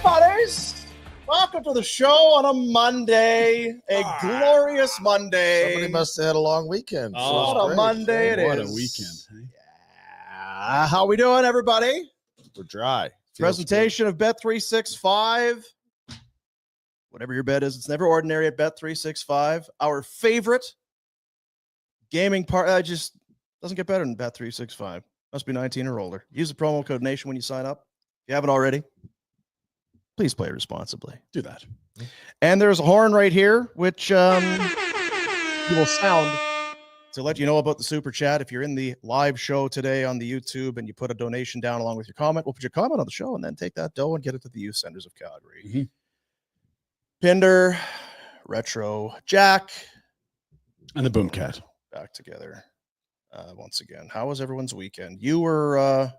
buddies. Welcome to the show on a Monday, glorious Monday. Somebody must have had a long weekend. What a Monday it is. What a weekend. Yeah. How we doing, everybody? We're dry. Presentation of Bet365. Whatever your bet is, it's never ordinary at Bet365. Our favorite gaming part, just doesn't get better than Bet365. Must be 19 or older. Use the promo code NATION when you sign up. If you haven't already, please play responsibly. Do that. And there's a horn right here, which you will sound to let you know about the super chat. If you're in the live show today on the YouTube and you put a donation down along with your comment, we'll put your comment on the show and then take that dough and get it to the youth centers of Calgary. Mm-hmm. Pinder, Retro, Jack, And the Boomcat. back together once again. How was everyone's weekend? You were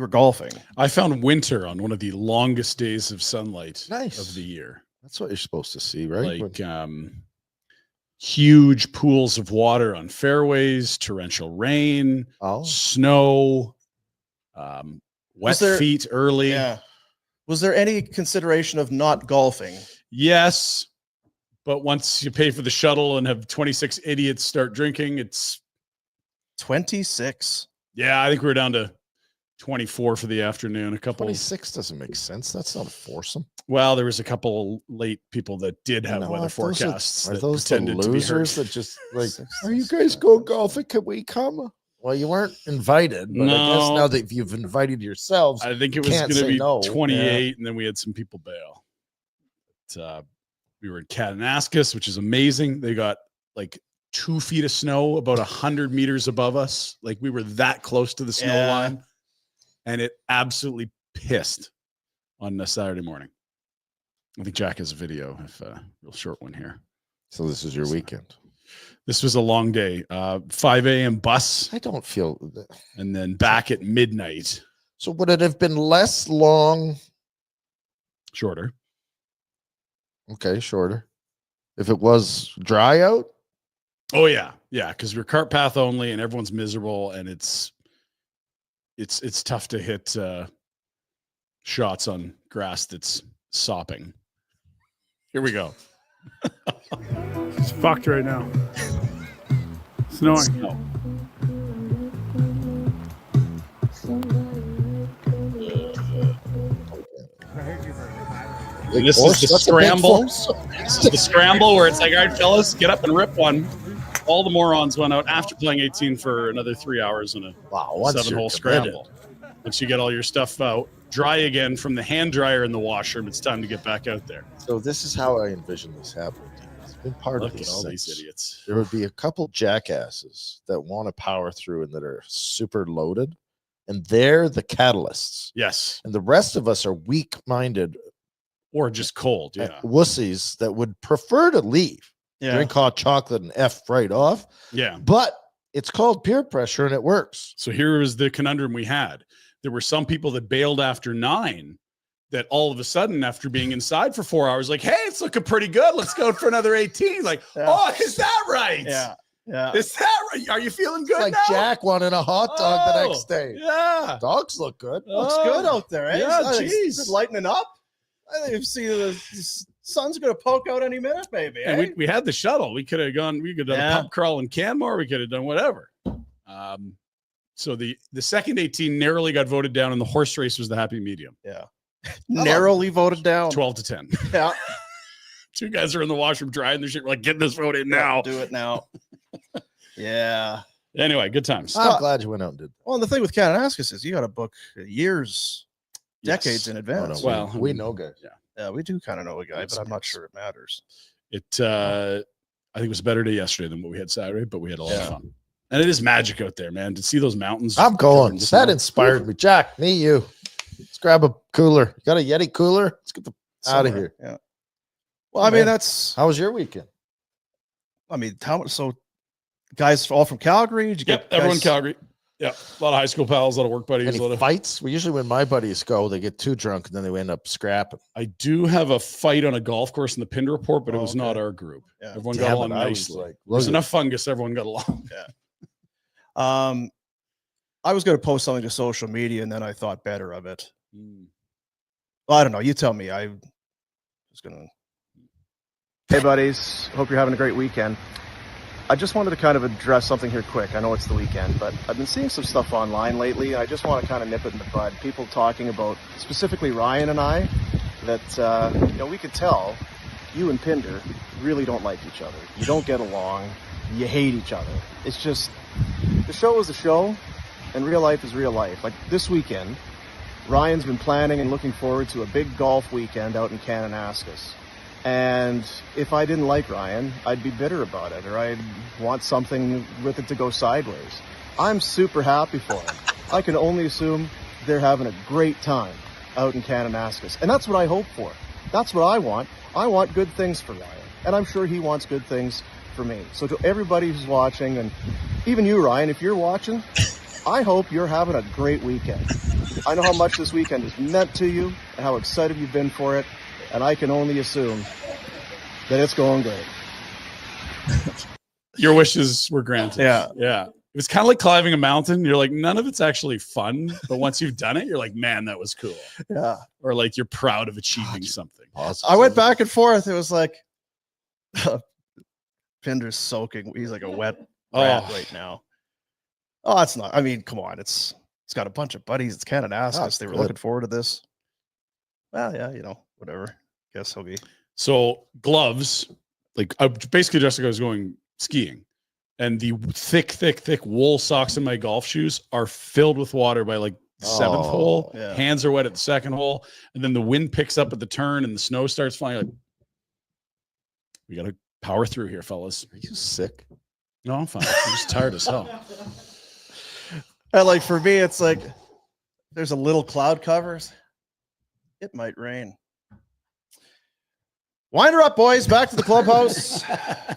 golfing. I found winter on one of the longest days of sunlight Nice. of the year. That's what you're supposed to see, right? Like huge pools of water on fairways, torrential rain, snow, wet feet early. Yeah. Was there any consideration of not golfing? Yes. But once you pay for the shuttle and have 26 idiots start drinking, it's 26. Yeah, I think we were down to 24 for the afternoon. A couple 26 doesn't make sense. That's not a foursome. Well, there was a couple late people that did have weather forecasts. Are those the losers that just like, are you guys going golfing? Can we come? Well, you weren't invited, but I guess now that you've invited yourselves, I think it was going to be 28, and then we had some people bail. But, we were in Kananaskis, which is amazing. They got like 2 feet of snow about 100 meters above us. Like we were that close to the snow line, and it absolutely pissed on a Saturday morning. I think Jack has a video, if a real short one here. So this is your weekend. This was a long day. 5 a.m. bus. I don't feel that. And then back at midnight. So would it have been less long? Shorter. Okay, shorter. If it was dry out? Oh yeah. Yeah, because we're cart path only and everyone's miserable, and it's tough to hit shots on grass that's sopping. Here we go. It's fucked right now. Snowing. Snow. And this is the scramble. This is the scramble where it's like, all right, fellas, get up and rip one. All the morons went out after playing 18 for another 3 hours in a 7-hole scramble. Once you get all your stuff out, dry again from the hand dryer in the washroom, it's time to get back out there. So this is how I envision this happening. It's been part of this. All these idiots. There would be a couple jackasses that want to power through and that are super loaded, and they're the catalysts. Yes. And the rest of us are weak-minded or just cold. Yeah. Wussies that would prefer to leave. Yeah. Drink hot chocolate and F right off. Yeah. But it's called peer pressure and it works. So here was the conundrum we had. There were some people that bailed after 9 that all of a sudden, after being inside for 4 hours, like, hey, it's looking pretty good. Let's go for another 18. Like, oh, is that right? Yeah. Yeah. Is that right? Are you feeling good like now? Jack wanted a hot dog the next day. Yeah. Dogs look good. Looks good out there, eh? Yeah, It's lightening up. I think you've seen the sun's going to poke out any minute, baby. And eh? we had the shuttle. We could have gone, we could have done a pub crawl in Canmore. We could have done whatever. So the second 18 narrowly got voted down, and the horse race was the happy medium. Yeah. Narrowly voted down. 12-10. Yeah. 2 guys are in the washroom drying their shit. We're like, get this vote in now. Do it now. Yeah. Anyway, good times. I'm glad you went out and did that. Well, and the thing with Kananaskis is you got to book years, decades in advance. Oh, no, we know guys. Yeah, we do kind of know a guy, but I'm not sure it matters. I think it was a better day yesterday than what we had Saturday, but we had a lot of fun. And it is magic out there, man. To see those mountains. I'm going. That inspired me. Jack, me, you. Let's grab a cooler. You got a Yeti cooler? Let's get the out of here. Yeah. Well, I mean, that's. How was your weekend? I mean, so guys all from Calgary? Did you get everyone Calgary. Yeah, a lot of high school pals, a lot of work buddies. Any a lot of fights? We usually, when my buddies go, they get too drunk and then they end up scrapping. I do have a fight on a golf course in the Pinder Report, but it was not our group. Yeah. Everyone got along nicely. Like, there's enough fungus. Everyone got along. Yeah. I was going to post something to social media, and then I thought better of it. Well, I don't know. You tell me. I was going to. Hey, buddies. Hope you're having a great weekend. I just wanted to kind of address something here quick. I know it's the weekend, but I've been seeing some stuff online lately. I just want to kind of nip it in the bud. People talking about, specifically Ryan and I, that, we could tell you and Pinder really don't like each other. You don't get along. You hate each other. It's just, the show is a show, and real life is real life. Like this weekend, Ryan's been planning and looking forward to a big golf weekend out in Kananaskis. And if I didn't like Ryan, I'd be bitter about it, or I'd want something with it to go sideways. I'm super happy for him. I can only assume they're having a great time out in Kananaskis. And that's what I hope for. That's what I want. I want good things for Ryan. And I'm sure he wants good things for me. So to everybody who's watching, and even you, Ryan, if you're watching, I hope you're having a great weekend. I know how much this weekend has meant to you and how excited you've been for it. And I can only assume that it's going great. Your wishes were granted. Yeah. Yeah. It was kind of like climbing a mountain. You're like, none of it's actually fun. But once you've done it, you're like, man, that was cool. Yeah. Or like you're proud of achieving something. I went back and forth. It was like Pinder's soaking. He's like a wet rat right now. Oh, it's not. I mean, come on. It's got a bunch of buddies. It's Kananaskis. They were looking forward to this. Well, yeah, whatever. Guess he'll be. So gloves, like basically Jessica was going skiing, and the thick wool socks in my golf shoes are filled with water by like the seventh hole. Yeah. Hands are wet at the second hole, and then the wind picks up at the turn, and the snow starts flying. Like, we got to power through here, fellas. Are you sick? No, I'm fine. I'm just tired as hell. And like for me, it's like there's a little cloud covers. It might rain. Wind her up, boys. Back to the clubhouse.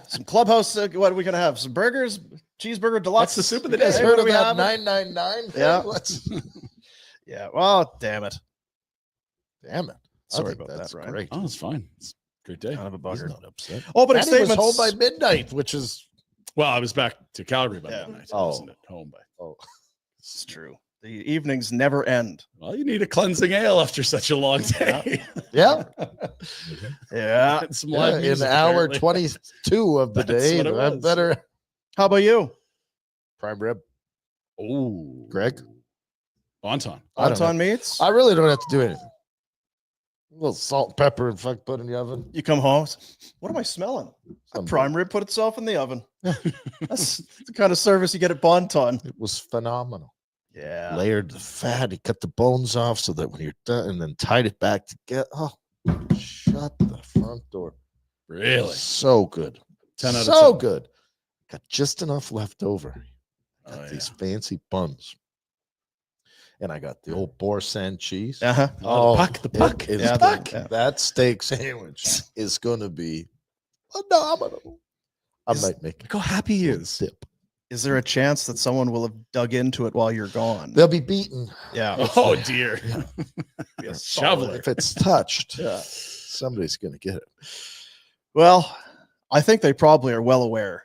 Some clubhouse. What are we gonna have? Some burgers, cheeseburger deluxe. That's the soup of the You guys day. heard of we that have? 999? Yeah. Let's, Yeah. Well, damn it. damn it. Sorry I think about that's that, Ryan. great. Oh, it's fine. It's a great day. Kind of a He's bugger. not upset. Opening And he was statements. home by midnight, which is Well, I was back to Calgary by Yeah. midnight. Oh. I wasn't at home by. It's true. The evenings never end. Well, you need a cleansing ale after such a long day. yeah. Yeah. And some live in music, hour apparently. 22 of the That's day. what it I was. better How about you? prime rib. Oh, Greg? Anton. I don't Anton meats? I really don't have to do anything. A little salt, pepper, and fuck put in the oven. You come home. What am I smelling? Some Prime rib put itself in the oven. That's the kind of service you get at Bonton. It was phenomenal. Yeah. Layered the fat. He cut the bones off so that when you're done, and then tied it back together. Oh, shut the front door. Really? So good. 10 out of So 10. good. Got just enough left over. Oh, Got yeah. these fancy buns. And I got the old Boursin cheese. Uh-huh. Oh, the puck. It is Yeah, puck. yeah. That steak sandwich is going to be phenomenal. I Is- might make Look how happy he a is. dip. Is there a chance that someone will have dug into it while you're gone? They'll be beaten. Yeah. Oh, dear. Be a Shoveler. If it's touched, Yeah. somebody's going to get it. Well, I think they probably are well aware.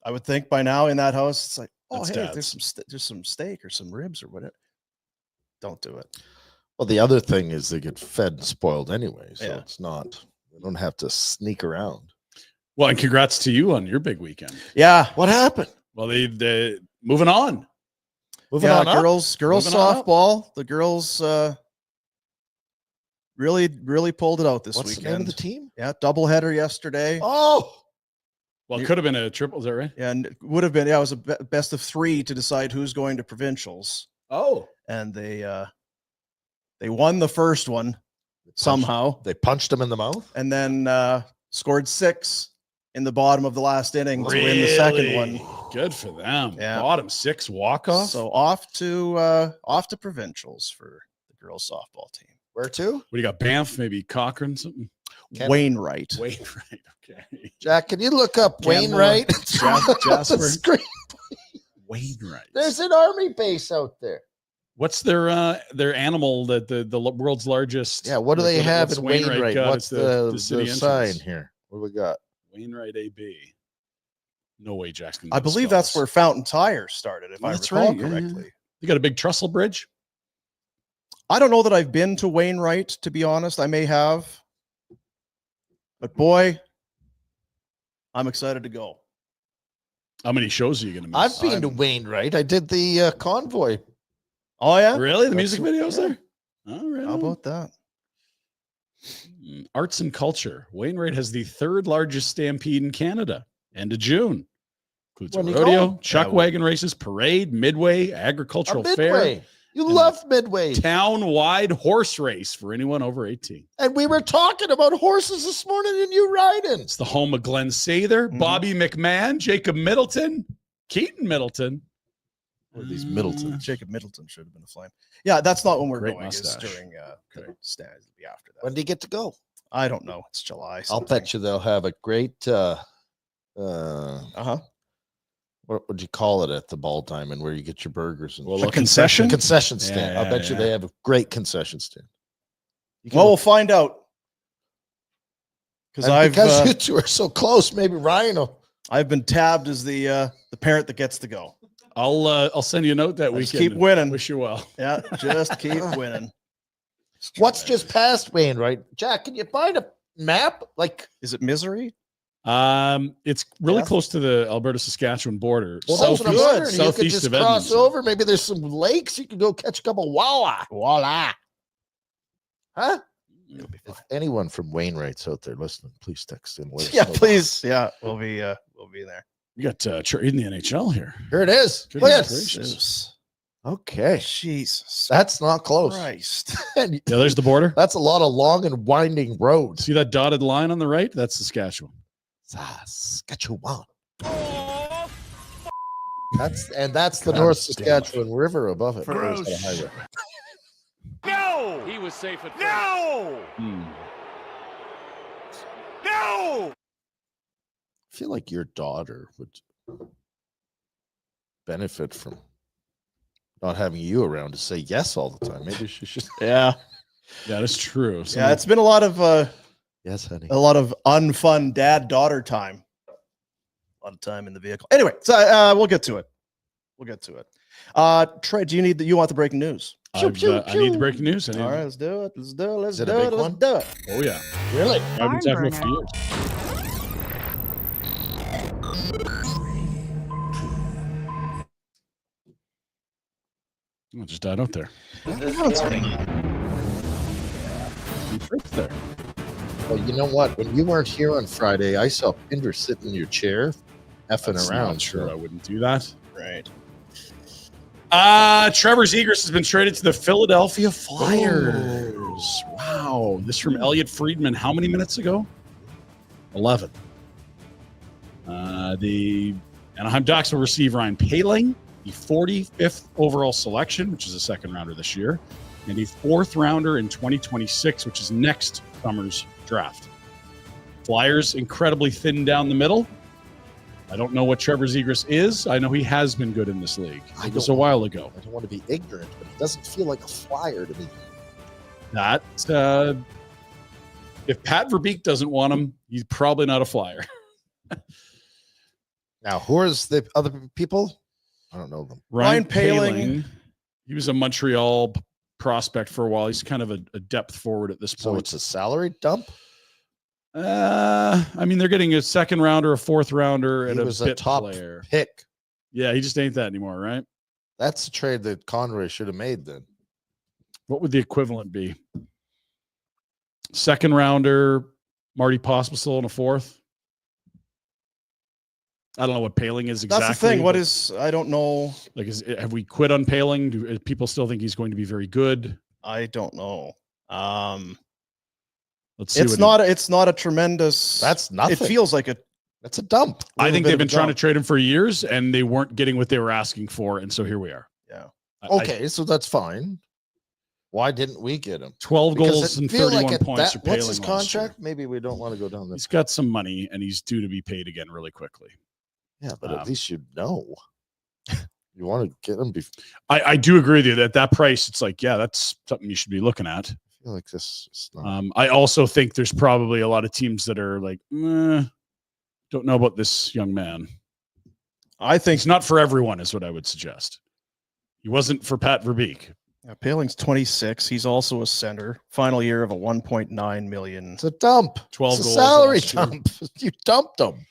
I would think by now in that house, it's like, oh, That's hey, dad's. there's some steak or some ribs or whatever. Don't do it. Well, the other thing is they get fed and spoiled anyway. So Yeah. it's not, they don't have to sneak around. Well, and congrats to you on your big weekend. Yeah. What happened? Well, they moving on. Moving Yeah, on up? girls Moving on up. softball. The girls really pulled it out this What's weekend. the name of the team? Yeah, doubleheader yesterday. Oh, Well, it could have been a triple. Is that right? And it would have been, it was a best of 3 to decide who's going to provincials. Oh, And they won the first one somehow, they punched him in the mouth. and then scored 6 in the bottom of the last inning to win the second one. Good for them. Yeah. Bottom 6 walk off. So off to provincials for the girls softball team. Where to? What do you got? Banff, maybe Cochrane, something. Ken- Wainwright. Wainwright. Okay. Jack, can you look up Campbell, Wainwright? Jasper. The screen. Wainwright. There's an army base out there. What's their animal that the world's largest? Yeah, what do they have what's in Wainwright? got? What's It's the the city sign entrance. here? What do we got? Wainwright AB. No way, Jackson. I believe that's where Fountain Tire started, if That's I recall right, yeah, yeah. correctly. You got a big trestle bridge. I don't know that I've been to Wainwright, to be honest. I may have. But boy, I'm excited to go. How many shows are you going to miss? I've been to Wainwright. I did the convoy. Oh, yeah? Really? The music videos there? All right. How about that? Arts and culture. Wainwright has the 3rd largest stampede in Canada. End of June. Includes a When you rodeo, go? chuck wagon races, parade, midway, agricultural fair, Midway. You And love Midway. town-wide horse race for anyone over 18. And we were talking about horses this morning and you riding. It's the home of Glenn Sather, Mhm. Bobby McMahon, Jacob Middleton, Keaton Middleton. What are these Middleton? Jacob Middleton should have been a flame. Yeah, that's not when we're Great going. mustache. It's during stands. It'll be after that. When do you get to go? I don't know. It's July. I'll bet you they'll have a great Uh-huh. what would you call it at the Ball Diamond where you get your burgers and Well, A concession? concession stand. I'll bet you Yeah. they have a great concession stand. You can Well, we'll find out. and because I've you two are so close, maybe Ryan will. I've been tabbed as the parent that gets to go. I'll send you a note that Just weekend. keep winning. Wish you well. Yeah, just keep winning. What's just past Wainwright? Jack, can you find a map? Like, Is it Misery? It's really Yeah. close to the Alberta-Saskatchewan border. well, that's what I'm good. wondering. You could Southeast just of cross Edmonton. over. Maybe there's some lakes. You can go catch a couple walleye. Voila. Huh? It'll be fine. If anyone from Wainwright's out there listening, please text in. Let us Yeah, know. please. Yeah, we'll be there. You got trade in the NHL here. Here it is. Goodness Look at gracious. this. Jesus. Okay. Jesus That's not close. Christ. And Yeah, there's the border. that's a lot of long and winding roads. See that dotted line on the right? That's Saskatchewan. Saskatchewan. That's the God North damn. Saskatchewan River above it. Gross. There's the highway. No! He was safe at no! No! I feel like your daughter would benefit from not having you around to say yes all the time. Maybe she should. Yeah. That is true. Yeah, it's been a lot of Yes, honey. unfun dad-daughter time. A lot of time in the vehicle. Anyway, so we'll get to it. Trey, you want the breaking news? I need the breaking news. All right, let's do it. Let's do it. Is it a big one? do it. Oh yeah. Really? I've been talking about for years. Oh, it just died out there. That's funny. It's there. Well, you know what? When you weren't here on Friday, I saw Pinder sitting in your chair, effing That's around. not true. I wouldn't do that. Right. Trevor Zegras has been traded to the Philadelphia Flyers. Wow. This from Elliot Friedman. How many minutes ago? 11. The Anaheim Ducks will receive Ryan Poehling, the 45th overall selection, which is a second rounder this year, and a 4th rounder in 2026, which is next summer's draft. Flyers incredibly thin down the middle. I don't know what Trevor Zegras is. I know he has been good in this league. It was a while ago. I don't want to be ignorant, but he doesn't feel like a Flyer to me. That if Pat Verbeek doesn't want him, he's probably not a Flyer. Now, who is the other people? I don't know them. Ryan Poehling. He was a Montreal prospect for a while. He's kind of a depth forward at this So point. it's a salary dump? I mean, they're getting a second rounder, a 4th rounder, and He a was a bit top player. pick. Yeah, he just ain't that anymore, right? That's a trade that Conroy should have made then. What would the equivalent be? Second rounder, Marty Pospisil, and a 4th. I don't know what Poehling is exactly. That's the thing. What but, is? I don't know. like? Have we quit on Poehling? Do people still think he's going to be very good? I don't know. Let's see. It's not a tremendous. That's nothing. It feels like a. That's a dump. I think bit they've of a been trying to jump. trade him for years, and they weren't getting what they were asking for, and so here we are. Yeah. Okay, so that's fine. Why didn't we get him? 12 Because goals it and feel 31 like at points for that, what's his Poehling last year. contract? Maybe we don't want to go down this. He's got some money, and he's due to be paid again really quickly. Yeah, but at least you know. You want to get him before. I do agree with you that that price, it's like, yeah, that's something you should be looking at. I feel like this is not. I also think there's probably a lot of teams that are like, don't know about this young man. I think It's not for everyone, is what I would suggest. He wasn't for Pat Verbeek. Paling's 26. He's also a center. Final year of a 1.9 million. It's a dump. 12 it's a goals salary last year. dump. You dumped him.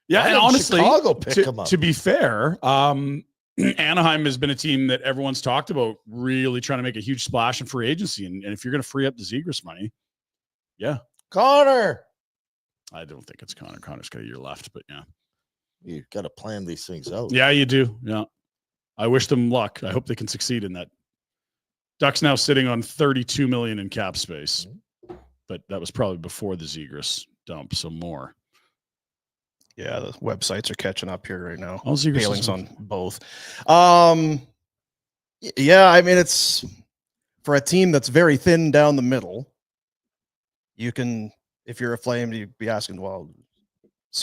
Yeah, Why and didn't honestly, Chicago pick him up? to be fair, Anaheim has been a team that everyone's talked about really trying to make a huge splash in free agency. And if you're going to free up the Zegras money, yeah. Connor. I don't think it's Connor. Connor's got a year left, but yeah. You got to plan these things out. Yeah, you do. Yeah. I wish them luck. I hope they can succeed in that. Ducks now sitting on 32 million in cap space, but that was probably before the Zegras dump, so more. Yeah, the websites are catching up here right now. All Zegras Paling's on both. Yeah, I mean, it's for a team that's very thin down the middle. You can, if you're a Flame, you'd be asking, well,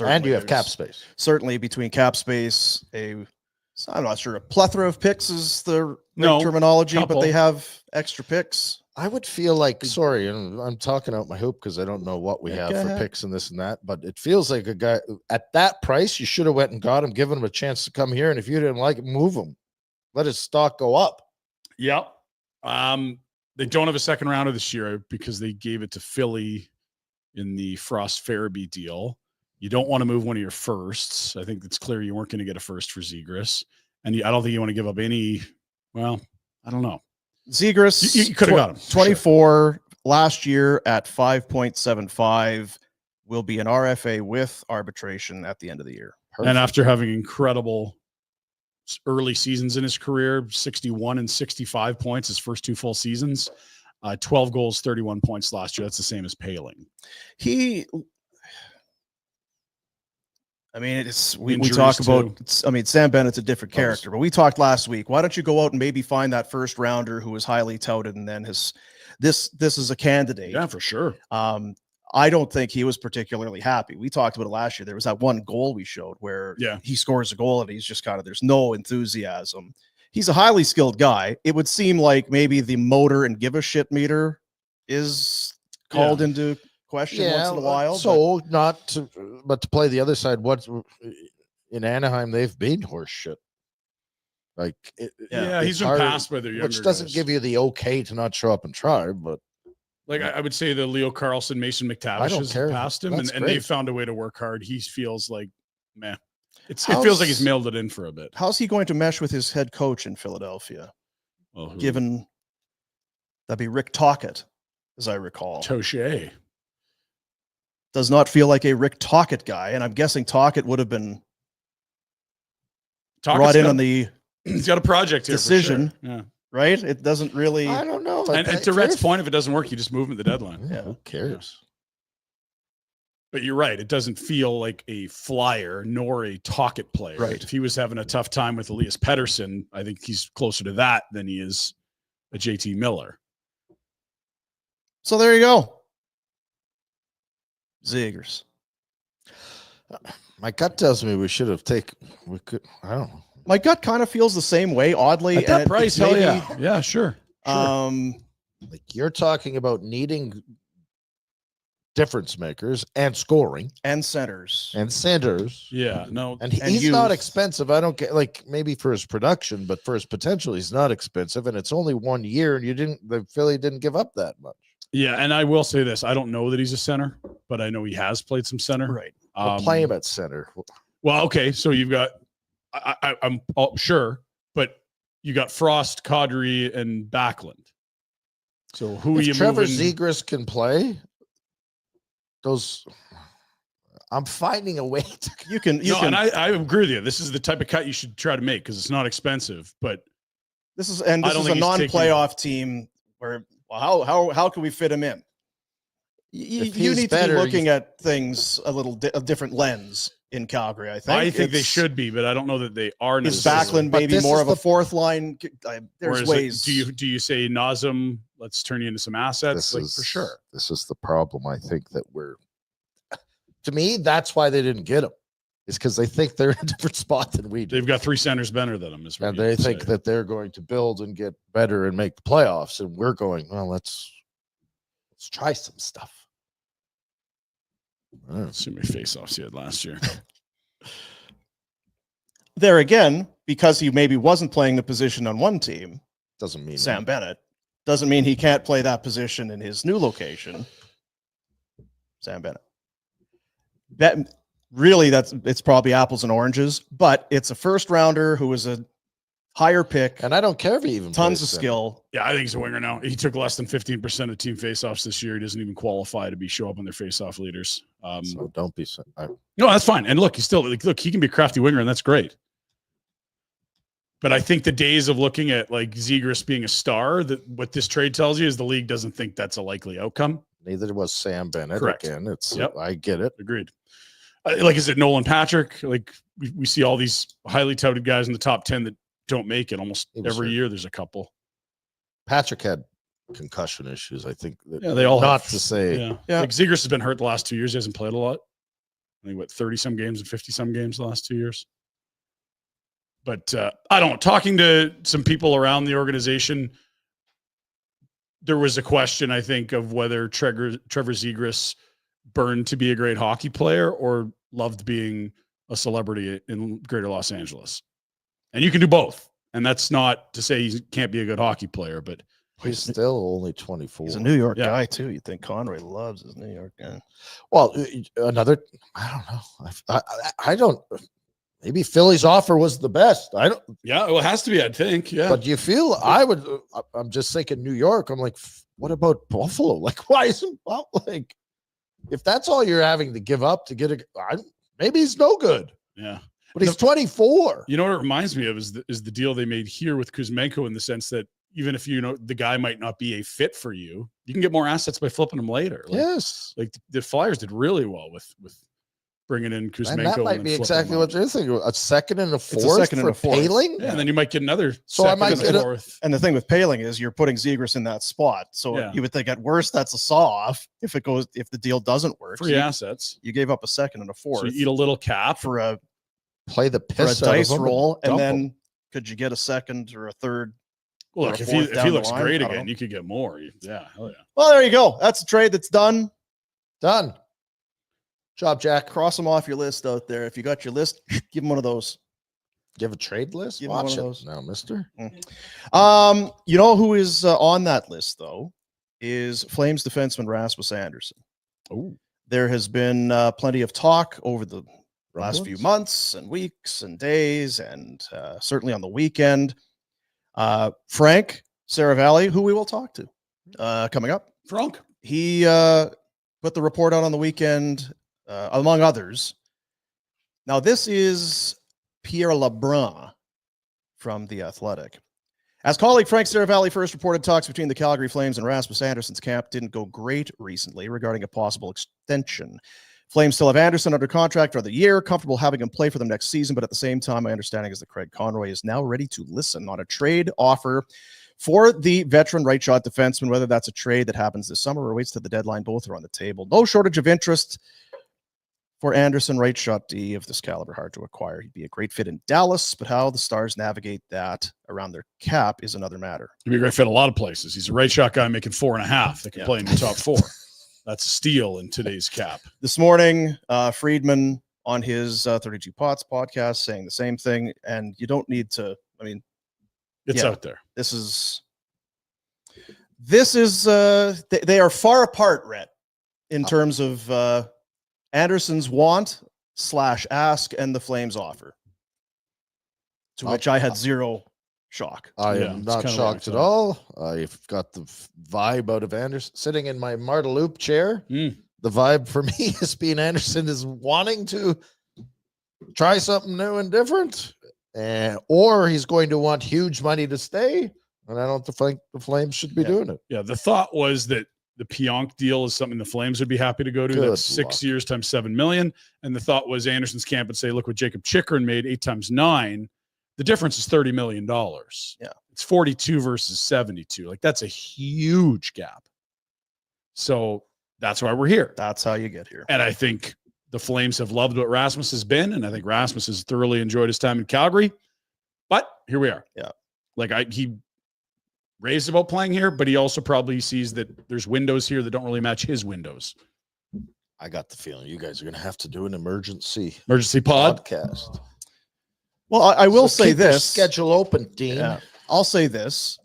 And you have cap space. Certainly between cap space, I'm not sure a plethora of picks is the right terminology, couple. but they have extra picks. I would feel like, sorry, and I'm talking out my hoop because I don't know what we have for picks and this and that, but it feels like a guy at that price, you should have went and got him, given him a chance to come here. And if you didn't like it, move him. Let his stock go up. Yep. They don't have a second rounder this year because they gave it to Philly in the Frost Farabee deal. You don't want to move one of your firsts. I think it's clear you weren't going to get a first for Zegras. And I don't think you want to give up any, well, I don't know. Zegras, you could have got him. 24 last year at 5.75 will be an RFA with arbitration at the end of the year. Perfect. And after having incredible early seasons in his career, 61 and 65 points his first two full seasons, 12 goals, 31 points last year. That's the same as Paling. I mean, we talk about, Sam Bennett's a different character, but we talked last week. Why don't you go out and maybe find that first rounder who was highly touted, and then this is a candidate. Yeah, for sure. I don't think he was particularly happy. We talked about it last year. There was that one goal we showed where he scores a goal and he's just kind of, there's no enthusiasm. He's a highly skilled guy. It would seem like maybe the motor and give a shit meter is called into question once in a while. But to play the other side, what's in Anaheim, they've been horse shit. Like, he's been passed by their younger which doesn't give you the okay to not show up and try, but like I would say the Leo Carlson, Mason McTavish has passed him, and they found a way to work hard. He feels like, man, it feels like he's mailed it in for a bit. How's he going to mesh with his head coach in Philadelphia? Well, given that'd be Rick Tocchet, as I recall. Touche. Does not feel like a Rick Tocchet guy, and I'm guessing Tocchet would have been brought in on the. He's got a project here decision, for sure. Yeah. Right? It doesn't really. I don't know. And to Rhett's point, if it doesn't work, you just move him at the deadline. Yeah, who cares? But you're right. It doesn't feel like a flyer nor a Tocchet player. Right. If he was having a tough time with Elias Pettersson, I think he's closer to that than he is a JT Miller. So there you go. Zegras. My gut tells me we should have I don't know. My gut kind of feels the same way, oddly. At that price, hell yeah. Yeah, sure. Like you're talking about needing difference makers and scoring and centers. Yeah, no. And he's not expensive. I don't get, like, maybe for his production, but for his potential, he's not expensive. And it's only 1 year, and the Philly didn't give up that much. Yeah, and I will say this. I don't know that he's a center, but I know he has played some center. Right. Play him at center. Well, okay. So you've got, I'm sure, but you got Frost, Kadri, and Backlund. So who are you Trevor moving? Zegras can play those. I'm finding a way to. You can. And I agree with you. This is the type of cut you should try to make because it's not expensive. But this is a non-playoff team where. Well, how can we fit him in? You need to be looking at things a different lens in Calgary. I think they should be, but I don't know that they are. Is Backlund maybe more of a fourth line? There's ways. Do you say Nazem? Let's turn you into some assets, for sure. This is the problem. I think that to me, that's why they didn't get him. Is because they think they're in a different spot than we do. They've got three centers better than them, and they think that they're going to build and get better and make the playoffs. And we're going, well, let's try some stuff. Let's see how many face-offs he had last year. There again, because he maybe wasn't playing the position on one team, Doesn't mean Sam Bennett. Doesn't mean he can't play that position in his new location. Sam Bennett. That really, it's probably apples and oranges, but it's a first rounder who was a higher pick. And I don't care if he even tons plays of center. skill. Yeah, I think he's a winger now. He took less than 15% of team faceoffs this year. He doesn't even qualify to show up on their faceoff leaders. So don't be. No, that's fine. And look, he's still look. He can be a crafty winger, and that's great. But I think the days of looking at like Zegras being a star, that what this trade tells you is the league doesn't think that's a likely outcome. Neither was Sam Bennett. Correct. Again, I get it. Agreed. Like, is it Nolan Patrick? Like we see all these highly touted guys in the top 10 that don't make it almost every year. There's a couple. Patrick had concussion issues. I think. They all not have, to say. Yeah. Like Zegras has been hurt the last 2 years. He hasn't played a lot. I think 30 some games and 50 some games the last 2 years. But I don't know. Talking to some people around the organization, there was a question, I think, of whether Trevor Zegras burned to be a great hockey player or loved being a celebrity in Greater Los Angeles. And you can do both. And that's not to say he can't be a good hockey player, but he's still only 24. He's a New York guy too. You think Conroy loves his New York guy? Well, I don't know. I don't. Maybe Philly's offer was the best. I don't. Yeah, well, it has to be. I think. Yeah. But you feel I would. I'm just thinking New York. I'm like, what about Buffalo? Like, why isn't like? If that's all you're having to give up to get maybe he's no good. Yeah. But he's 24. You know what it reminds me of is the deal they made here with Kuzmenko, in the sense that even if the guy might not be a fit for you, you can get more assets by flipping him later. Like, yes. Like the Flyers did really well with bringing in Kuzmenko. And that might be exactly what they're thinking. A second and a fourth for Paling. Yeah, and then you might get another. So I might get fourth. And the thing with Paling is you're putting Zegras in that spot. So you would think at worst that's a saw off if the deal doesn't work. Free assets. You gave up a second and a fourth. So you eat a little cap for a play the piss for a dice out of roll, and then could you get a second or a third? Well, look, if he looks great again, you could get more. Yeah, hell yeah. Well, there you go. That's a trade that's done. Done. Job, Jack. Cross them off your list out there. If you got your list, give them one of those. Do you have a trade list? Give Watch one of it those. now, mister. You know who is on that list, though, is Flames defenseman Rasmus Anderson. Oh, there has been plenty of talk over the last few months and weeks and days, and certainly on the weekend. Frank Seravalli, who we will talk to coming up. Frank. He put the report out on the weekend, among others. Now, this is Pierre Lebrun from The Athletic. As colleague Frank Seravalli first reported, talks between the Calgary Flames and Rasmus Anderson's camp didn't go great recently regarding a possible extension. Flames still have Anderson under contract for the year, comfortable having him play for them next season, but at the same time, my understanding is that Craig Conroy is now ready to listen on a trade offer for the veteran right shot defenseman. Whether that's a trade that happens this summer or waits to the deadline, both are on the table. No shortage of interest for Anderson, right shot D of this caliber, hard to acquire. He'd be a great fit in Dallas, but how the Stars navigate that around their cap is another matter. He'd be a great fit a lot of places. He's a right shot guy making 4.5 that can play in the top 4. That's a steal in today's cap. This morning, Friedman on his 32 Pots podcast saying the same thing, and you don't need to, it's out there. This is they are far apart, Rhett, in terms of Anderson's want/ask and the Flames offer, to which I had zero shock. I am not shocked at all. I've got the vibe out of Anderson sitting in my Marteloup chair. The vibe for me is being Anderson is wanting to try something new and different, or he's going to want huge money to stay. And I don't think the Flames should be doing it. Yeah, the thought was that the Pionk deal is something the Flames would be happy to go to. That's 6 years times $7 million. And the thought was Anderson's camp would say, look what Jacob Chychrun made 8 times 9. The difference is $30 million. Yeah. It's 42 versus 72. Like, that's a huge gap. So that's why we're here. That's how you get here. And I think the Flames have loved what Rasmus has been. And I think Rasmus has thoroughly enjoyed his time in Calgary. But here we are. Yeah. Like, he raised about playing here, but he also probably sees that there's windows here that don't really match his windows. I got the feeling you guys are going to have to do an emergency podcast. Well, I will say this. Schedule open, Dean. Yeah, I'll say this.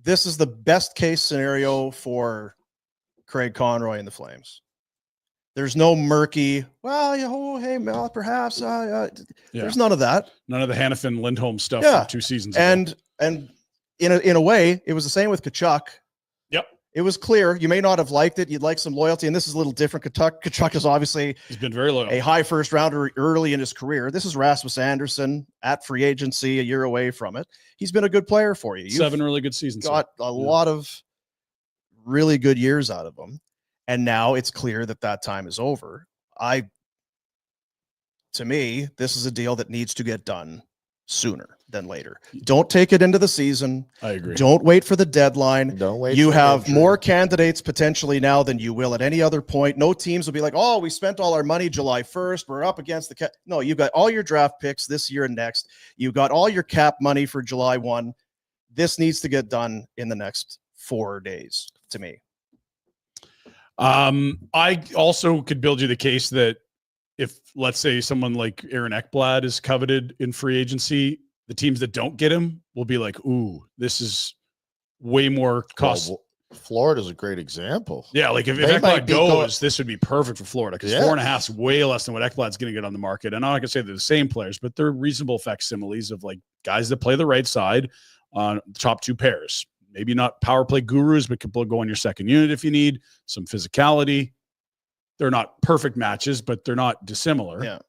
this is the best case scenario for Craig Conroy and the Flames. There's no murky, hey, Mel, perhaps. There's none of that. None of the Hannafin Lindholm stuff from 2 seasons ago. And in a way, it was the same with Tkachuk. Yep. It was clear. You may not have liked it. You'd like some loyalty. And this is a little different. Tkachuk is obviously he's been very loyal. A high first rounder early in his career. This is Rasmus Anderson at free agency, a year away from it. He's been a good player for you. You've 7 really good seasons. Got a lot of really good years out of him. And now it's clear that time is over. To me, this is a deal that needs to get done sooner than later. Don't take it into the season. I agree. Don't wait for the deadline. Don't wait. You have more candidates potentially now than you will at any other point. No teams will be like, oh, we spent all our money July 1st. We're up against the No, you've got all your draft picks this year and next. You've got all your cap money for July 1. This needs to get done in the next 4 days, to me. I also could build you the case that if, let's say, someone like Aaron Ekblad is coveted in free agency, the teams that don't get him will be like, ooh, this is way more cost. Well, Florida's a great example. Yeah, like if Ekblad goes, this would be perfect for Florida because 4.5 is way less than what Ekblad's going to get on the market. And I'm not going to say they're the same players, but they're reasonable facsimiles of like guys that play the right side on the top 2 pairs. Maybe not power play gurus, but can go on your second unit if you need some physicality. They're not perfect matches, but they're not dissimilar. Yeah.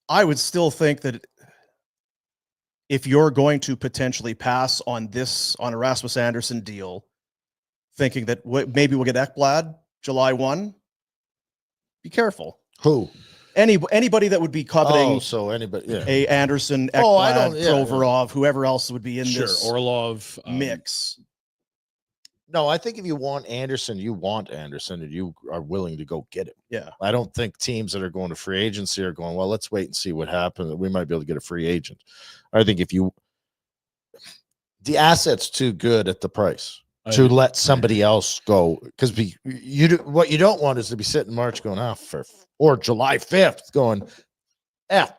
I would still think that if you're going to potentially pass on a Rasmus Anderson deal, thinking that maybe we'll get Ekblad July 1, be careful. Who? Anybody that would be coveting anybody, a Anderson, Ekblad, Provorov, whoever else would be in this Orlov mix. No, I think if you want Anderson, and you are willing to go get him. Yeah. I don't think teams that are going to free agency are going, well, let's wait and see what happens. We might be able to get a free agent. I think the asset's too good at the price to let somebody else go. Because what you don't want is to be sitting in March going, or July 5th going, yeah.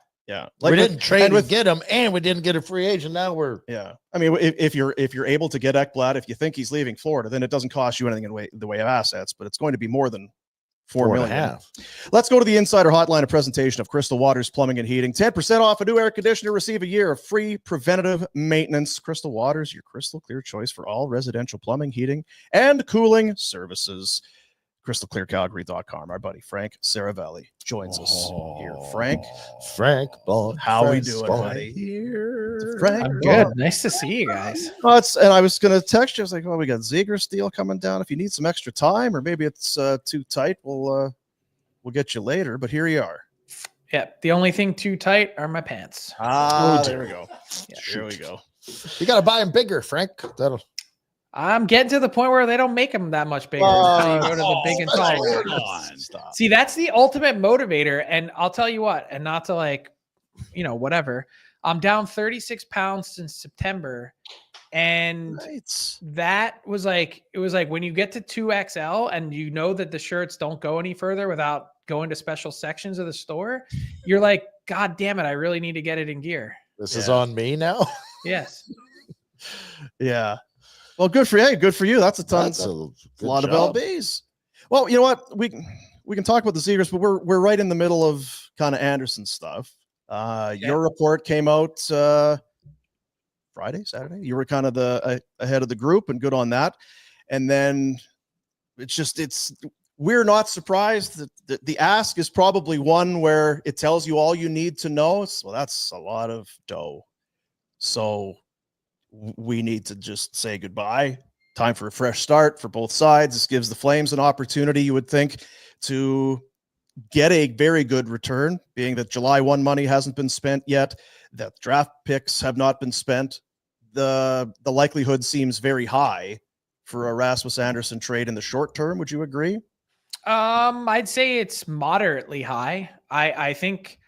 Like we didn't trade to get him, and we didn't get a free agent. Now we're I mean, if you're able to get Ekblad, if you think he's leaving Florida, then it doesn't cost you anything in the way of assets, but it's going to be more than $4 million. Let's go to the Insider Hotline, a presentation of Crystal Waters Plumbing and Heating. 10% off a new air conditioner. Receive a year of free preventative maintenance. Crystal Waters, your crystal clear choice for all residential plumbing, heating, and cooling services. CrystalClearCalgary.com. Our buddy Frank Seravalli joins us here. Frank, how we doing, buddy? Frank, I'm good. Nice to see you guys. And I was going to text you. I was like, we got Zegras deal coming down. If you need some extra time, or maybe it's too tight, we'll get you later. But here you are. Yeah, the only thing too tight are my pants. There we go. Here we go. You got to buy them bigger, Frank. I'm getting to the point where they don't make them that much bigger. Until you go to the big and tall. See, that's the ultimate motivator. And I'll tell you what, and not to whatever. I'm down 36 pounds since September. And that was it was like when you get to 2XL and you know that the shirts don't go any further without going to special sections of the store, you're like, God damn it, I really need to get it in gear. This is on me now? Yes. Yeah. Well, good for you. Good for you. That's a lot of LBs. Well, you know what? We can talk about the Zegras, but we're right in the middle of kind of Anderson stuff. Your report came out Friday, Saturday. You were kind of ahead of the group, and good on that. And then we're not surprised that the ask is probably one where it tells you all you need to know. Well, that's a lot of dough. So we need to just say goodbye. Time for a fresh start for both sides. This gives the Flames an opportunity, you would think, to get a very good return, being that July 1 money hasn't been spent yet, that draft picks have not been spent. The likelihood seems very high for a Rasmus Anderson trade in the short term. Would you agree? I'd say it's moderately high. I think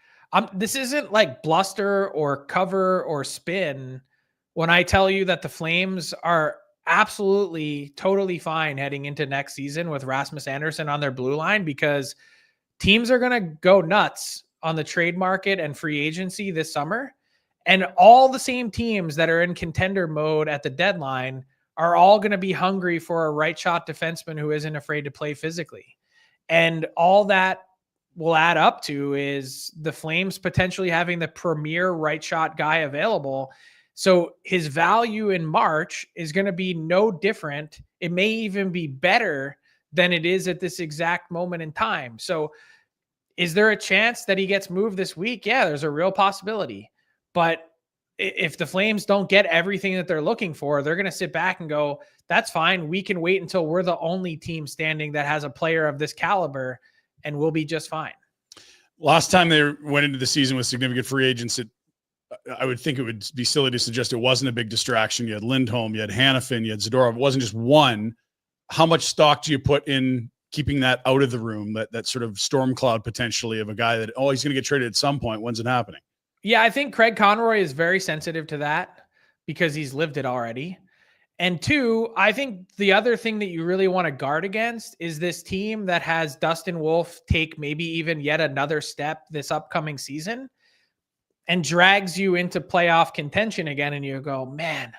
this isn't like bluster or cover or spin when I tell you that the Flames are absolutely totally fine heading into next season with Rasmus Anderson on their blue line, because teams are going to go nuts on the trade market and free agency this summer. And all the same teams that are in contender mode at the deadline are all going to be hungry for a right shot defenseman who isn't afraid to play physically. And all that will add up to is the Flames potentially having the premier right shot guy available. So his value in March is going to be no different. It may even be better than it is at this exact moment in time. So is there a chance that he gets moved this week? Yeah, there's a real possibility. But if the Flames don't get everything that they're looking for, they're going to sit back and go, that's fine. We can wait until we're the only team standing that has a player of this caliber, and we'll be just fine. Last time they went into the season with significant free agents, I would think it would be silly to suggest it wasn't a big distraction. You had Lindholm, you had Hanifin, you had Zadorov. It wasn't just one. How much stock do you put in keeping that out of the room, that sort of storm cloud potentially of a guy that, he's going to get traded at some point? When's it happening? Yeah, I think Craig Conroy is very sensitive to that because he's lived it already. And two, I think the other thing that you really want to guard against is this team that has Dustin Wolf take maybe even yet another step this upcoming season and drags you into playoff contention again. And you go, man,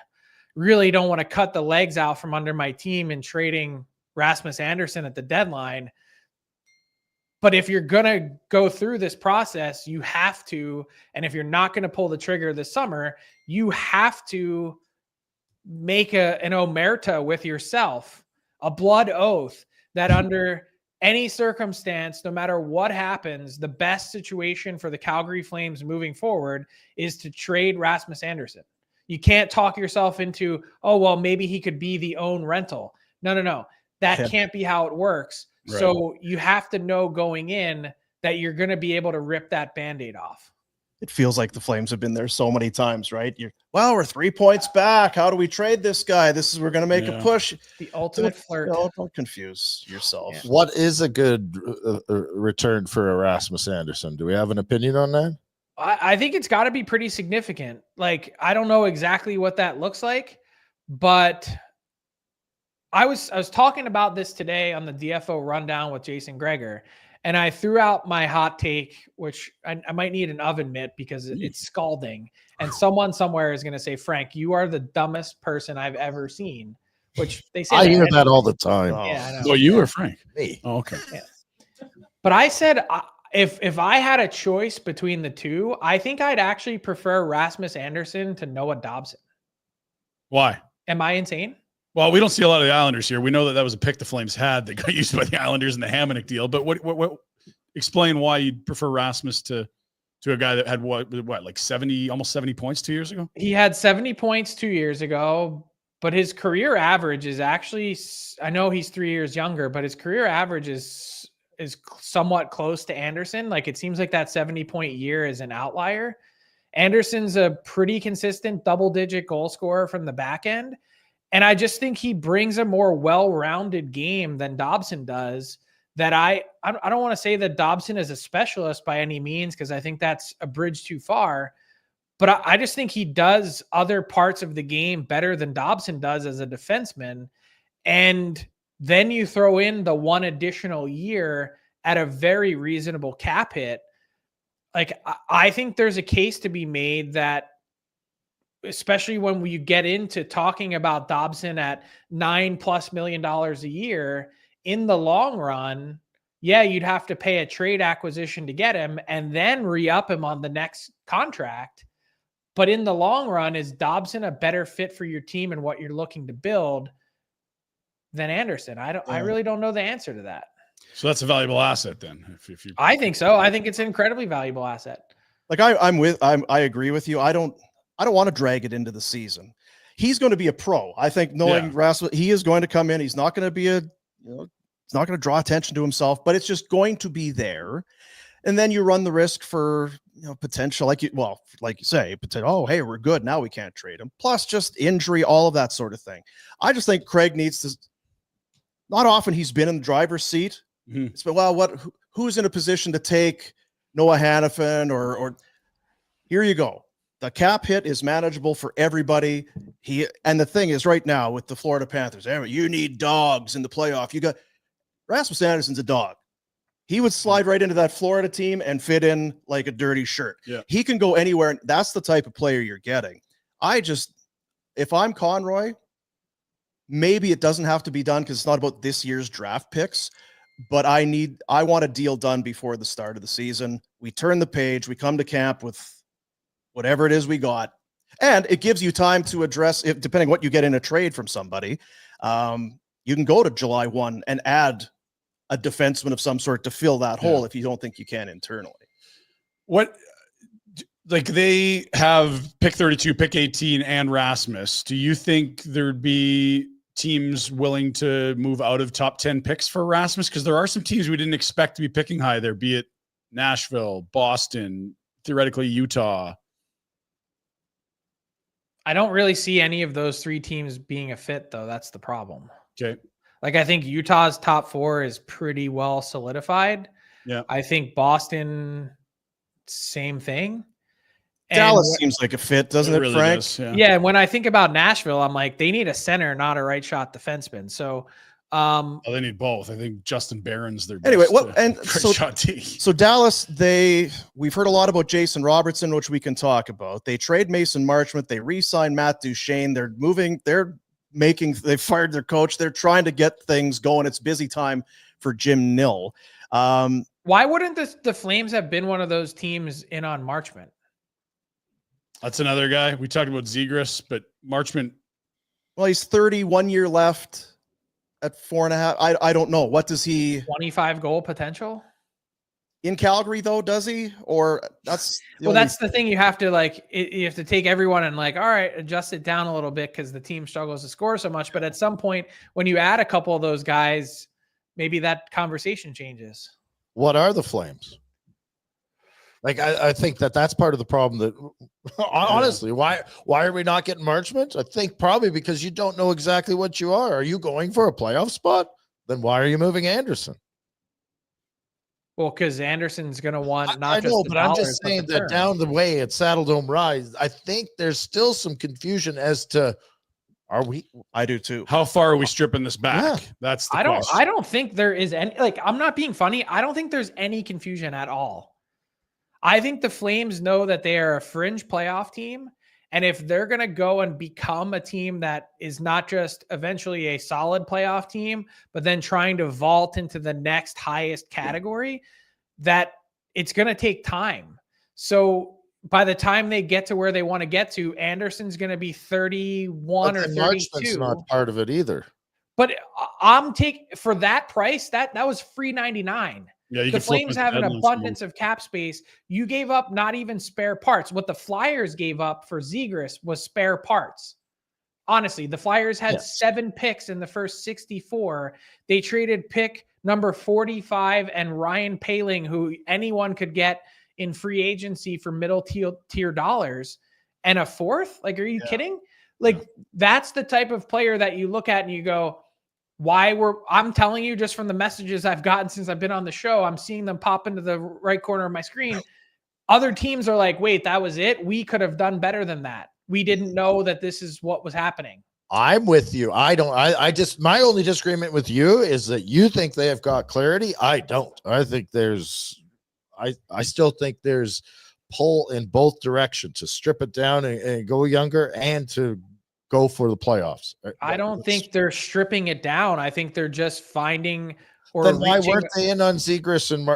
really don't want to cut the legs out from under my team in trading Rasmus Andersson at the deadline. But if you're going to go through this process, you have to, and if you're not going to pull the trigger this summer, you have to make an omerta with yourself, a blood oath that under any circumstance, no matter what happens, the best situation for the Calgary Flames moving forward is to trade Rasmus Andersson. You can't talk yourself into, maybe he could be the own rental. No. That can't be how it works. Right. So you have to know going in that you're going to be able to rip that Band-Aid off. It feels like the Flames have been there so many times, right? We're 3 points back. How do we trade this guy? We're going to make a push. The ultimate flirt. Don't confuse yourself. Yeah. What is a good return for Rasmus Andersson? Do we have an opinion on that? I think it's got to be pretty significant. Like, I don't know exactly what that looks like, but I was talking about this today on the DFO rundown with Jason Greger, and I threw out my hot take, which I might need an oven mitt because it's scalding. And someone somewhere is going to say, Frank, you are the dumbest person I've ever seen, which they say. I hear that all the time. Yeah, I know. Well, you or Frank? Me. Oh, okay. Yeah. But I said, if I had a choice between the two, I think I'd actually prefer Rasmus Andersson to Noah Dobson. Why? Am I insane? Well, we don't see a lot of the Islanders here. We know that was a pick the Flames had that got used by the Islanders in the Hamonic deal. But what explain why you'd prefer Rasmus to a guy that had what like 70, almost 70 points 2 years ago? He had 70 points 2 years ago, but his career average is actually, I know he's 3 years younger, but his career average is somewhat close to Andersson. Like, it seems like that 70-point year is an outlier. Anderson's a pretty consistent double-digit goal scorer from the back end. And I just think he brings a more well-rounded game than Dobson does. That I don't want to say that Dobson is a specialist by any means, because I think that's a bridge too far. But I just think he does other parts of the game better than Dobson does as a defenseman. And then you throw in the one additional year at a very reasonable cap hit. Like, I think there's a case to be made that, especially when we get into talking about Dobson at $9+ million a year, in the long run, yeah, you'd have to pay a trade acquisition to get him and then re-up him on the next contract. But in the long run, is Dobson a better fit for your team and what you're looking to build than Andersson? I really don't know the answer to that. So that's a valuable asset then. If you, I think so. I think it's an incredibly valuable asset. Like I agree with you. I don't want to drag it into the season. He's going to be a pro. I think knowing Rasmus, he is going to come in. He's not going to be he's not going to draw attention to himself, but it's just going to be there. And then you run the risk for, potential, like you say, potential, hey, we're good. Now we can't trade him. Plus just injury, all of that sort of thing. I just think Craig needs to, not often he's been in the driver's seat. Mm-hmm. It's been, who's in a position to take Noah Hanifin or here you go. The cap hit is manageable for everybody. And the thing is, right now with the Florida Panthers, you need dogs in the playoff. You got Rasmus Andersson's a dog. He would slide right into that Florida team and fit in like a dirty shirt. Yeah. He can go anywhere. And that's the type of player you're getting. If I'm Conroy, maybe it doesn't have to be done because it's not about this year's draft picks, but I want a deal done before the start of the season. We turn the page, we come to camp with whatever it is we got. And it gives you time to address, if depending what you get in a trade from somebody, you can go to July 1 and add a defenseman of some sort to fill that hole if you don't think you can internally. What, like they have pick 32, pick 18, and Rasmus. Do you think there'd be teams willing to move out of top 10 picks for Rasmus? Because there are some teams we didn't expect to be picking high there, be it Nashville, Boston, theoretically Utah. I don't really see any of those 3 teams being a fit, though. That's the problem. Okay. Like, I think Utah's top 4 is pretty well solidified. Yeah. I think Boston, same thing. Dallas seems like a fit, doesn't it, really Frank? does, yeah. When I think about Nashville, I'm like, they need a center, not a right shot defenseman. So, they need both. I think Justin Barron's their anyway. best, So Dallas, we've heard a lot about Jason Robertson, which we can talk about. They trade Mason Marchment. They re-sign Matt Duchene. They fired their coach. They're trying to get things going. It's busy time for Jim Nill. Why wouldn't the Flames have been one of those teams in on Marchment? That's another guy. We talked about Zegras, but Marchment. Well, he's 30, 1 year left at 4.5. I don't know. What does he? 25 goal potential in Calgary, though, does he? Or that's that's the thing. You have to take everyone and all right, adjust it down a little bit because the team struggles to score so much. But at some point, when you add a couple of those guys, maybe that conversation changes. What are the Flames? Like, I think that's part of the problem. That honestly, why are we not getting Marchment? I think probably because you don't know exactly what you are. Are you going for a playoff spot? Then why are you moving Anderson? Well, because Anderson's going to want I know, but I'm just saying that down the way at Saddle Dome Rise, I think there's still some confusion as to I do too. How far are we stripping this back? Yeah. That's the question. I don't think there is any, I'm not being funny. I don't think there's any confusion at all. I think the Flames know that they are a fringe playoff team. And if they're going to go and become a team that is not just eventually a solid playoff team, but then trying to vault into the next highest category, that it's going to take time. So by the time they get to where they want to get to, Anderson's going to be 31 or 32. Marchment's not part of it either. But I'm taking for that price, that was free 99. Yeah, the Flames have an abundance of cap space. You gave up not even spare parts. What the Flyers gave up for Zegras was spare parts. Honestly, the Flyers had 7 picks in the first 64. They traded pick number 45 and Ryan Poehling, who anyone could get in free agency for middle tier dollars, and a 4th. Like, are you kidding? Like, that's the type of player that you look at and you go, I'm telling you, just from the messages I've gotten since I've been on the show, I'm seeing them pop into the right corner of my screen. Other teams are like, wait, that was it? We could have done better than that. We didn't know that this is what was happening. I'm with you. I my only disagreement with you is that you think they have got clarity. I don't. I think I still think there's pull in both directions to strip it down and go younger and to go for the playoffs. I don't think they're stripping it down. I think they're just finding then why weren't they in on Zegras and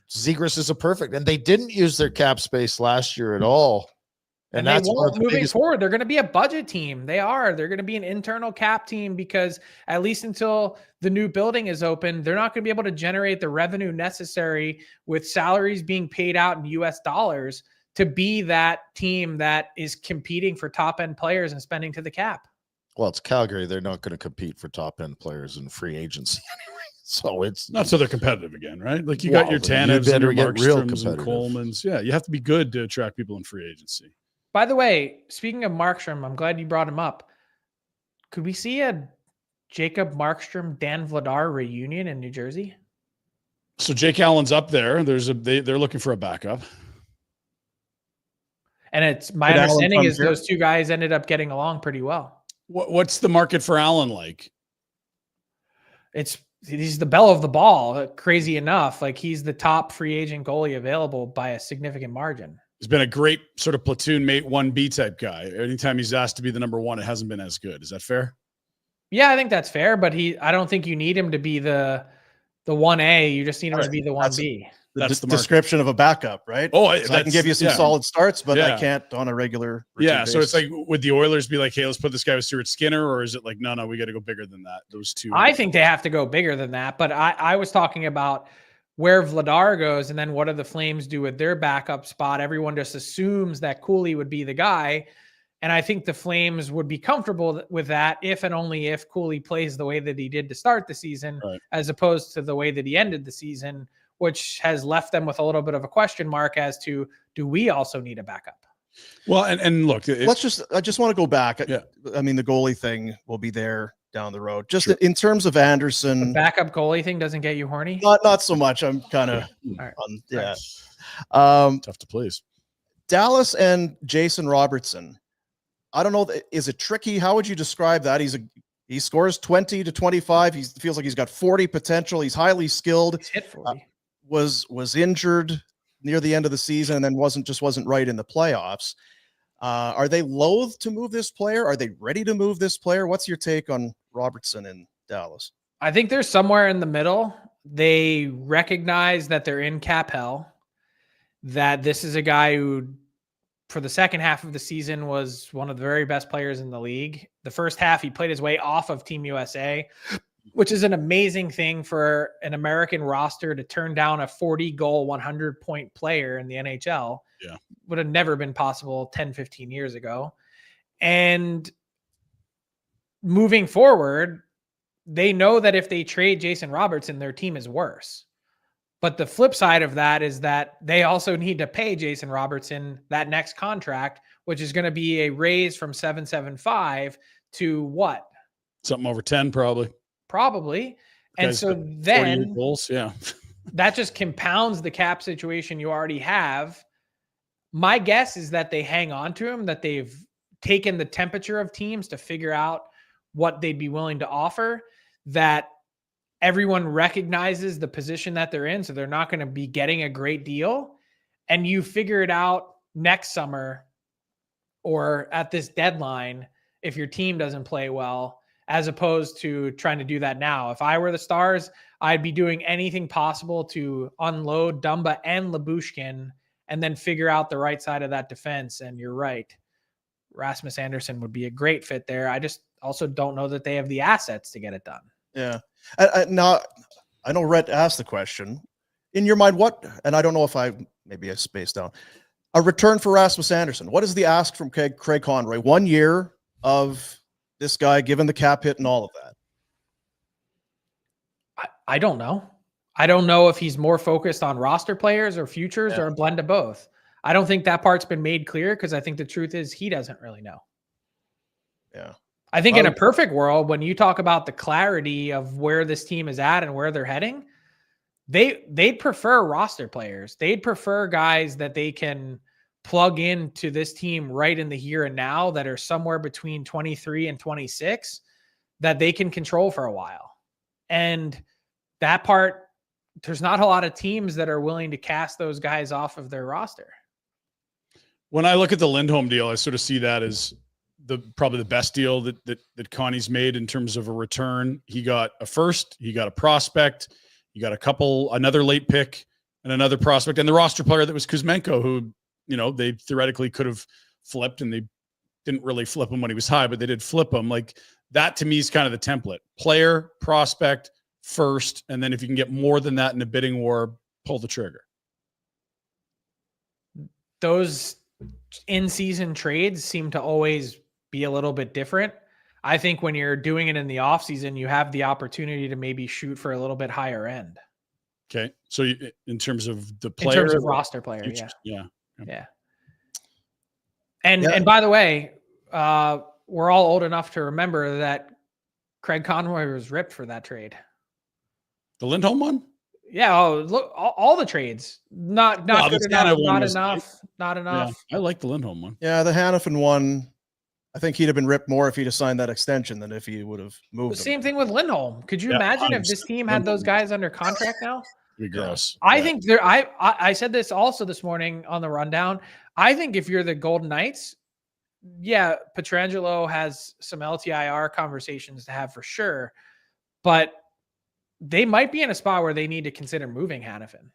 Zegras is a perfect, and they didn't use their cap space last year at all. And that's they won't moving forward. They're going to be a budget team. They're going to be an internal cap team because at least until the new building is open, they're not going to be able to generate the revenue necessary with salaries being paid out in US dollars to be that team that is competing for top-end players and spending to the cap. Well, it's Calgary. They're not going to compete for top-end players in free agency anyway. So it's not so they're competitive again, right? Like you got your Tanevs and your Markstroms and Colemans. Yeah, you have to be good to attract people in free agency. By the way, speaking of Markstrom, I'm glad you brought him up. Could we see a Jacob Markstrom, Dan Vladar reunion in New Jersey? So Jake Allen's up there. They're looking for a backup. And it's my understanding is those two guys ended up getting along pretty well. What's the market for Allen like? It's he's the belle of the ball. Crazy enough, like he's the top free agent goalie available by a significant margin. He's been a great sort of platoon mate 1B type guy. Anytime he's asked to be the number one, it hasn't been as good. Is that fair? Yeah, I think that's fair, but I don't think you need him to be the 1A. You just need him to be the 1B. That's the description of a backup, right? Oh, so I can give you some solid starts, but I can't on a regular. Yeah, so it's like, would the Oilers be like, hey, let's put this guy with Stuart Skinner, or is it like, no, we got to go bigger than that? Those two. I think they have to go bigger than that, but I was talking about where Vladar goes, and then what do the Flames do with their backup spot? Everyone just assumes that Cooley would be the guy, and I think the Flames would be comfortable with that if and only if Cooley plays the way that he did to start the season, as opposed to the way that he ended the season, which has left them with a little bit of a question mark as to, do we also need a backup? Well, and look, I just want to go back. Yeah. I mean, the goalie thing will be there down the road. Just in terms of Anderson, the backup goalie thing doesn't get you horny. Not so much. I'm kind of tough to please. Dallas and Jason Robertson. I don't know. Is it tricky? How would you describe that? He scores 20 to 25. He feels like he's got 40 potential. He's highly skilled. He's hit 40. Was injured near the end of the season and then wasn't right in the playoffs. Are they loath to move this player? Are they ready to move this player? What's your take on Robertson in Dallas? I think they're somewhere in the middle. They recognize that they're in cap hell, that this is a guy who, for the second half of the season, was one of the very best players in the league. The first half, he played his way off of Team USA, which is an amazing thing for an American roster to turn down a 40-goal, 100-point player in the NHL. Yeah. Would have never been possible 10, 15 years ago. And moving forward, they know that if they trade Jason Robertson, their team is worse. But the flip side of that is that they also need to pay Jason Robertson that next contract, which is going to be a raise from 7.75 to what? Something over 10, probably. And so then goals, that just compounds the cap situation you already have. My guess is that they hang on to him, that they've taken the temperature of teams to figure out what they'd be willing to offer, that everyone recognizes the position that they're in, so they're not going to be getting a great deal. And you figure it out next summer or at this deadline if your team doesn't play well, as opposed to trying to do that now. If I were the Stars, I'd be doing anything possible to unload Dumba and Lyubushkin and then figure out the right side of that defense. And you're right. Rasmus Anderson would be a great fit there. I just also don't know that they have the assets to get it done. Yeah. Now, I know Rhett asked the question. In your mind, what, and I don't know if I spaced out, a return for Rasmus Anderson. What is the ask from Craig Conroy? 1 year of this guy, given the cap hit and all of that? I don't know. I don't know if he's more focused on roster players or futures or a blend of both. I don't think that part's been made clear because I think the truth is he doesn't really know. Yeah. I think in a perfect world, when you talk about the clarity of where this team is at and where they're heading, they'd prefer roster players. They'd prefer guys that they can plug into this team right in the here and now that are somewhere between 23 and 26 that they can control for a while. And that part, there's not a lot of teams that are willing to cast those guys off of their roster. When I look at the Lindholm deal, I sort of see that as probably the best deal that Connie's made in terms of a return. He got a first, he got a prospect, he got another late pick and another prospect, and the roster player that was Kuzmenko, who, they theoretically could have flipped, and they didn't really flip him when he was high, but they did flip him. Like that to me is kind of the template: player, prospect, first, and then if you can get more than that in a bidding war, pull the trigger. Those in-season trades seem to always be a little bit different. I think when you're doing it in the offseason, you have the opportunity to maybe shoot for a little bit higher end. Okay. So in terms of the player, in terms of roster player, yeah. And by the way, we're all old enough to remember that Craig Conroy was ripped for that trade. The Lindholm one? Yeah. Oh, look, all the trades. Not good enough. Not enough. Yeah, I like the Lindholm one. Yeah, the Hannafin one. I think he'd have been ripped more if he'd have signed that extension than if he would have moved. The same thing with Lindholm. Could you imagine if this team had those guys under contract now? Be gross. I think there. I said this also this morning on the rundown. I think if you're the Golden Knights, yeah, Pietrangelo has some LTIR conversations to have for sure, but they might be in a spot where they need to consider moving Hanifin.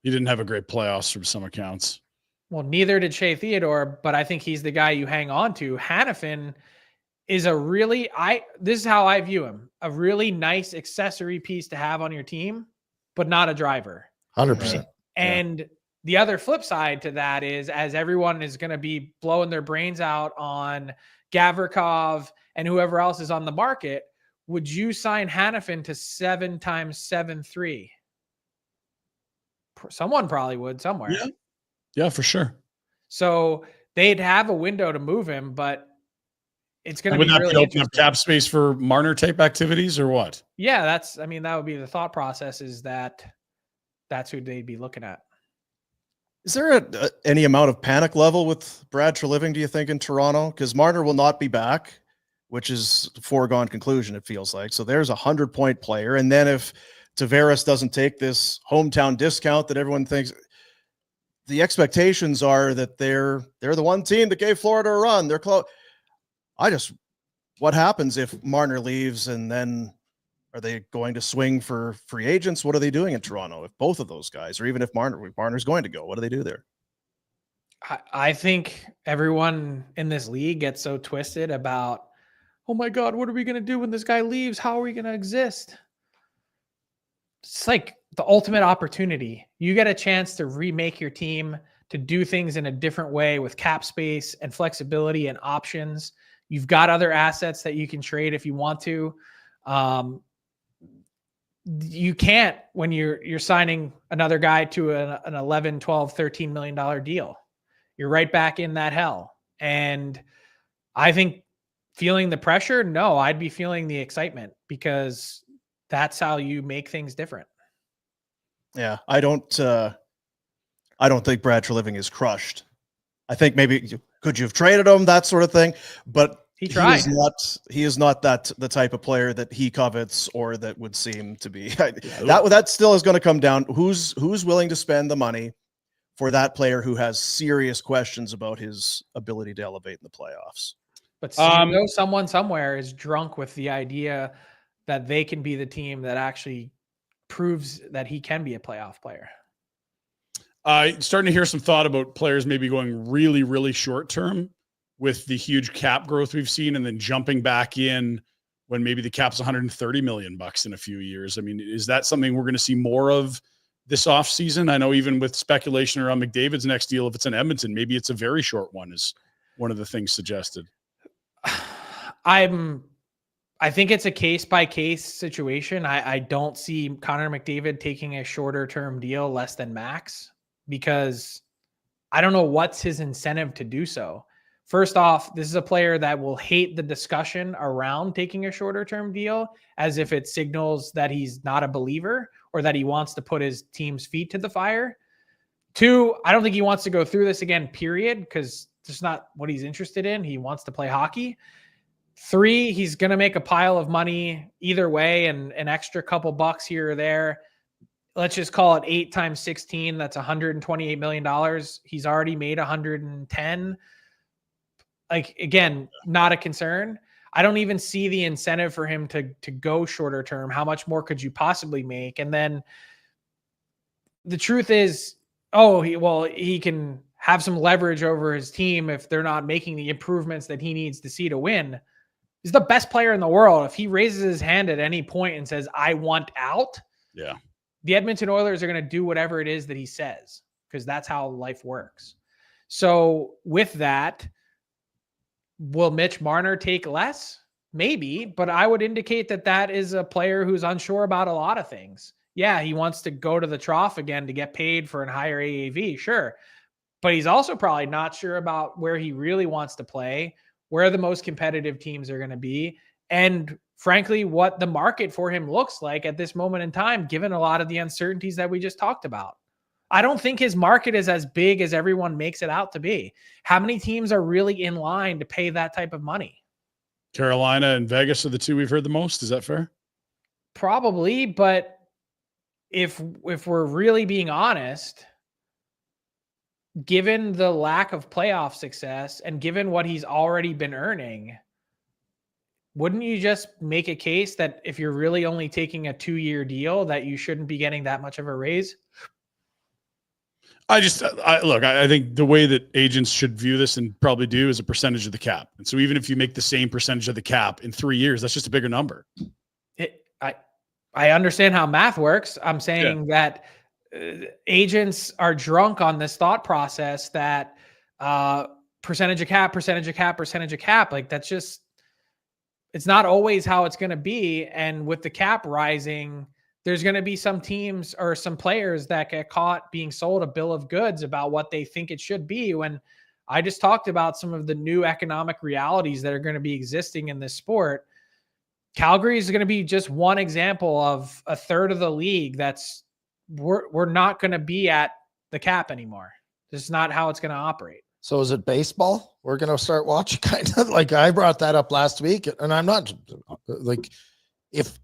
He didn't have a great playoffs from some accounts. Well, neither did Shea Theodore, but I think he's the guy you hang on to. Hanifin is this is how I view him, a really nice accessory piece to have on your team, but not a driver. 100%. And the other flip side to that is, as everyone is going to be blowing their brains out on Gavrikov and whoever else is on the market, would you sign Hanifin to 7 times 7.3? Someone probably would somewhere. Yeah, for sure. So they'd have a window to move him, but it's going to be Would that really be open up cap space for Marner type activities or what? Yeah, that would be the thought process, is that's who they'd be looking at. Is there any amount of panic level with Brad Treliving, do you think, in Toronto? Because Marner will not be back, which is a foregone conclusion, it feels like. So there's a 100-point player. And then if Tavares doesn't take this hometown discount that everyone thinks, the expectations are that they're the one team that gave Florida a run. They're close. What happens if Marner leaves, and then are they going to swing for free agents? What are they doing in Toronto if both of those guys, or even if Marner's going to go? What do they do there? I think everyone in this league gets so twisted about, oh my God, what are we going to do when this guy leaves? How are we going to exist? It's like the ultimate opportunity. You get a chance to remake your team, to do things in a different way with cap space and flexibility and options. You've got other assets that you can trade if you want to. You can't when you're signing another guy to an 11, 12, $13 million deal. You're right back in that hell. And I think feeling the pressure, no, I'd be feeling the excitement, because that's how you make things different. Yeah, I don't think Brad Treliving is crushed. I think maybe could you have traded him, that sort of thing, but he tried. He is not the type of player that he covets or that would seem to be. That still is going to come down. Who's willing to spend the money for that player who has serious questions about his ability to elevate in the playoffs? But someone somewhere is drunk with the idea that they can be the team that actually proves that he can be a playoff player. Starting to hear some thought about players maybe going really, really short term with the huge cap growth we've seen, and then jumping back in when maybe the cap's $130 million in a few years. I mean, is that something we're going to see more of this offseason? I know even with speculation around McDavid's next deal, if it's in Edmonton, maybe it's a very short one, is one of the things suggested. I think it's a case-by-case situation. I don't see Connor McDavid taking a shorter-term deal less than max, because I don't know what's his incentive to do so. First off, this is a player that will hate the discussion around taking a shorter-term deal, as if it signals that he's not a believer or that he wants to put his team's feet to the fire. 2, I don't think he wants to go through this again, period, because it's not what he's interested in. He wants to play hockey. 3, he's going to make a pile of money either way, and an extra couple bucks here or there. Let's just call it 8 times 16. That's $128 million. He's already made 110. Like, again, not a concern. I don't even see the incentive for him to go shorter term. How much more could you possibly make? And then the truth is, he can have some leverage over his team if they're not making the improvements that he needs to see to win. He's the best player in the world. If he raises his hand at any point and says, I want out, the Edmonton Oilers are going to do whatever it is that he says, because that's how life works. So with that, will Mitch Marner take less? Maybe, but I would indicate that is a player who's unsure about a lot of things. Yeah, he wants to go to the trough again to get paid for a higher AAV, sure. But he's also probably not sure about where he really wants to play, where the most competitive teams are going to be, and frankly, what the market for him looks like at this moment in time, given a lot of the uncertainties that we just talked about. I don't think his market is as big as everyone makes it out to be. How many teams are really in line to pay that type of money? Carolina and Vegas are the two we've heard the most. Is that fair? Probably, but if we're really being honest, given the lack of playoff success and given what he's already been earning, wouldn't you just make a case that if you're really only taking a 2-year deal, that you shouldn't be getting that much of a raise? I think the way that agents should view this and probably do is a percentage of the cap. And so even if you make the same percentage of the cap in 3 years, that's just a bigger number. I understand how math works. I'm saying that agents are drunk on this thought process that percentage of cap. Like that's just, it's not always how it's going to be. And with the cap rising, there's going to be some teams or some players that get caught being sold a bill of goods about what they think it should be. When I just talked about some of the new economic realities that are going to be existing in this sport, Calgary is going to be just one example of a third of the league that's we're not going to be at the cap anymore. This is not how it's going to operate. So is it baseball? We're going to start watching kind of like I brought that up last week, and I'm not like if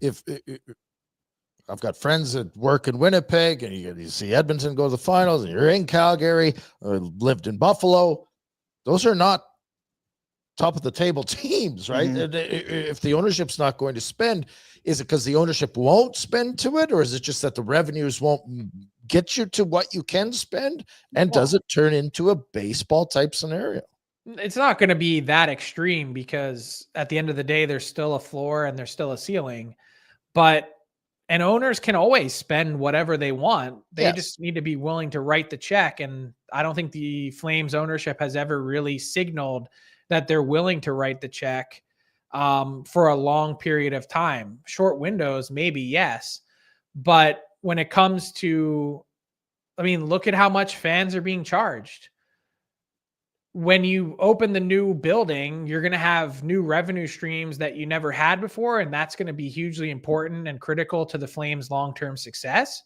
I've got friends that work in Winnipeg and you see Edmonton go to the finals and you're in Calgary, lived in Buffalo. Those are not top of the table teams, right? Mm-hmm. If the ownership's not going to spend, is it because the ownership won't spend to it, or is it just that the revenues won't get you to what you can spend? And does it turn into a baseball type scenario? It's not going to be that extreme because at the end of the day, there's still a floor and there's still a ceiling, and owners can always spend whatever they want. They just need to be willing to write the check. And I don't think the Flames ownership has ever really signaled that they're willing to write the check for a long period of time. Short windows, maybe, yes. But when it comes to, look at how much fans are being charged. When you open the new building, you're going to have new revenue streams that you never had before, and that's going to be hugely important and critical to the Flames' long-term success.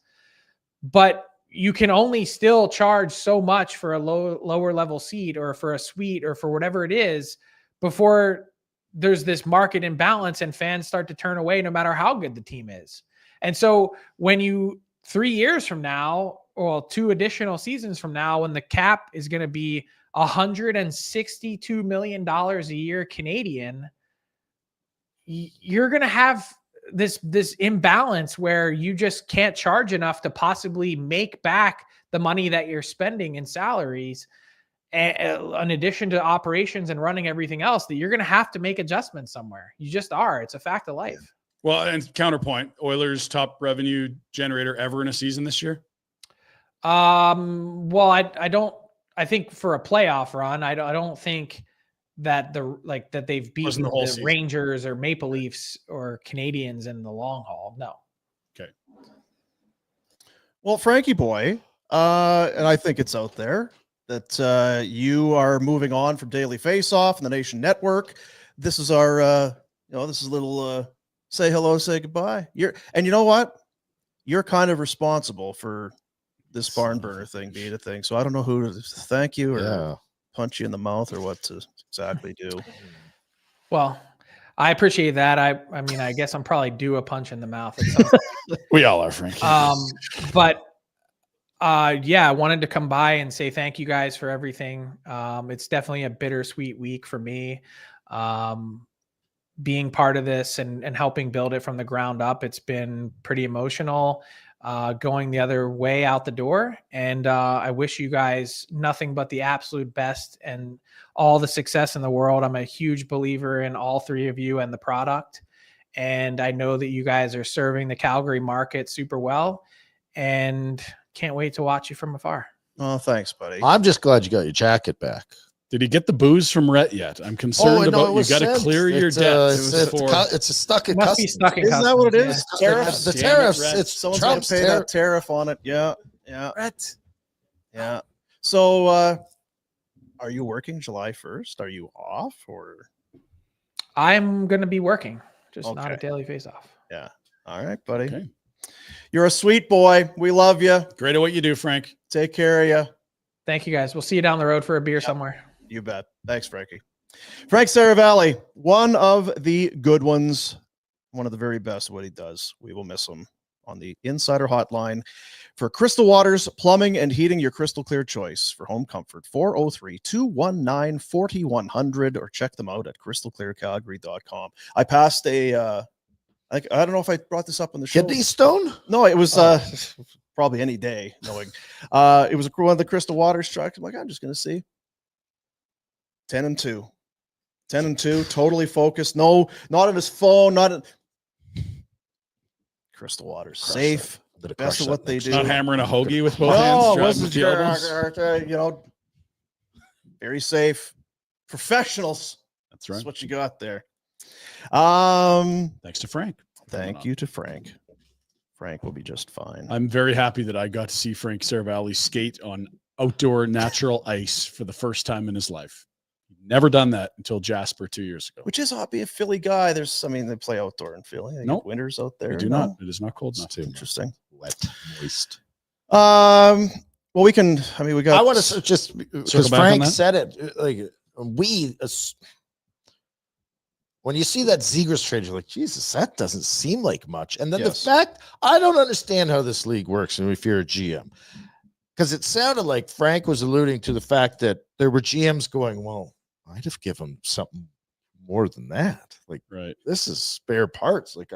But you can only still charge so much for a lower level seat or for a suite or for whatever it is before there's this market imbalance and fans start to turn away no matter how good the team is. And so when 3 years from now, or 2 additional seasons from now, when the cap is going to be $162 million a year Canadian, you're going to have this imbalance where you just can't charge enough to possibly make back the money that you're spending in salaries, in addition to operations and running everything else, that you're going to have to make adjustments somewhere. You just are. It's a fact of life. Well, and counterpoint, Oilers top revenue generator ever in a season this year? Well, I think for a playoff run, I don't think that that they've beaten the Rangers or Maple Leafs or Canadians in the long haul. No. Okay. Well, Frankie boy, and I think it's out there that you are moving on from Daily Face-Off and the Nation Network. This is our, this is a little say hello, say goodbye. And you know what? You're kind of responsible for this barn burner thing being a thing. So I don't know who to thank you or punch you in the mouth or what to exactly do. Well, I appreciate that. I guess I'm probably due a punch in the mouth. We all are, Frank. But I wanted to come by and say thank you guys for everything. It's definitely a bittersweet week for me. Being part of this and helping build it from the ground up. It's been pretty emotional. Going the other way out the door. And I wish you guys nothing but the absolute best and all the success in the world. I'm a huge believer in all 3 of you and the product. And I know that you guys are serving the Calgary market super well and can't wait to watch you from afar. Oh, thanks, buddy. I'm just glad you got your jacket back. Did he get the booze from Rhett yet? I'm concerned about you got to clear your debt. It's a stuck in customs. Isn't that what it is? Yeah. Tariffs. The tariffs. It's someone's going to pay that tariff on it. Yeah. Rhett. Yeah. So, are you working July 1st? Are you off or? I'm going to be working, just not a Daily Face-Off. Yeah. All right, buddy. Okay. You're a sweet boy. We love you. Great at what you do, Frank. Take care of you. Thank you, guys. We'll see you down the road for a beer somewhere. You bet. Thanks, Frankie. Frank Seravalli, one of the good ones, one of the very best at what he does. We will miss him on the Insider Hotline for Crystal Waters, Plumbing and Heating, your crystal clear choice for home comfort. 403-219-4100 or check them out at crystalclearcalgary.com. I passed a I don't know if I brought this up on the show. Kidney stone? No, it was probably any day knowing. It was one of the Crystal Waters trucks. I'm like, I'm just going to see. 10-2. 10-2, totally focused. No, not on his phone, not at Crystal Waters. Safe. The best of what they do. Not hammering a hoagie with both hands. No, wasn't very safe. Professionals. That's right. That's what you got there. Thanks to Frank. Thank you to Frank. Frank will be just fine. I'm very happy that I got to see Frank Seravalli skate on outdoor natural ice for the first time in his life. Never done that until Jasper 2 years ago. Which is be a Philly guy. They play outdoor in Philly. They get winters out there. We do not. It is not cold enough. Interesting. Wet, moist. Well, we can. We got. I want to just because Frank said it. Like when you see that Zegras trade, you're like, Jesus, that doesn't seem like much. And then the fact, I don't understand how this league works. And if you're a GM, because it sounded like Frank was alluding to the fact that there were GMs going, well, I'd have given something more than that. Like, this is spare parts. Like,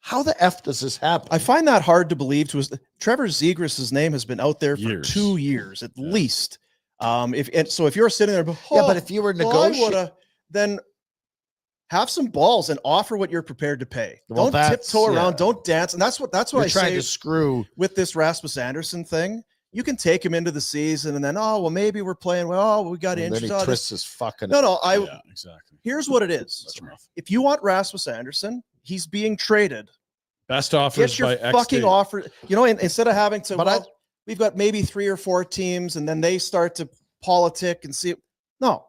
how the F does this happen? I find that hard to believe. Trevor Zegras' name has been out there for 2 years at least. If you're sitting there, but if you were negotiating, then have some balls and offer what you're prepared to pay. Don't tiptoe around. Don't dance. And that's what I trying say to screw with this Rasmus Anderson thing. You can take him into the season and then, maybe we're playing well. We got injured. Then he twists his fucking. No. Exactly. Here's what it is. That's rough. If you want Rasmus Anderson, he's being traded. Best offers Get your by fucking offer. Instead of having to, we've got maybe 3 or 4 teams, and then they start to politic and see. No.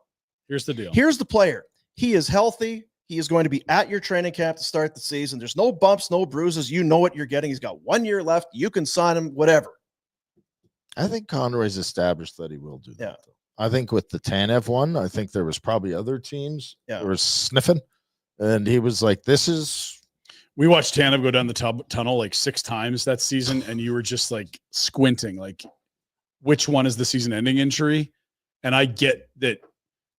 Here's the deal. Here's the player. He is healthy. He is going to be at your training camp to start the season. There's no bumps, no bruises. You know what you're getting. He's got 1 year left. You can sign him, whatever. I think Conroy's established that he will do that. Yeah. I think with the Tanev one, I think there was probably other teams that were sniffing, and he was like, this is. We watched Tanev go down the tunnel like 6 times that season, and you were just like squinting, like, which one is the season-ending injury? And I get that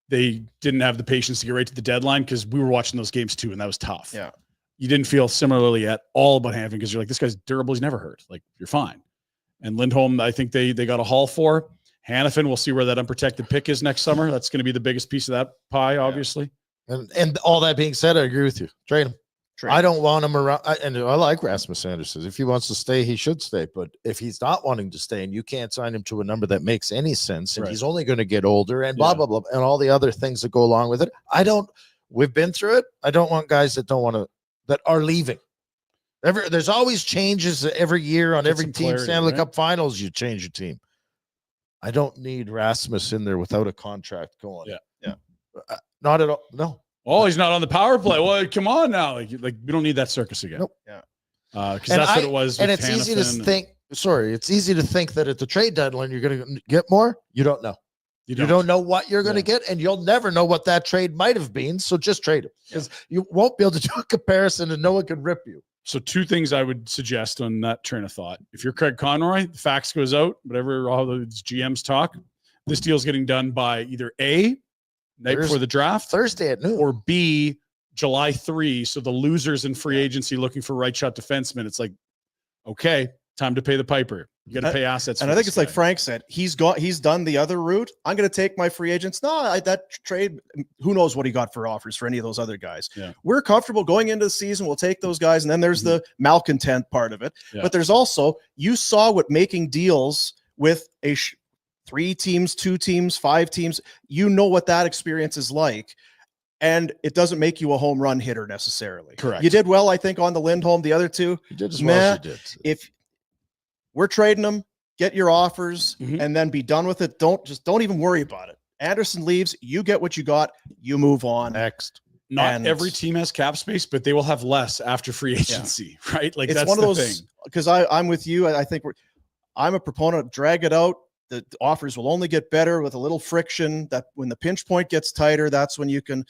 they didn't have the patience to get right to the deadline because we were watching those games too, and that was tough. Yeah. You didn't feel similarly at all about Hanfin because you're like, this guy's durable. He's never hurt. Like, you're fine. And Lindholm, I think they got a haul for. Hanifin, we'll see where that unprotected pick is next summer. That's going to be the biggest piece of that pie, obviously. And all that being said, I agree with you. Trade him. I don't want him around. And I like Rasmus Anderson. If he wants to stay, he should stay. But if he's not wanting to stay and you can't sign him to a number that makes any sense, and he's only going to get older and blah, blah, blah, and all the other things that go along with it, we've been through it. I don't want guys that that are leaving. There's always changes every year on every team. Stanley Cup Finals, you change your team. I don't need Rasmus in there without a contract going. Yeah. Not at all. No. Oh, he's not on the power play. Well, come on now. Like we don't need that circus again. Nope. Yeah. Because that's what it was. And it's easy to think. Sorry, it's easy to think that at the trade deadline you're going to get more. You don't know. You don't know what you're going to get, and you'll never know what that trade might have been. So just trade him because you won't be able to do a comparison, and no one can rip you. So 2 things I would suggest on that train of thought. If you're Craig Conroy, the fax goes out, whatever all those GMs talk, this deal's getting done by either A, night before the draft, Thursday at noon, or B, July 3. So the losers in free agency looking for right shot defensemen, it's like, okay, time to pay the piper. You got to pay assets. And I think it's like Frank said, he's done the other route. I'm going to take my free agents. No, that trade, who knows what he got for offers for any of those other guys. Yeah. We're comfortable going into the season. We'll take those guys. And then there's the malcontent part of it. Yeah. But there's also, you saw what making deals with 3 teams, 2 teams, 5 teams, you know what that experience is like. And it doesn't make you a home run hitter necessarily. Correct. You did well, I think, on the Lindholm. The other 2, you did as well as you did. If we're trading them, get your offers, and then be done with it. Don't even worry about it. Anderson leaves, you get what you got, you move on. Next. Not every team has cap space, but they will have less after free agency, right? Like, it's that's one of the those, thing. because I'm with you. I think I'm a proponent of drag it out. The offers will only get better with a little friction. That when the pinch point gets tighter, that's when you can.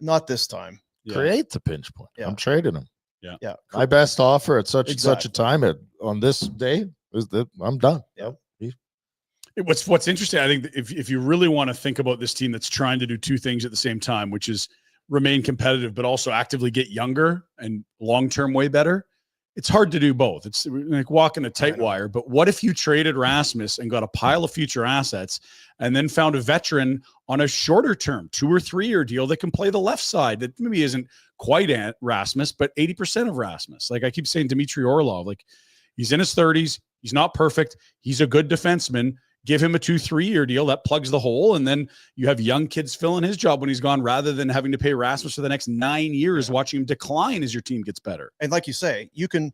Not this time. Create the pinch point. I'm trading him. Yeah. My best offer at such and such a Exactly. time on this day is that I'm done. Yep. What's interesting, I think, if you really want to think about this team that's trying to do two things at the same time, which is remain competitive, but also actively get younger and long-term way better, it's hard to do both. It's like walking a tight wire. But what if you traded Rasmus and got a pile of future assets and then found a veteran on a shorter term, 2 or 3 year deal that can play the left side that maybe isn't quite at Rasmus, but 80% of Rasmus? Like I keep saying, Dmitry Orlov, like he's in his 30s. He's not perfect. He's a good defenseman. Give him a 2-3 year deal that plugs the hole. And then you have young kids filling his job when he's gone, rather than having to pay Rasmus for the next 9 years, watching him decline as your team gets better. And like you say, you can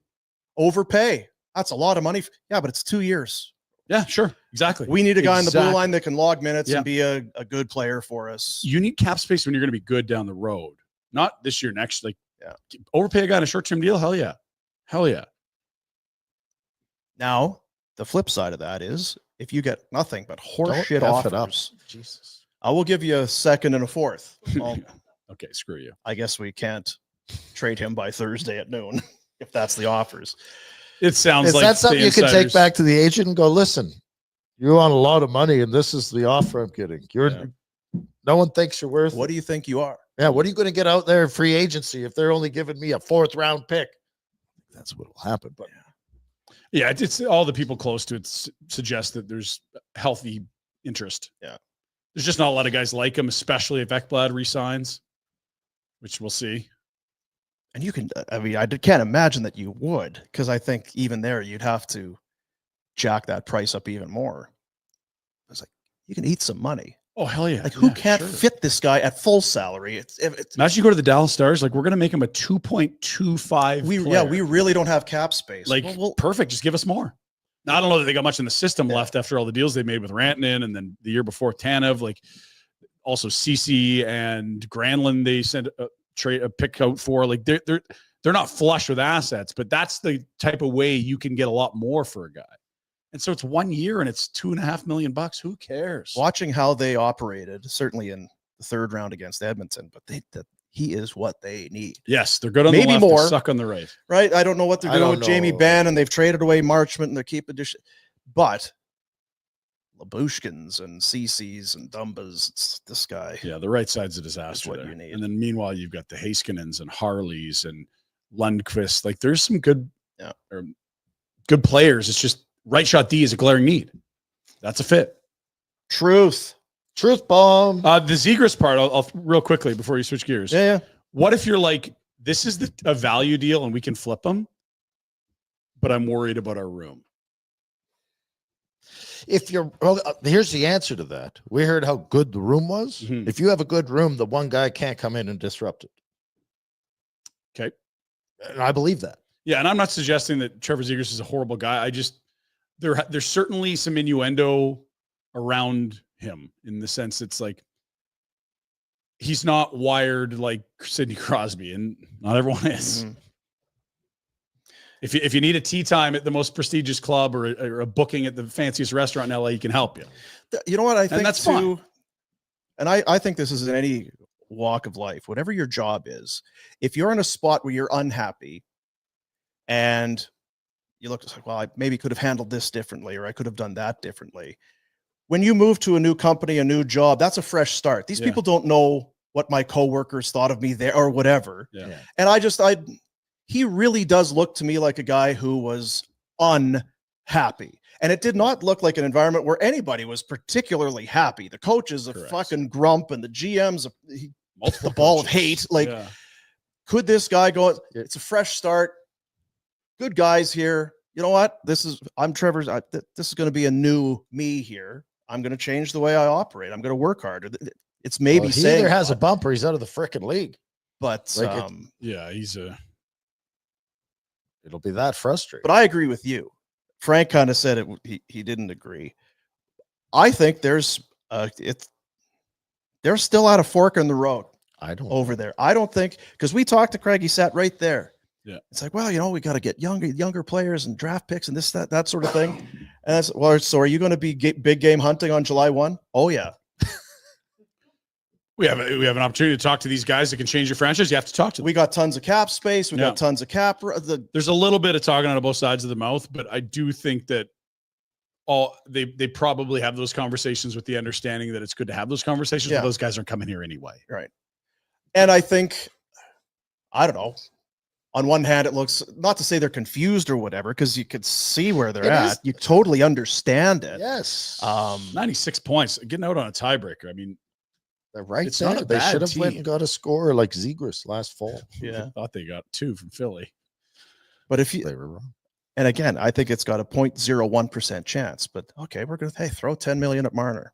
overpay. That's a lot of money. Yeah, but it's 2 years. Yeah, sure. Exactly. We need a guy in the blue line that can log minutes and be a good player for us. You need cap space when you're going to be good down the road, not this year, next. Like, overpay a guy on a short-term deal. Hell yeah. Hell yeah. Now, the flip side of that is if you get nothing but horseshit offers, Jesus, I will give you a second and a fourth. Well, okay, screw you. I guess we can't trade him by Thursday at noon if that's the offers. It sounds is like that something you can take back to the agent and go, listen, you want a lot of money and this is the offer I'm getting. No one thinks you're worth What it. do you think you are? Yeah, what are you going to get out there in free agency if they're only giving me a 4th round pick? That's what will happen. But yeah, it's all the people close to it suggest that there's healthy interest. Yeah. There's just not a lot of guys like him, especially if Ekblad resigns, which we'll see. And you can, I mean, I can't imagine that you would, because I think even there you'd have to jack that price up even more. It's like, you can eat some money. Oh, hell yeah. Like, who can't fit this guy at full salary? It's imagine you go to the Dallas Stars, like, we're going to make him a 2.25. We really don't have cap space. Like, perfect. Just give us more. Now, I don't know that they got much in the system left after all the deals they made with Rantanen, and then the year before Tanev, like also CC and Granlund, they sent a pick out for. Like, they're not flush with assets, but that's the type of way you can get a lot more for a guy. And so it's 1 year and it's $2.5 million. Who cares? Watching how they operated, certainly in the 3rd round against Edmonton, but he is what they need. Yes, they're good on maybe the left, more. suck on the right. Right? I don't know what they're doing with Jamie Benn, and they've traded away Marchment, and they're keeping but Labushkins and CCs and Dumbas, it's this guy. Yeah, the right side's a disaster. What you need. And then meanwhile, you've got the Haskinens and Harleys and Lundqvist. Like, there's some good players. It's just right shot D is a glaring need. That's a fit. Truth bomb. The Zegras part, I'll real quickly before you switch gears. Yeah. What if you're like, this is a value deal and we can flip them, but I'm worried about our room? Here's the answer to that. We heard how good the room was. Mm-hmm. If you have a good room, the one guy can't come in and disrupt it. Okay. And I believe that. Yeah, and I'm not suggesting that Trevor Zegras is a horrible guy. I just there's certainly some innuendo around him in the sense it's like he's not wired like Sidney Crosby, and not everyone is. Mm-hmm. If you need a tea time at the most prestigious club or a booking at the fanciest restaurant in LA, he can help you. You know what I think, and that's too, fun. And I think this is in any walk of life, whatever your job is, if you're in a spot where you're unhappy and you look like, well, I maybe could have handled this differently, or I could have done that differently. When you move to a new company, a new job, that's a fresh start. These people don't know what my coworkers thought of me there or whatever. Yeah. And he really does look to me like a guy who was unhappy. And it did not look like an environment where anybody was particularly happy. The coach is a fucking grump, and the GM's the ball of hate. Like, could this guy go? It's a fresh start. Good guys here. You know what? I'm Trevor's. This is going to be a new me here. I'm going to change the way I operate. I'm going to work harder. It's maybe he saying either has a bump or he's out of the frickin' league. But it'll be that frustrating. But I agree with you. Frank kind of said it. He didn't agree. I think they're still at a fork in the road. I don't over there. I don't think, because we talked to Craig, he sat right there. Yeah. It's like, well, we got to get younger players and draft picks and this, that sort of thing. And that's, well, so are you going to be big game hunting on July 1? Oh yeah. We have an opportunity to talk to these guys that can change your franchise. You have to talk to them. We got tons of cap space. We got tons of cap. There's a little bit of talking out of both sides of the mouth, but I do think that they probably have those conversations with the understanding that it's good to have those conversations, but those guys aren't coming here anyway. Right. And I think, I don't know, on one hand, it looks, not to say they're confused or whatever, because you could see where they're at. You totally understand it. Yes. 96 points, getting out on a tiebreaker. I mean, they're right. It's not a they bad should have team. went and got a score like Zegras last fall. Yeah. I thought they got 2 from Philly. But if They were wrong. and again, I think it's got a 0.01% chance, but okay, we're going to, throw 10 million at Marner.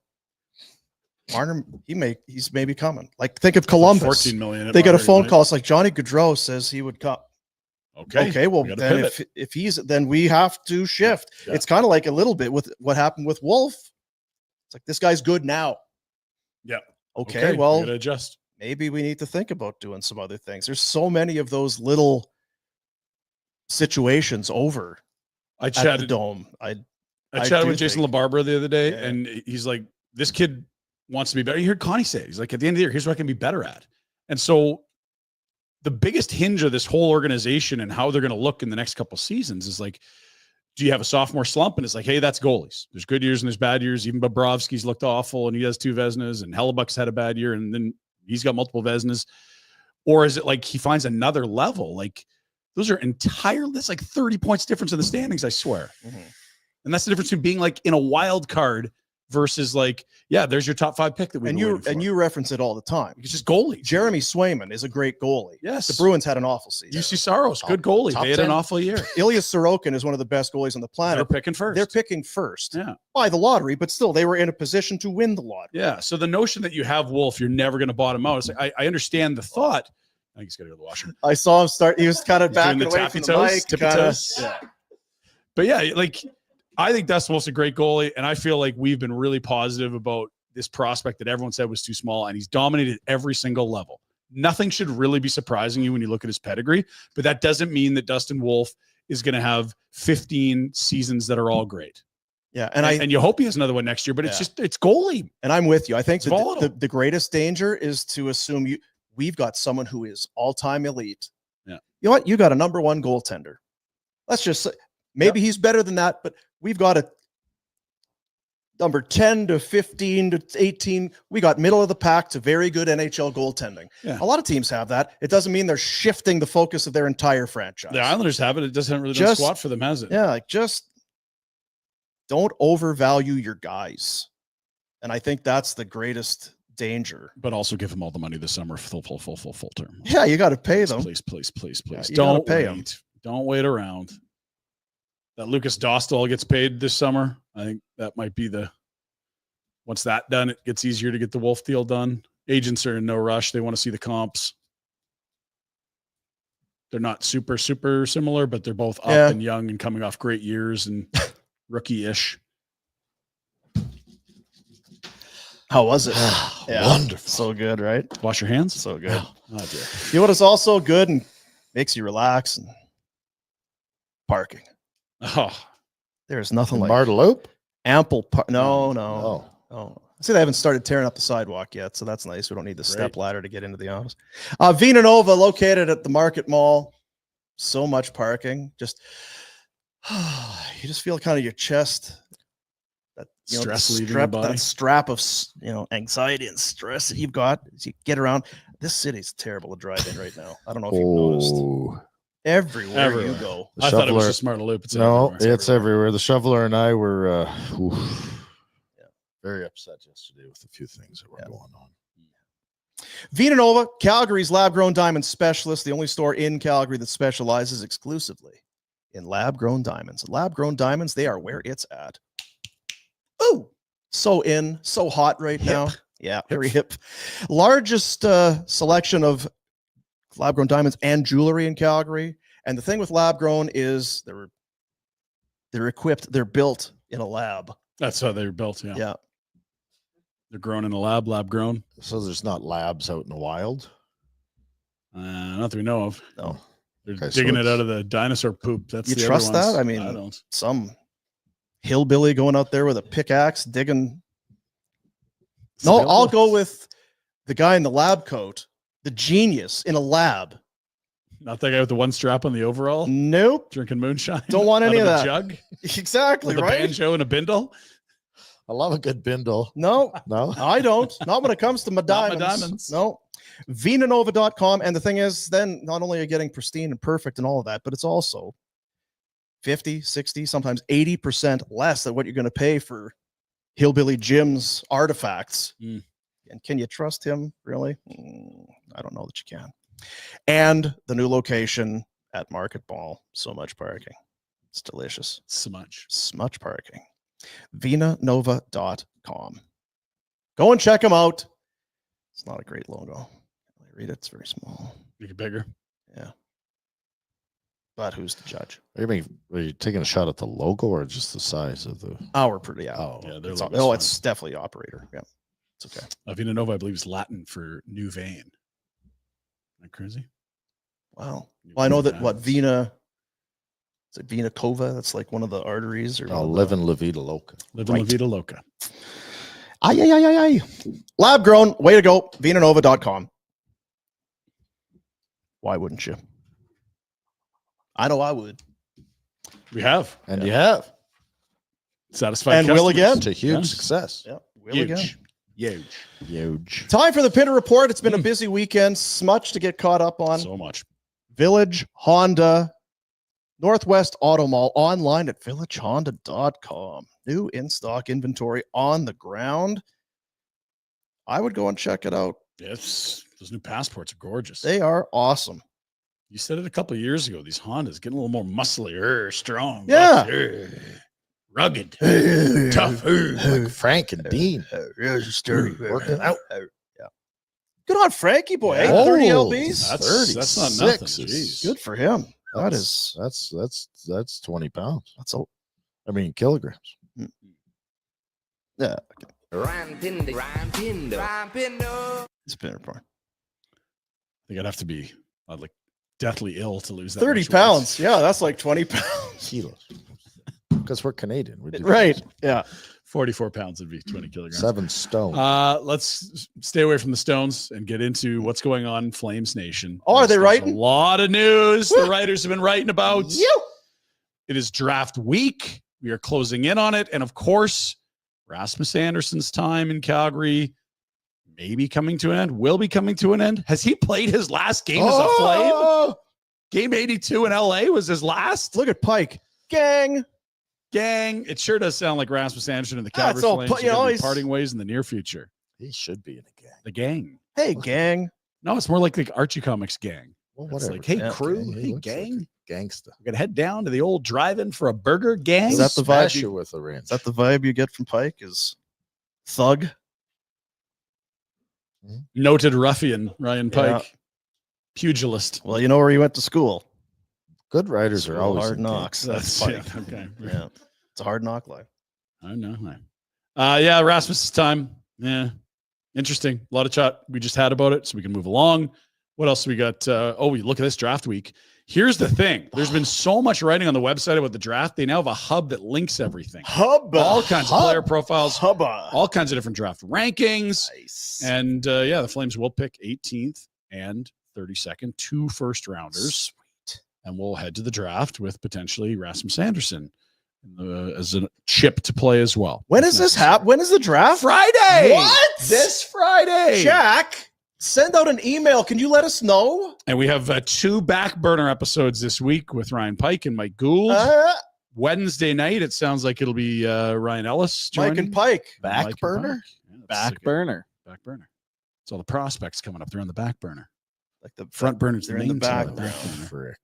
Marner, he's maybe coming. Like, think of Columbus. 14 million. They got a phone call. It's like Johnny Gaudreau says he would come. Okay. Well, we gotta then pivot. then we have to shift. Yeah. It's kind of like a little bit with what happened with Wolf. It's like, this guy's good now. Yeah. Okay, we well, gotta adjust. maybe we need to think about doing some other things. There's so many of those little situations over I at the chatted Dome. I chatted do with Jason think- LaBarbera the other day, Yeah. and he's like, this kid wants to be better. You heard Connie say it. He's like, at the end of the year, here's what I can be better at. And so the biggest hinge of this whole organization and how they're going to look in the next couple seasons is like, do you have a sophomore slump? And it's like, hey, that's goalies. There's good years and there's bad years. Even Bobrovsky's looked awful and he has 2 Vezinas, and Hellebuck's had a bad year and then he's got multiple Vezinas. Or is it like he finds another level? Like, those are that's like 30 points difference in the standings, I swear. Mhm. And that's the difference between being like in a wild card versus like, yeah, there's your top 5 pick that we you reference it all the time. it's just goalie. Jeremy Swayman is a great goalie. Yes. The Bruins had an awful season. UC Saros, good goalie. Top They had an 10. awful year. Ilya Sorokin is one of the best goalies on the They're planet. picking first. They're picking first Yeah. by the lottery, but still they were in a position to win the lottery. Yeah. So the notion that you have Wolf, you're never going to bottom out. It's like, I understand the thought. I think he's got to go to the washroom. I saw him start. He was kind of He's doing backing the away tappy from the toes, mic. tippy kinda- toes. yeah. But yeah, like I think Dustin Wolf's a great goalie, and I feel like we've been really positive about this prospect that everyone said was too small, and he's dominated every single level. Nothing should really be surprising you when you look at his pedigree, but that doesn't mean that Dustin Wolf is going to have 15 seasons that are all great. Yeah, And you hope he has another one next year, but it's goalie. And I'm with you. I think It's volatile. the greatest danger is to assume we've got someone who is all-time elite. Yeah. You know what? You got a number 1 goaltender. Let's just say maybe he's better than that, but we've got a number 10 to 15 to 18. We got middle of the pack to very good NHL goaltending. Yeah. A lot of teams have that. It doesn't mean they're shifting the focus of their entire franchise. The Islanders have it. It doesn't really done squat for them, has it? Yeah, like just don't overvalue your guys. And I think that's the greatest danger. But also give them all the money this summer, full term. Yeah, you got to pay them. Please. Yeah, you gotta Don't pay pay 'em. Don't wait around. That Lucas Dostal gets paid this summer. I think that might be once that done, it gets easier to get the Wolf deal done. Agents are in no rush. They want to see the comps. They're not super similar, but they're both up and young and coming off great years and rookie-ish. How was it? Wonderful. So good, right? Wash your hands. So good. Oh, dear. You know what is also good and makes you relax? And parking. Oh, There's nothing like Martelope? ample No. Oh. See, they haven't started tearing up the sidewalk yet, so that's nice. We don't need the step ladder to get into the office. Vina Nova, located at the Market Mall. So much parking. Just you just feel kind of your chest. That Stress leaving strap, your body. that strap of anxiety and stress that you've got as you get around. This city's terrible to drive in right now. I don't know if you've noticed. Oh. Everywhere you go. I thought it was just Martelope. It's No, everywhere. it's everywhere. The shoveler and I were very upset yesterday with a few things that were going on. Vina Nova, Calgary's lab-grown diamond specialist, the only store in Calgary that specializes exclusively in lab-grown diamonds. Lab-grown diamonds, they are where it's at. Ooh, so hot right now. Yeah, very hip. Largest selection of lab-grown diamonds and jewelry in Calgary. And the thing with lab-grown is they're equipped, they're built in a lab. That's how they're built. Yeah. Yeah. They're grown in a lab grown. So there's not labs out in the wild. Not that we know of. No. They're Okay, digging so it out of the dinosaur poop. That's You the trust other ones. that? I mean, I don't. some hillbilly going out there with a pickaxe digging. No, I'll go with the guy in the lab coat, the genius in a lab. Not that guy with the one strap on the overall, Nope. drinking moonshine. Don't want out any of a that. Jug Exactly, with a right? banjo and a bindle. I love a good bindle. No, No, I don't. Not when it comes to my Not my diamonds. diamonds. No. Vinanova.com. And the thing is, then not only are you getting pristine and perfect and all of that, but it's also 50, 60, sometimes 80% less than what you're going to pay for Hillbilly Jim's artifacts. Mm. And can you trust him, really? I don't know that you can. And the new location at Market Ball. So much parking. It's delicious. So much. Much parking. Vinanova.com. Go and check them out. It's not a great logo. I read it. It's very small. Make it bigger. Yeah. But who's the judge? are you taking a shot at the logo or just the size of the? Our pretty. Yeah. Oh, Yeah, their It's, logo's oh, fine. it's definitely operator. Yeah. It's okay. Vina Nova, I believe, is Latin for new vein. Isn't that crazy? Wow. New Well, I know vein that what veins. Vina. Is it Vina Cova? That's like one of the arteries or Oh, Livin' La Vida Loca. Living Right. La Vida Loca. Ay. Lab grown. Way to go. Vinanova.com. Why wouldn't you? I know I would. We have And you have. satisfied And will customers. again. It's a huge Yes. success. Yeah. Will Huge. again. Huge. Huge. Time for the Pinder Report. It's been a busy weekend. Much to get caught up on. So much. Village Honda Northwest Auto Mall online at villagehonda.com. New in-stock inventory on the ground. I would go and check it out. Yes. Those new passports are gorgeous. They are awesome. You said it a couple of years ago. These Hondas getting a little more muscly, strong. Yeah. Rugged. Tough. Like Frank and Dean. Working out. Yeah. Good on Frankie boy. Yeah. 30 Oh, LBs. That's not nothing. 36 Jeez. Good for him. That's 20 pounds. That's a I mean kilograms. yeah. Ryan Pinder. It's been a report. I think I'd have to be like deathly ill to lose that 30 much weight. pounds. Yeah, that's like 20 pounds. Kilos. Because we're Canadian. We do Right. Yeah. 44 pounds would be 20 kilograms. 7 stone. Let's stay away from the Stones and get into what's going on in Flames Nation. Oh, are they There's writing? A lot of news the writers have been writing about. You. It is draft week. We are closing in on it. And of course, Rasmus Anderson's time in Calgary may be coming to an end, will be coming to an end. Has he played his last game as a Flame? Game 82 in LA was his last. Look at Pike. Gang. It sure does sound like Rasmus Anderson and the Ah, it's Calgary all Flames pu- are you know, gonna be he's- parting ways in the near future. He should be in a gang. The gang. Hey, gang. No, it's more like the Archie Comics gang. Well, It's whatever. like, hey, Yeah, crew, Gang, he hey, looks like gang. a gangsta. We're gonna head down to the old drive-in for a burger, gang. Is that the vibe Smash you- you with a wrench. Is that the vibe you get from Pike? Is thug? Noted ruffian Ryan Yeah. Pike, pugilist. Well, you know where he went to school. Good writers are School always hard in knocks. That's That's Pike. yeah, okay. Yeah. It's a hard knock life. I know. Yeah, Rasmus's time. Yeah, interesting. A lot of chat we just had about it, so we can move along. What else we got? We look at this draft week. Here's the thing: there's been so much writing on the website about the draft. They now have a hub that links everything, Hubba. all kinds of player profiles, Hubba. all kinds of different draft rankings. Nice. And the Flames will pick 18th and 32nd, 2 first rounders. Sweet. And we'll head to the draft with potentially Rasmus Anderson as a chip to play as well. When is this happen? When is the draft? Friday. What? This Friday. Jack, send out an email. Can you let us know? And we have 2 back burner episodes this week with Ryan Pike and Mike Gould. Wednesday night, it sounds like it'll be Ryan Ellis Mike joining. and Pike. Back Mike and burner? Pike. Yeah, that's Back a good- burner. Back burner. It's all the prospects coming up. They're on the back burner. Like the Front burner's They're the in the main team on back the burner. burner. Frick.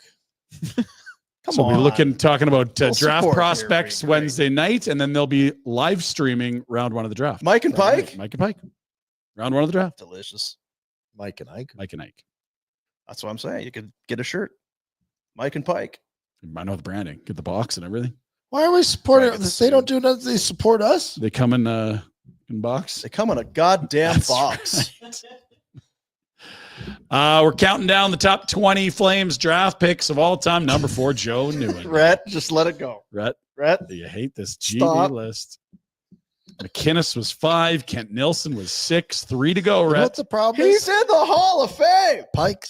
Come So on. we're talking about Little draft support here, prospects pretty great. Wednesday night, and then they'll be live streaming round 1 of the draft. Mike and Pike. Mike and Pike. Round 1 of the draft. Delicious. Mike and Ike. Mike and Ike. That's what I'm saying. You could get a shirt. Mike and Pike. I know the branding. Get the box and everything. Why are we supporting? Brackets. They don't do nothing. They support us. They come in box. They come in a goddamn That's box. right. We're counting down the top 20 Flames draft picks of all time. Number 4, Joe Newman. Rhett, just let it go. Rhett, Rhett, you hate this GB Stop. list. McInnes was 5. Kent Nilsson was 6. 3 to go, You know Rhett. what the problem he's is? in the Hall of Fame. Pike,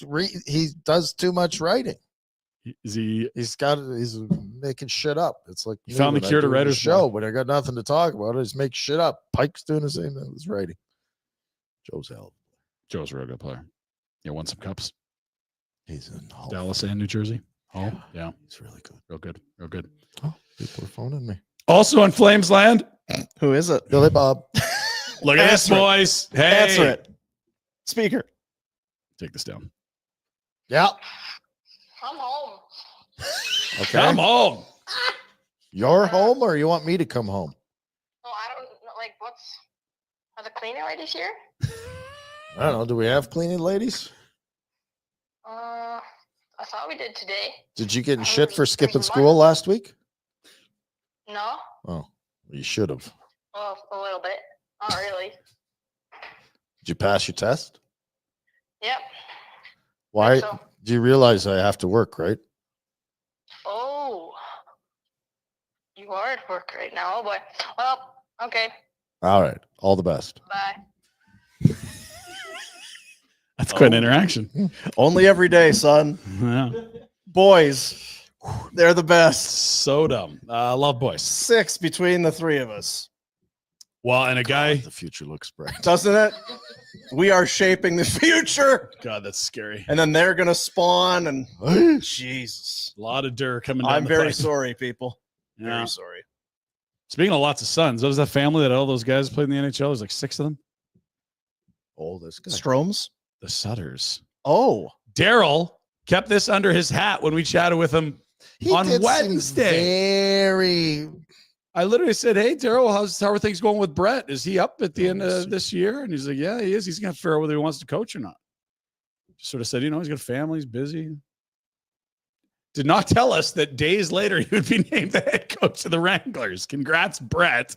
he does too much writing. Is he? He's making shit up. It's like You found the when I cure to do the writer's show, block. but I got nothing to talk about. I just make shit up. Pike's doing the same thing as writing. Joe's hell. Joe's a real good player. Yeah, won some cups. He's in Hall. Dallas and New Jersey. Oh, yeah. He's really good. Real good. Real good. Oh, people are phoning me. Also on Flames land. Who is it? Billy Bob. Look at this, Answer it. boys. Hey. Answer it. Speaker. Take this down. Yeah. I'm home. Okay. Come home. You're home, or you want me to come home? Oh, I don't know. Like, are the cleaning ladies here? I don't know. Do we have cleaning ladies? I thought we did today. Did you get in I shit don't for know. skipping There's school one. last week? No? Oh, you should have. Well, a little bit. Not really. Did you pass your test? Yep. Why? so. Do you realize I have to work, right? Oh. You are at work right now. Oh, boy. Well, okay. All right. All the best. Bye. That's quite an interaction. Only every day, son. Yeah. Boys, they're the best. So dumb. Love boys. 6 between the 3 of us. Well, and a guy. The future looks bright. Doesn't it? We are shaping the future. God, that's scary. And then they're going to spawn. And Jesus. A lot of dirt coming down. I'm the very pipe. sorry, people. Yeah. Very sorry. Speaking of lots of sons, what was that family that all those guys played in the NHL? There's like 6 of them. Oh, this guy. Stromes? The Sutters. Oh. Daryl kept this under his hat when we chatted with him on did seem Wednesday. Very. I literally said, "Hey, Daryl, how are things going with Brett? Is he up at the end of this year?" And he's like, "Yeah, he is. He's gonna figure out whether he wants to coach or not." Just sort of said, he's got a family, he's busy. Did not tell us that days later he would be named the head coach of the Wranglers. Congrats, Brett.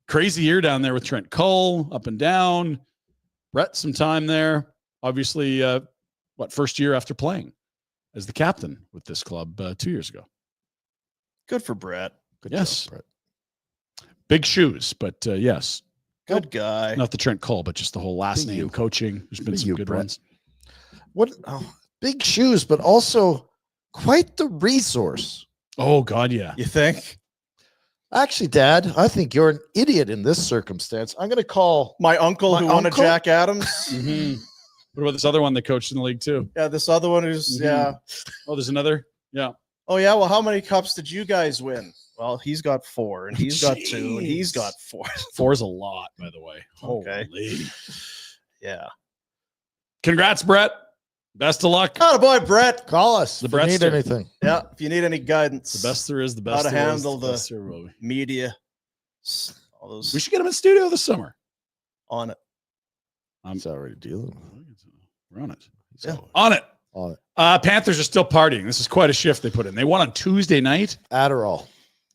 Crazy year down there with Trent Cole, up and down. Brett, some time there. Obviously, first year after playing as the captain with this club 2 years ago. Good for Brett. Good Yes. job, Brett. Big shoes, but yes. Good guy. Not the Trent Cole, but just the whole last Big name U. coaching. There's been Big some U, good Brett. ones. What? Oh, big shoes, but also quite the resource. Oh, God, yeah. You think? Actually, Dad, I think you're an idiot in this circumstance. I'm going to call My uncle My who wanted uncle? Jack Adams. Mhm. What about this other one that coached in the league, too? Yeah, this other one who's, Mhm. yeah. Oh, there's another? Yeah. Oh, yeah. Well, how many cups did you guys win? Well, he's got 4, and he's got 2, and he's Jeez. got 4. 4's a lot, by the way. Okay. Holy. Yeah. Congrats, Brett. Best of luck. Oh, boy, Brett. Call us The if you need Brettster. anything. Yeah. If you need any guidance, The best there is, the best How to there is, handle the- best there will be. media, all those We should get him in studio this summer. on it. He's already dealing with it. We're on it. He's Yeah. On it. on it. Panthers are still partying. This is quite a shift they put in. They won on Tuesday night. Adderall.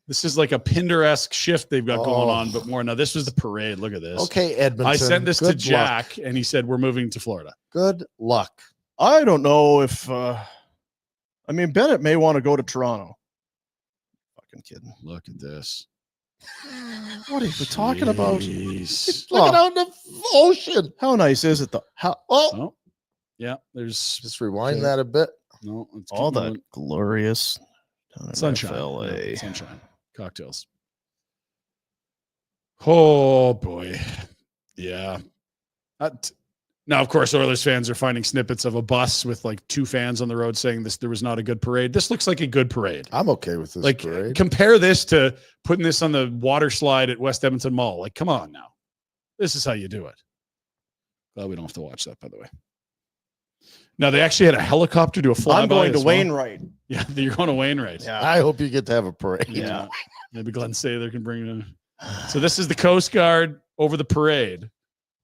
This is like a Pinder-esque shift they've got going Oh. on, but more. Now, this was the parade. Look at this. Okay, Edmonton. I sent this to good Jack, luck. and he said, we're moving to Florida. Good luck. I don't know if, Bennett may want to go to Toronto. Fucking kidding. Look at this. What are we talking about? Jeez. Look out in the ocean. How nice is it, though? How Oh, yeah, there's Just rewind that a bit. no. Let's all keep that moving. glorious Sunshine. FLA. Yeah, sunshine. Cocktails. Oh, boy. Yeah. Now, of course, Oilers fans are finding snippets of a bus with like 2 fans on the road saying there was not a good parade. This looks like a good parade. I'm okay with this Like, parade. compare this to putting this on the water slide at West Edmonton Mall. Like, come on now. This is how you do it. Glad we don't have to watch that, by the way. Now, they actually had a helicopter do a flyby. I'm going to as well. Wainwright. Yeah, you're going to Wainwright. Yeah. I hope you get to have a parade. Yeah. Maybe Glenn Sather can bring in. So this is the Coast Guard over the parade.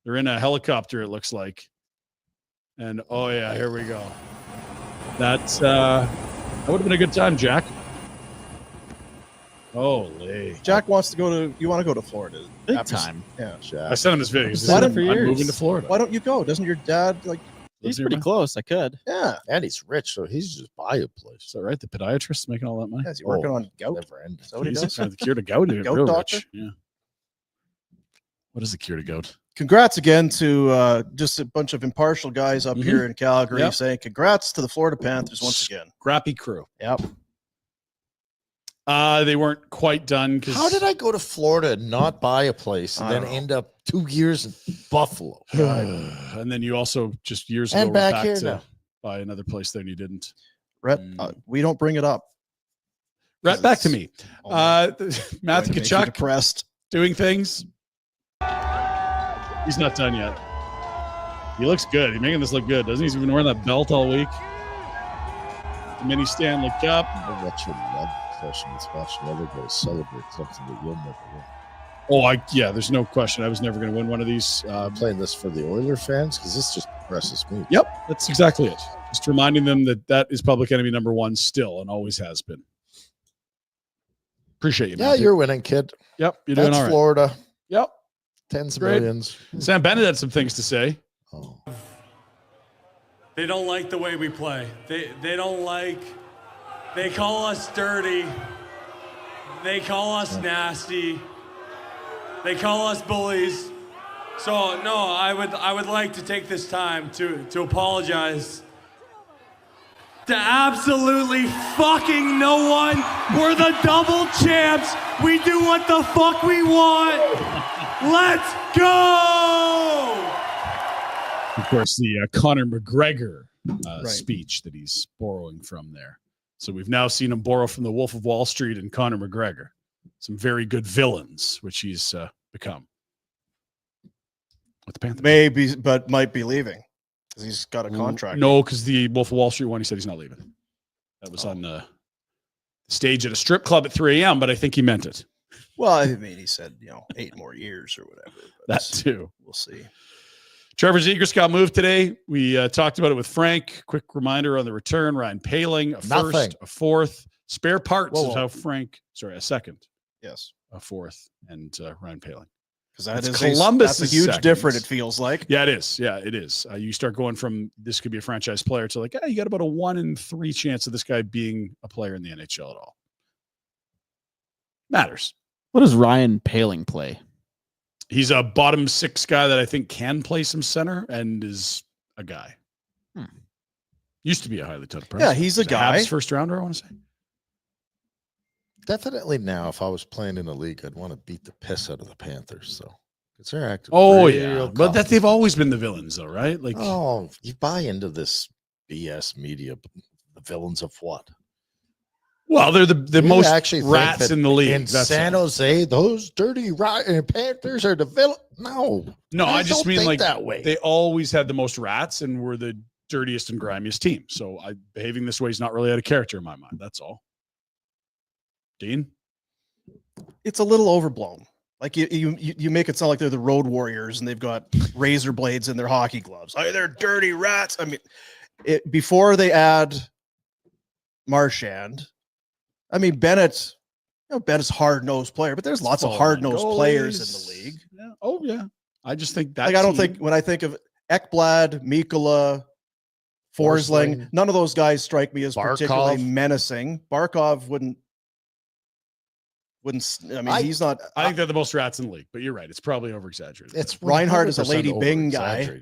They're in a helicopter, it looks like. And oh yeah, here we go. That would have been a good time, Jack. Holy. Jack wants to go to. You want to go to Florida? Big after- time. Yeah. I sent him this video. He says, Why I'm don't- moving to Florida. Why don't you go? Doesn't your dad like He's pretty close. I could. Yeah. And he's rich, so he's just buy a place. Is that right? The podiatrist making all that money? Yeah, is he working on gout? Never end. Is that what he does? The cure to gout. Goat Real doctor? rich. Yeah. What is the cure to goat? Congrats again to just a bunch of impartial guys up here in Calgary saying congrats to the Florida Panthers once again. Scrappy crew. Yep. They weren't quite done. How did I go to Florida and not buy a place and then end up 2 years in Buffalo? And then you also just years And ago back went back here to now. buy another place there and you didn't. Rhett, we don't bring it up. Right back to me. Matthew Tkachuk depressed. doing things. He's not done yet. He looks good. He's making this look good, doesn't he? He's been wearing that belt all week. The mini Stanley Cup. I bet you love sessions watching other guys celebrate something that you'll never win. Yeah, there's no question. I was never going to win one of these. I'm playing this for the Oiler fans because this just depresses me. Yep, that's exactly it. Just reminding them that is public enemy number one still and always has been. Appreciate you, Yeah, Matthew. you're winning, kid. Yep, you're doing That's all right. Florida. Yep. Tens of Great. millions. Sam Bennett had some things to say. Oh. They don't like the way we play. They don't like. They call us dirty. They call us nasty. They call us bullies. So no, I would like to take this time to apologize to absolutely fucking no one. We're the double champs. We do what the fuck we want. Let's go! Of course, the Conor McGregor speech that he's borrowing from there. So we've now seen him borrow from the Wolf of Wall Street and Conor McGregor. Some very good villains, which he's become. With the Panthers. Maybe, but might be leaving because he's got a contract. No, because the Wolf of Wall Street one, he said he's not leaving. That was on the stage at a strip club at 3 a.m., but I think he meant it. Well, I mean, he said, 8 more years or whatever. That too. We'll see. Trevor Zegras got moved today. We talked about it with Frank. Quick reminder on the return. Ryan Paling, a first, a fourth. Spare parts is how Frank, a second. Yes. A fourth, and Ryan Paling. Because that is Columbus. That's a huge difference, it feels like. Yeah, it is. Yeah, it is. You start going from this could be a franchise player to like, you got about a 1 in 3 chance of this guy being a player in the NHL at all. Matters. What does Ryan Paling play? He's a bottom 6 guy that I think can play some center and is a guy. Used to be a highly touted person. Yeah, he's a guy. Habs first rounder, I want to say. Definitely now, if I was playing in a league, I'd want to beat the piss out of the Panthers. So, because they're acting. Oh, yeah. But they've always been the villains, though, right? Like, you buy into this BS media. The villains of what? Well, they're the most rats in the league. In San Jose, those dirty Panthers are the villain. No, I just mean like that way. They always had the most rats and were the dirtiest and grimiest team. So behaving this way is not really out of character in my mind. That's all. Dean? It's a little overblown. Like you make it sound like they're the Road Warriors and they've got razor blades in their hockey gloves. They're dirty rats. I mean, before they add Marchand, I mean, Bennett's hard-nosed player, but there's lots of hard-nosed players in the league. Yeah. Oh, yeah. I just think that I don't think when I think of Ekblad, Mikkola, Forsling, none of those guys strike me as particularly menacing. Barkov wouldn't. I mean, he's not. I think they're the most rats in the league, but you're right. It's probably over-exaggerated. It's Reinhardt is a Lady Bing guy.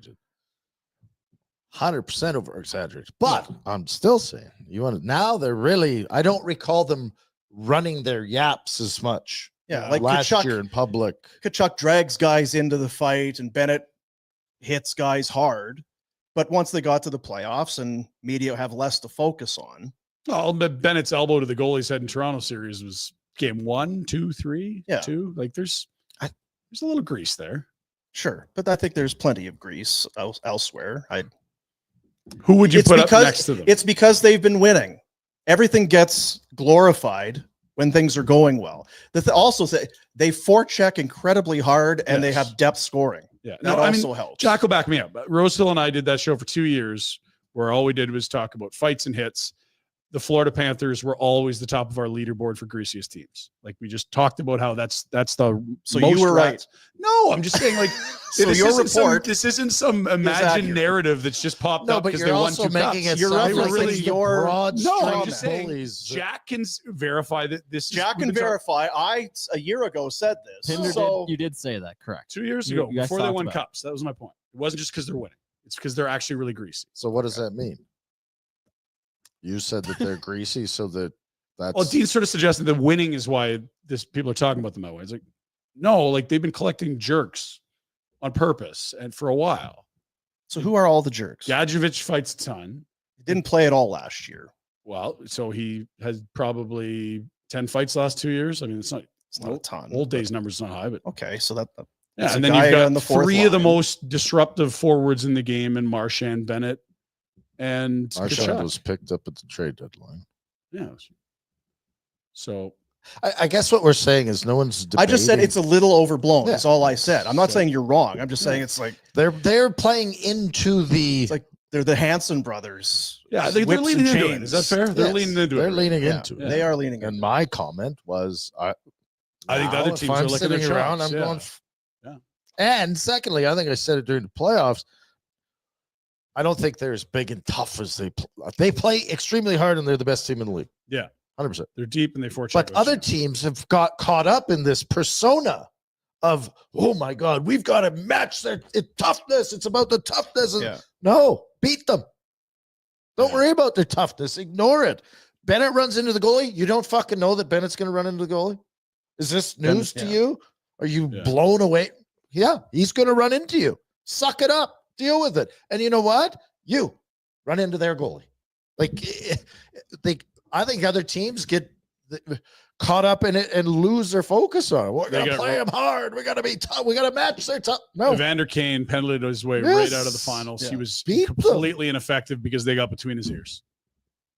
100% over exaggerated. But I'm still saying now they're really, I don't recall them running their yaps as much. Yeah, like last Tkachuk, year in public. Tkachuk drags guys into the fight and Bennett hits guys hard. But once they got to the playoffs and media have less to focus on. Oh, but Bennett's elbow to the goalie's head in Toronto series was game 1, 2, 3, 2. Like there's a little grease there. Sure. But I think there's plenty of grease elsewhere. Who would you put up next to them? It's because they've been winning. Everything gets glorified when things are going well. Also, they forecheck incredibly hard and they have depth scoring. Yeah, that also helps. Jack will back me up. Rosehill and I did that show for 2 years where all we did was talk about fights and hits. the Florida Panthers were always the top of our leaderboard for greasiest teams. Like we just talked about how that's the So most you were rats. No, I'm just saying like So this your isn't report this isn't some imagined accurate. narrative that's just popped No, up but because you're they won also 2 making cups. it You're sound like referencing it's the your- broad No, I'm straw just saying bullies. Jack can verify that this Jack is can the top- verify. I a year ago said this. Pinder So you did say that, correct? 2 years You- ago you guys before they talked won about it. cups. That was my point. It wasn't just because they're winning. It's because they're actually really greasy. So what does that mean? You said that they're greasy, so that's Well, Dean sort of suggested that winning is why people are talking about them that way. It's like, no, like they've been collecting jerks on purpose and for a while. So who are all the jerks? Gadjevich fights a ton. He didn't play at all last year. Well, so he has probably 10 fights last 2 years. I mean, it's not a ton. Old days numbers not high, but okay. So that's yeah. a And then guy you've got on the fourth 3 of the line. most disruptive forwards in the game, and Marchand, Bennett, and Marchand Tkachuk. was picked up at the trade deadline. Yeah. So I guess what we're saying is no one's I just said debating- it's a little overblown. Yeah. That's all I said. I'm not So- saying you're wrong. I'm just saying it's like they're playing into the it's like they're the Hanson brothers. yeah, they're Whips leaning and into it. chains. Is that fair? They're Yes, leaning into it. they're leaning Yeah, into it. they are leaning And into my comment was I think the now, other if teams I'm are looking at sitting their around, chops, I'm yeah. going Yeah. And secondly, I think I said it during the playoffs. I don't think they're as big and tough as they play extremely hard, and they're the best team in the league. Yeah. 100%. They're deep and they forecheck. But other teams have got caught up in this persona of, oh my God, we've got to match their toughness. It's about the toughness. Yeah. No, beat them. Don't worry about their toughness. Ignore it. Bennett runs into the goalie. You don't fucking know that Bennett's going to run into the goalie. Is this news to you? Are you blown away? Yeah, he's going to run into you. Suck it up. Deal with it. And you know what? You run into their goalie. I think other teams get caught up in it and lose their focus on it. We're going to play them hard. We got to be tough. We got to match their tough. No. Evander Kane penaltied his way right out of the finals. He was completely ineffective because they got between his ears.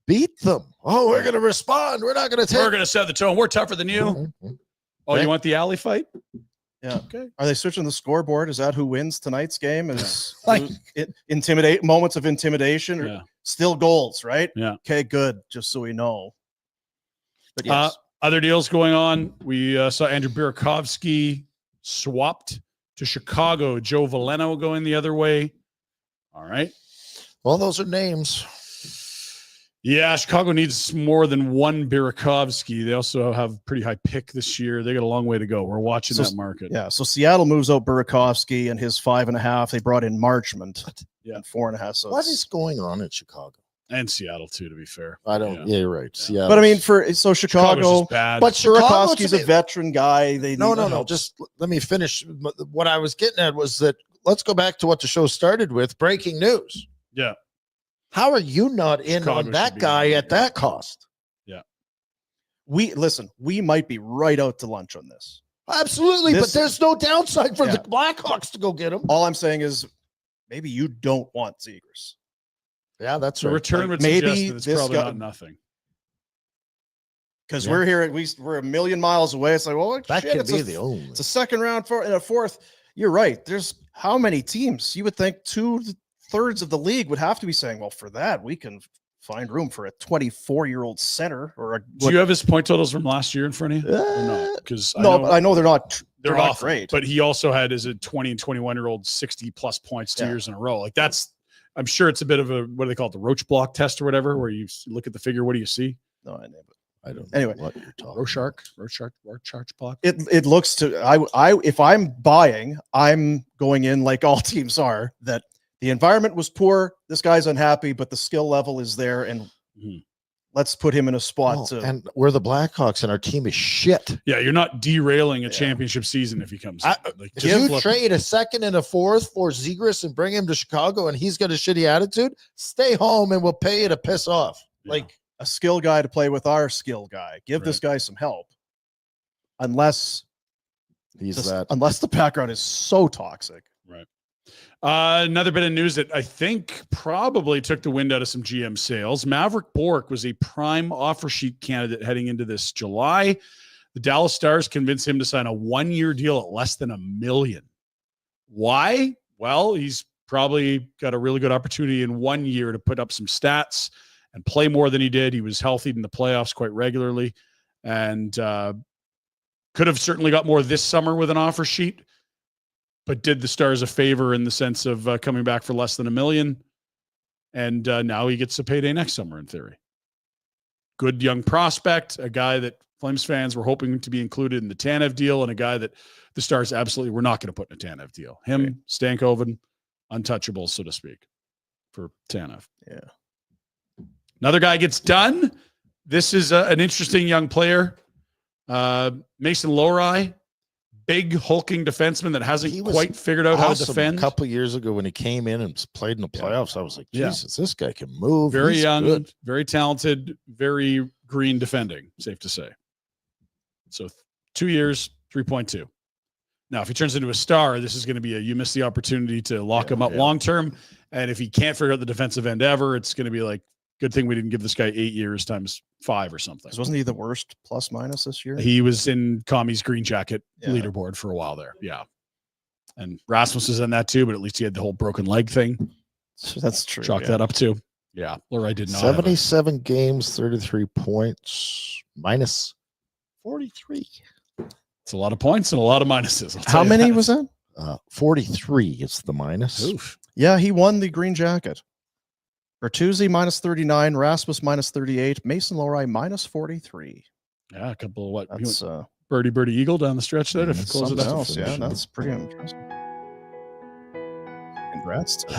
Beat them. Oh, we're going to respond. We're not going to take. We're going to set the tone. We're tougher than you. Oh, you want the alley fight? Yeah. Okay. Are they switching the scoreboard? Is that who wins tonight's game? Is intimidate moments of intimidation or still goals, right? Yeah. Okay, good. Just so we know. But yes. Other deals going on. We saw Andrew Burakovsky swapped to Chicago. Joe Veleno going the other way. All right. Well, those are names. Yeah, Chicago needs more than one Burakovsky. They also have a pretty high pick this year. They got a long way to go. We're watching that market. Yeah, so Seattle moves out Burakovsky and his 5.5. They brought in Marchment at 4.5. So what is going on in Chicago? And Seattle too, to be fair. I don't. Yeah, you're right. Seattle. But I mean, so Chicago, just bad. But Burakovsky's a veteran guy. They no. Just let me finish. What I was getting at was that let's go back to what the show started with: breaking news. Yeah. How are you not in Chicago on that should be guy in. at that cost? Yeah. We might be right out to lunch on this. Absolutely, but there's no downside for Yeah. the Blackhawks to go get him. All I'm saying is maybe you don't want Zegras. Yeah, that's The right. return would maybe suggest that it's this probably guy- not nothing. Because we're here, we're a million miles away. It's like, well, That shit, could it's be a, the only. It's a second round and a fourth. You're right. There's how many teams? You would think 2/3 of the league would have to be saying, well, for that, we can find room for a 24-year-old center or a. Do you have his point totals from last year in front of you? Or no, because I know they're not. They're not awful, great. but he also had as a 20 and 21-year-old 60+ points 2 years in a row. Like that's, I'm sure it's a bit of a, what do they call it, the Roach block test or whatever, where you look at the figure. What do you see? No, I know. I don't know Anyway, what you're talking. Rorschach block. It looks to I if I'm buying, I'm going in like all teams are, that the environment was poor. This guy's unhappy, but the skill level is there, and let's put him in a spot to. And we're the Blackhawks, and our team is shit. Yeah, you're not derailing a championship season if he comes. Like, If you trade a second and a fourth for Zegras and bring him to Chicago, and he's got a shitty attitude, stay home and we'll pay you to piss off. Like a skill guy to play with our skill guy. Give this guy some help. Unless unless the background is so toxic. Right. Another bit of news that I think probably took the wind out of some GM sales. Maverick Bourque was a prime offer sheet candidate heading into this July. The Dallas Stars convinced him to sign a 1-year deal at less than $1 million. Why? Well, he's probably got a really good opportunity in 1 year to put up some stats and play more than he did. He was healthy in the playoffs quite regularly, and could have certainly got more this summer with an offer sheet, but did the Stars a favor in the sense of coming back for less than $1 million. And now he gets a payday next summer in theory. Good young prospect, a guy that Flames fans were hoping to be included in the Tanev deal, and a guy that the Stars absolutely were not going to put in a Tanev deal. Him, right. Stankoven, untouchables, so to speak, for Tanev. Yeah. Another guy gets done. This is an interesting young player. Mason Lohrei, big hulking defenseman that hasn't quite figured out how to defend. A couple of years ago when he came in and played in the playoffs, I was like, Jesus, this guy can move. Very He's young, good. very talented, very green defending, safe to say. So 2 years, 3.2. Now, if he turns into a star, this is going to be you miss the opportunity to lock him up long-term. And if he can't figure out the defensive end ever, it's going to be like, good thing we didn't give this guy 8 years times 5 or something. Wasn't he the worst plus minus this year? He was in Kami's green jacket leaderboard for a while there. Yeah. And Rasmus is in that too, but at least he had the whole broken leg thing. So that's true. Chalk that up too. Yeah. Lohrei did not. 77 games, 33 points, minus 43. It's a lot of points and a lot of minuses. How many was that? 43 is the minus. Oof. Yeah, he won the green jacket. Bertuzzi minus 39, Rasmus minus 38, Mason Lohrei minus 43. Yeah, a couple of what? That's birdie eagle down the stretch there to close it out. Yeah, that's pretty interesting. Congrats to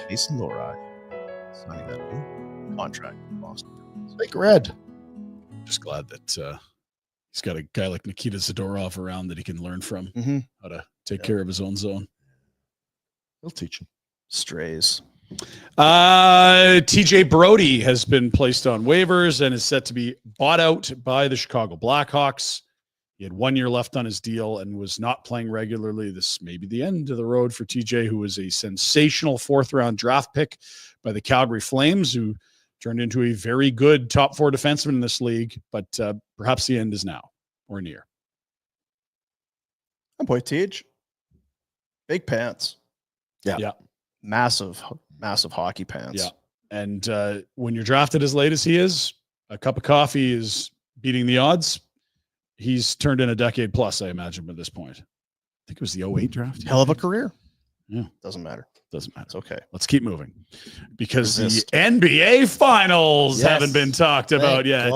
Mason Lohrei signing that new contract in Boston. Big Red. Just glad that he's got a guy like Nikita Zadorov around that he can learn from how to take care of his own zone. He'll teach him. Strays. TJ Brody has been placed on waivers and is set to be bought out by the Chicago Blackhawks. He had 1 year left on his deal and was not playing regularly. This may be the end of the road for TJ, who was a sensational 4th-round draft pick by the Calgary Flames, who turned into a very good top 4 defenseman in this league, but perhaps the end is now or near. Oh boy, Tej. Big pants. Yeah. Massive hockey pants. Yeah. And when you're drafted as late as he is, a cup of coffee is beating the odds. He's turned in a decade plus, I imagine, at this point. I think it was the 08 draft. Hell of a career. Yeah. Doesn't matter. It's okay. Let's keep moving because the NBA finals haven't been talked about yet.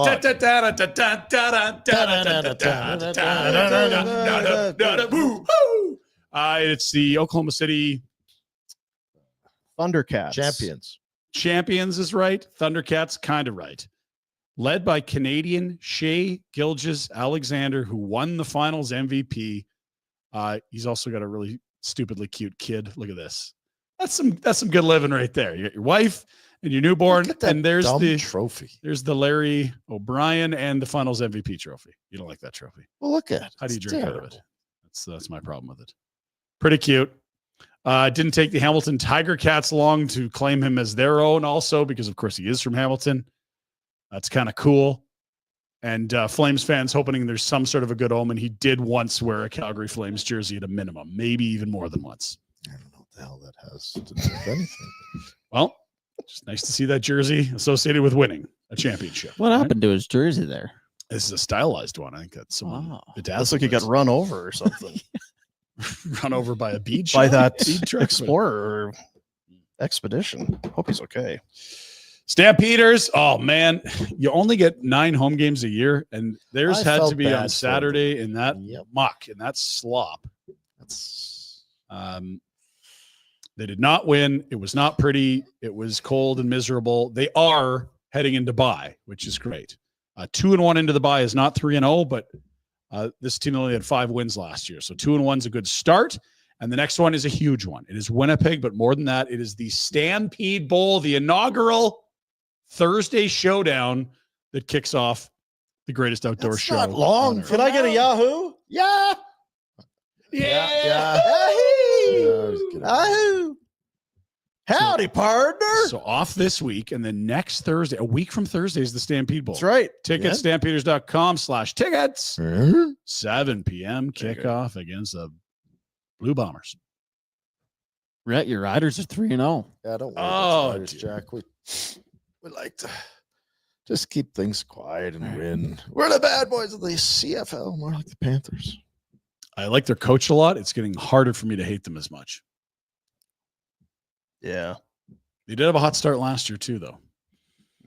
It's the Oklahoma City Thundercats. Champions is right. Thundercats kind of right. Led by Canadian Shea Gilgeous-Alexander, who won the finals MVP. He's also got a really stupidly cute kid. Look at this. That's some good living right there. You got your wife and your newborn, and there's the trophy. There's the Larry O'Brien and the finals MVP trophy. You don't like that trophy? Well, look at it. How do you drink out of it? That's my problem with it. Pretty cute. Didn't take the Hamilton Tiger Cats long to claim him as their own also, because of course he is from Hamilton. That's kind of cool. And Flames fans hoping there's some sort of a good omen. He did once wear a Calgary Flames jersey at a minimum, maybe even more than once. I don't know what the hell that has to do with anything. Well, just nice to see that jersey associated with winning a championship. What happened to his jersey there? This is a stylized one. I think that's someone. Looks like he got run over or something. Run over by a beach by that explorer or expedition. Hope he's okay. Stampeders. Oh man, you only get 9 home games a year, and theirs had to be on Saturday in that muck, in that slop. They did not win. It was not pretty. It was cold and miserable. They are heading into bye, which is great. 2-1 into the bye is not 3-0, but this team only had 5 wins last year. So 2-1 is a good start. And the next one is a huge one. It is Winnipeg, but more than that, it is the Stampede Bowl, the inaugural Thursday showdown that kicks off the greatest outdoor show. Not long. Can I get a Yahoo? Yeah. Yahoo. Howdy, partner. So off this week, and then next Thursday, a week from Thursday, is the Stampede Bowl. That's right. Tickets, stampeders.com/tickets. 7 p.m. kickoff against the Blue Bombers. Your Riders are 3-0. Yeah, don't worry. Oh, Riders, Jack. We We like to just keep things quiet and win. We're the bad boys of the CFL, more like the Panthers. I like their coach a lot. It's getting harder for me to hate them as much. Yeah. They did have a hot start last year too, though.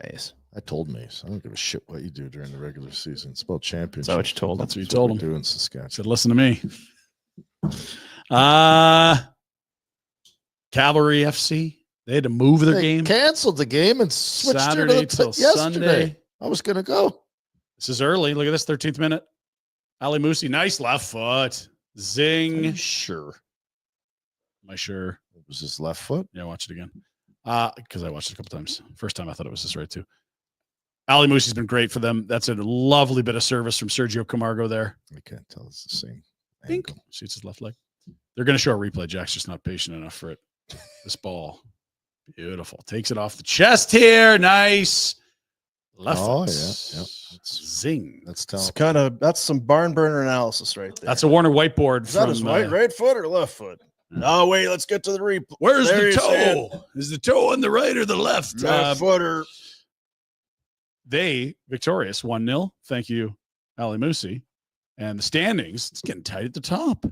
Mace. I told Mace, I don't give a shit what you do during the regular season. It's about championship. Is that what you told him? That's what you told him. Do in Saskatchewan. Said, listen to me. Cavalry FC. They had to move their game. Canceled the game and switched Saturday it to till yesterday. Sunday. I was going to go. This is early. Look at this, 13th minute. Ali Musi, nice left foot. Zing. Sure. Am I sure? It was his left foot. Yeah, watch it again. Because I watched it a couple times. First time I thought it was his right too. Ali Musi's been great for them. That's a lovely bit of service from Sergio Camargo there. I can't tell. It's the same. Think. Shoots his left leg. They're going to show a replay. Jack's just not patient enough for it. This ball. Beautiful. Takes it off the chest here. Nice. Left foot. Yeah. Zing. That's That's some barn burner analysis right there. That's a Warner whiteboard. Is that his right foot or left foot? Oh, wait, let's get to the replay. Where's the toe? Is the toe on the right or the left? Left footer. They victorious 1-0. Thank you, Ali Musi. And the standings, it's getting tight at the top.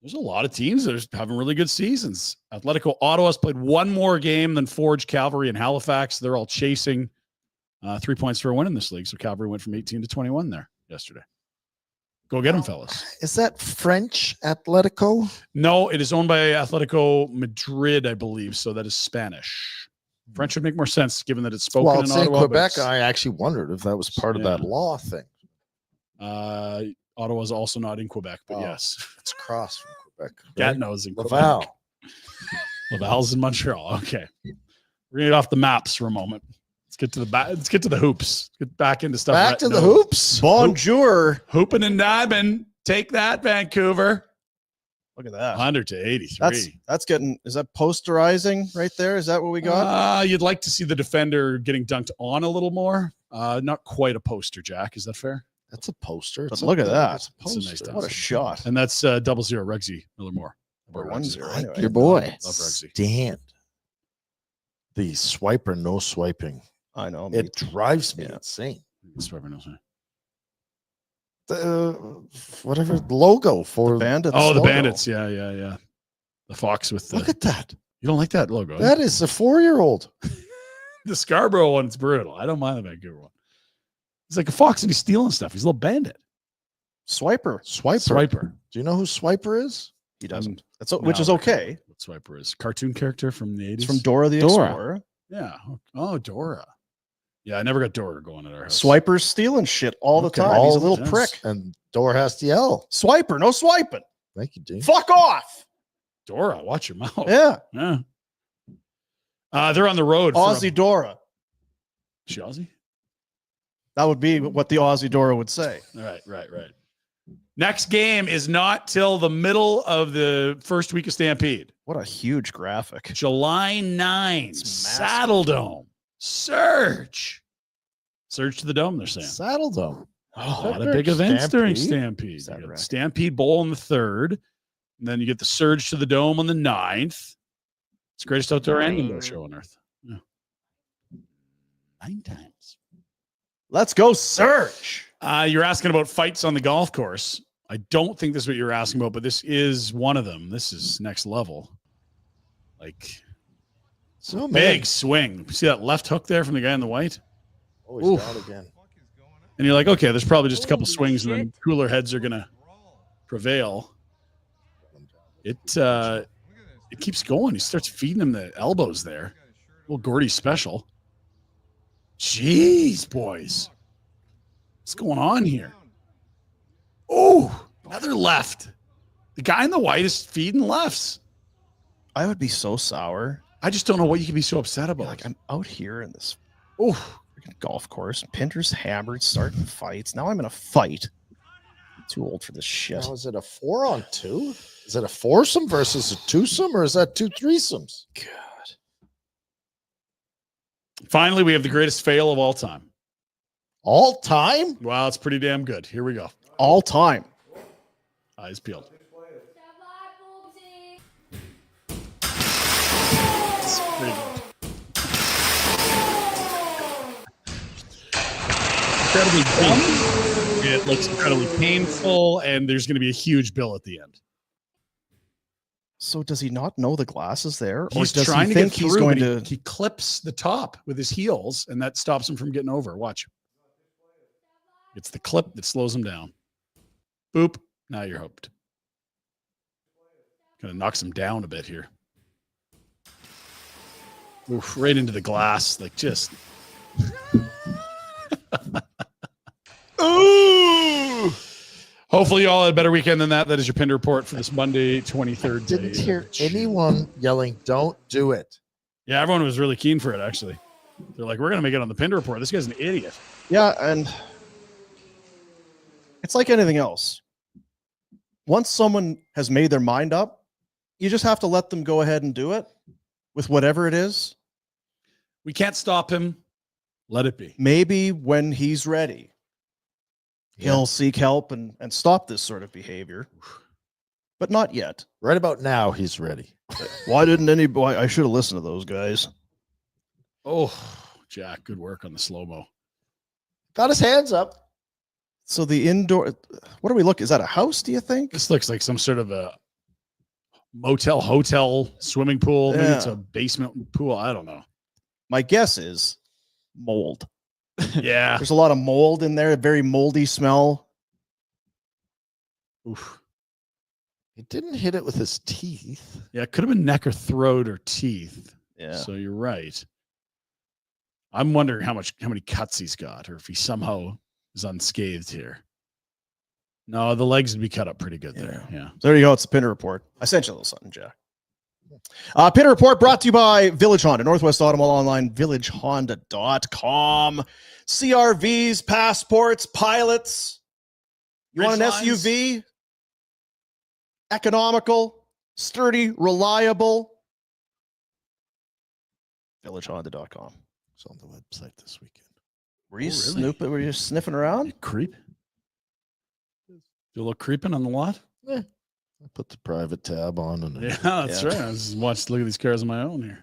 There's a lot of teams that are having really good seasons. Atletico Ottawa's played one more game than Forge, Calvary, and Halifax. They're all chasing 3 points for a win in this league. So Calvary went from 18 to 21 there yesterday. Go get them, fellas. Is that French Atletico? No, it is owned by Atletico Madrid, I believe. So that is Spanish. French would make more sense given that it's spoken in Ottawa. Quebec, I actually wondered if that was part of that law thing. Ottawa's also not in Quebec, but yes. It's across from Quebec. Gatineau's in Quebec. Laval. Laval's in Montreal. Okay. We're going to get off the maps for a moment. Let's get to the Let's get to the hoops. Get back into stuff. Back to the hoops. Bonjour. Hooping and diving. Take that, Vancouver. Look at that. 100 to 83. That's getting, is that posterizing right there? Is that what we got? You'd like to see the defender getting dunked on a little more. Not quite a poster, Jack. Is that fair? That's a poster. But look at that. It's a poster. Nice what a shot. And that's 0-0 Rugsy Millermore. Or 1-0 anyway. Your boy. Love Rugsy. Stand. The swiper, no swiping. I know. It drives me insane. Swiper, no swiping. The whatever logo for the Bandits. Oh, the logo. Bandits. Yeah. The fox with the. Look at that. You don't like that logo? That is a 4-year-old. The Scarborough one's brutal. I don't mind the Vancouver one. He's like a fox and he's stealing stuff. He's a little bandit. Swiper. Swiper. Do you know who Swiper is? He doesn't. Which is okay. What Swiper is? Cartoon character from the 80s? It's from Dora the Explorer. Yeah. Oh, Dora. Yeah, I never got Dora going at our house. Swiper's stealing shit all the time. He's a little prick. And Dora has to yell. Swiper, no swiping. Thank you, Dean. Fuck off. Dora, watch your mouth. Yeah. They're on the road. Aussie Dora. Is she Aussie? That would be what the Aussie Dora would say. Right. Next game is not till the middle of the first week of Stampede. What a huge graphic. July 9th, Saddle Dome. Surge to the Dome, they're saying. Saddle Dome. Oh, a lot of big events during Stampede. You got Stampede Bowl on the 3rd. And then you get the Surge to the Dome on the 9th. It's the greatest outdoor and indoor show on earth. Yeah. 9 times. Let's go Surge. You're asking about fights on the golf course. I don't think this is what you're asking about, but this is one of them. This is next level. Like, so big swing. See that left hook there from the guy in the white? Oh, he's down again. And you're like, okay, there's probably just a couple swings and then cooler heads are going to prevail. It keeps going. He starts feeding him the elbows there. Little Gordy special. Jeez, boys. What's going on here? Oh, another left. The guy in the white is feeding lefts. I would be so sour. I just don't know what you can be so upset about. Like, I'm out here in this golf course. Pinder's hammered, starting fights. Now I'm in a fight. I'm too old for this shit. Now, is it a 4-on-2? Is it a foursome versus a twosome, or is that 2 threesomes? God. Finally, we have the greatest fail of all time. All time? Wow, it's pretty damn good. Here we go. All time. Eyes peeled. It's pretty good. incredibly dumb. It looks incredibly painful, and there's going to be a huge bill at the end. So does he not know the glass is there? He's or does trying he to think get he's through, going but to... he clips the top with his heels, and that stops him from getting over. Watch. It's the clip that slows him down. Boop. Now you're hooked. Kind of knocks him down a bit here. Oof, right into the glass, like just. Ooh! Hopefully, you all had a better weekend than that. That is your Pinder Report for this Monday, 23rd. Didn't hear anyone yelling, "Don't do it." Yeah, everyone was really keen for it, actually. They're like, we're going to make it on the Pinder Report. This guy's an idiot. Yeah, and it's like anything else. Once someone has made their mind up, you just have to let them go ahead and do it with whatever it is. We can't stop him. Let it be. Maybe when he's ready, he'll seek help and stop this sort of behavior, but not yet. Right about now, he's ready. Why didn't anybody? I should have listened to those guys. Oh, Jack, good work on the slow-mo. Got his hands up. So the indoor, what are we looking? Is that a house, do you think? This looks like some sort of a motel, hotel, swimming pool. Maybe it's a basement pool. I don't know. My guess is mold. Yeah. There's a lot of mold in there, a very moldy smell. Oof. He didn't hit it with his teeth. Yeah, it could have been neck or throat or teeth. Yeah. So you're right. I'm wondering how many cuts he's got, or if he somehow is unscathed here. No, the legs would be cut up pretty good there. Yeah. So there you go. It's the Pinder Report. I sent you a little something, Jack. Pinder Report brought to you by Village Honda, Northwest Automall Online, villagehonda.com. CRVs, passports, pilots. You want an SUV? Economical, sturdy, reliable. villagehonda.com. It's on the website this weekend. Were you snooping? Were you sniffing around? You creep. Do a little creeping on the lot? Yeah. I put the private tab on. And yeah, that's right. I just watched, look at these cars on my own here.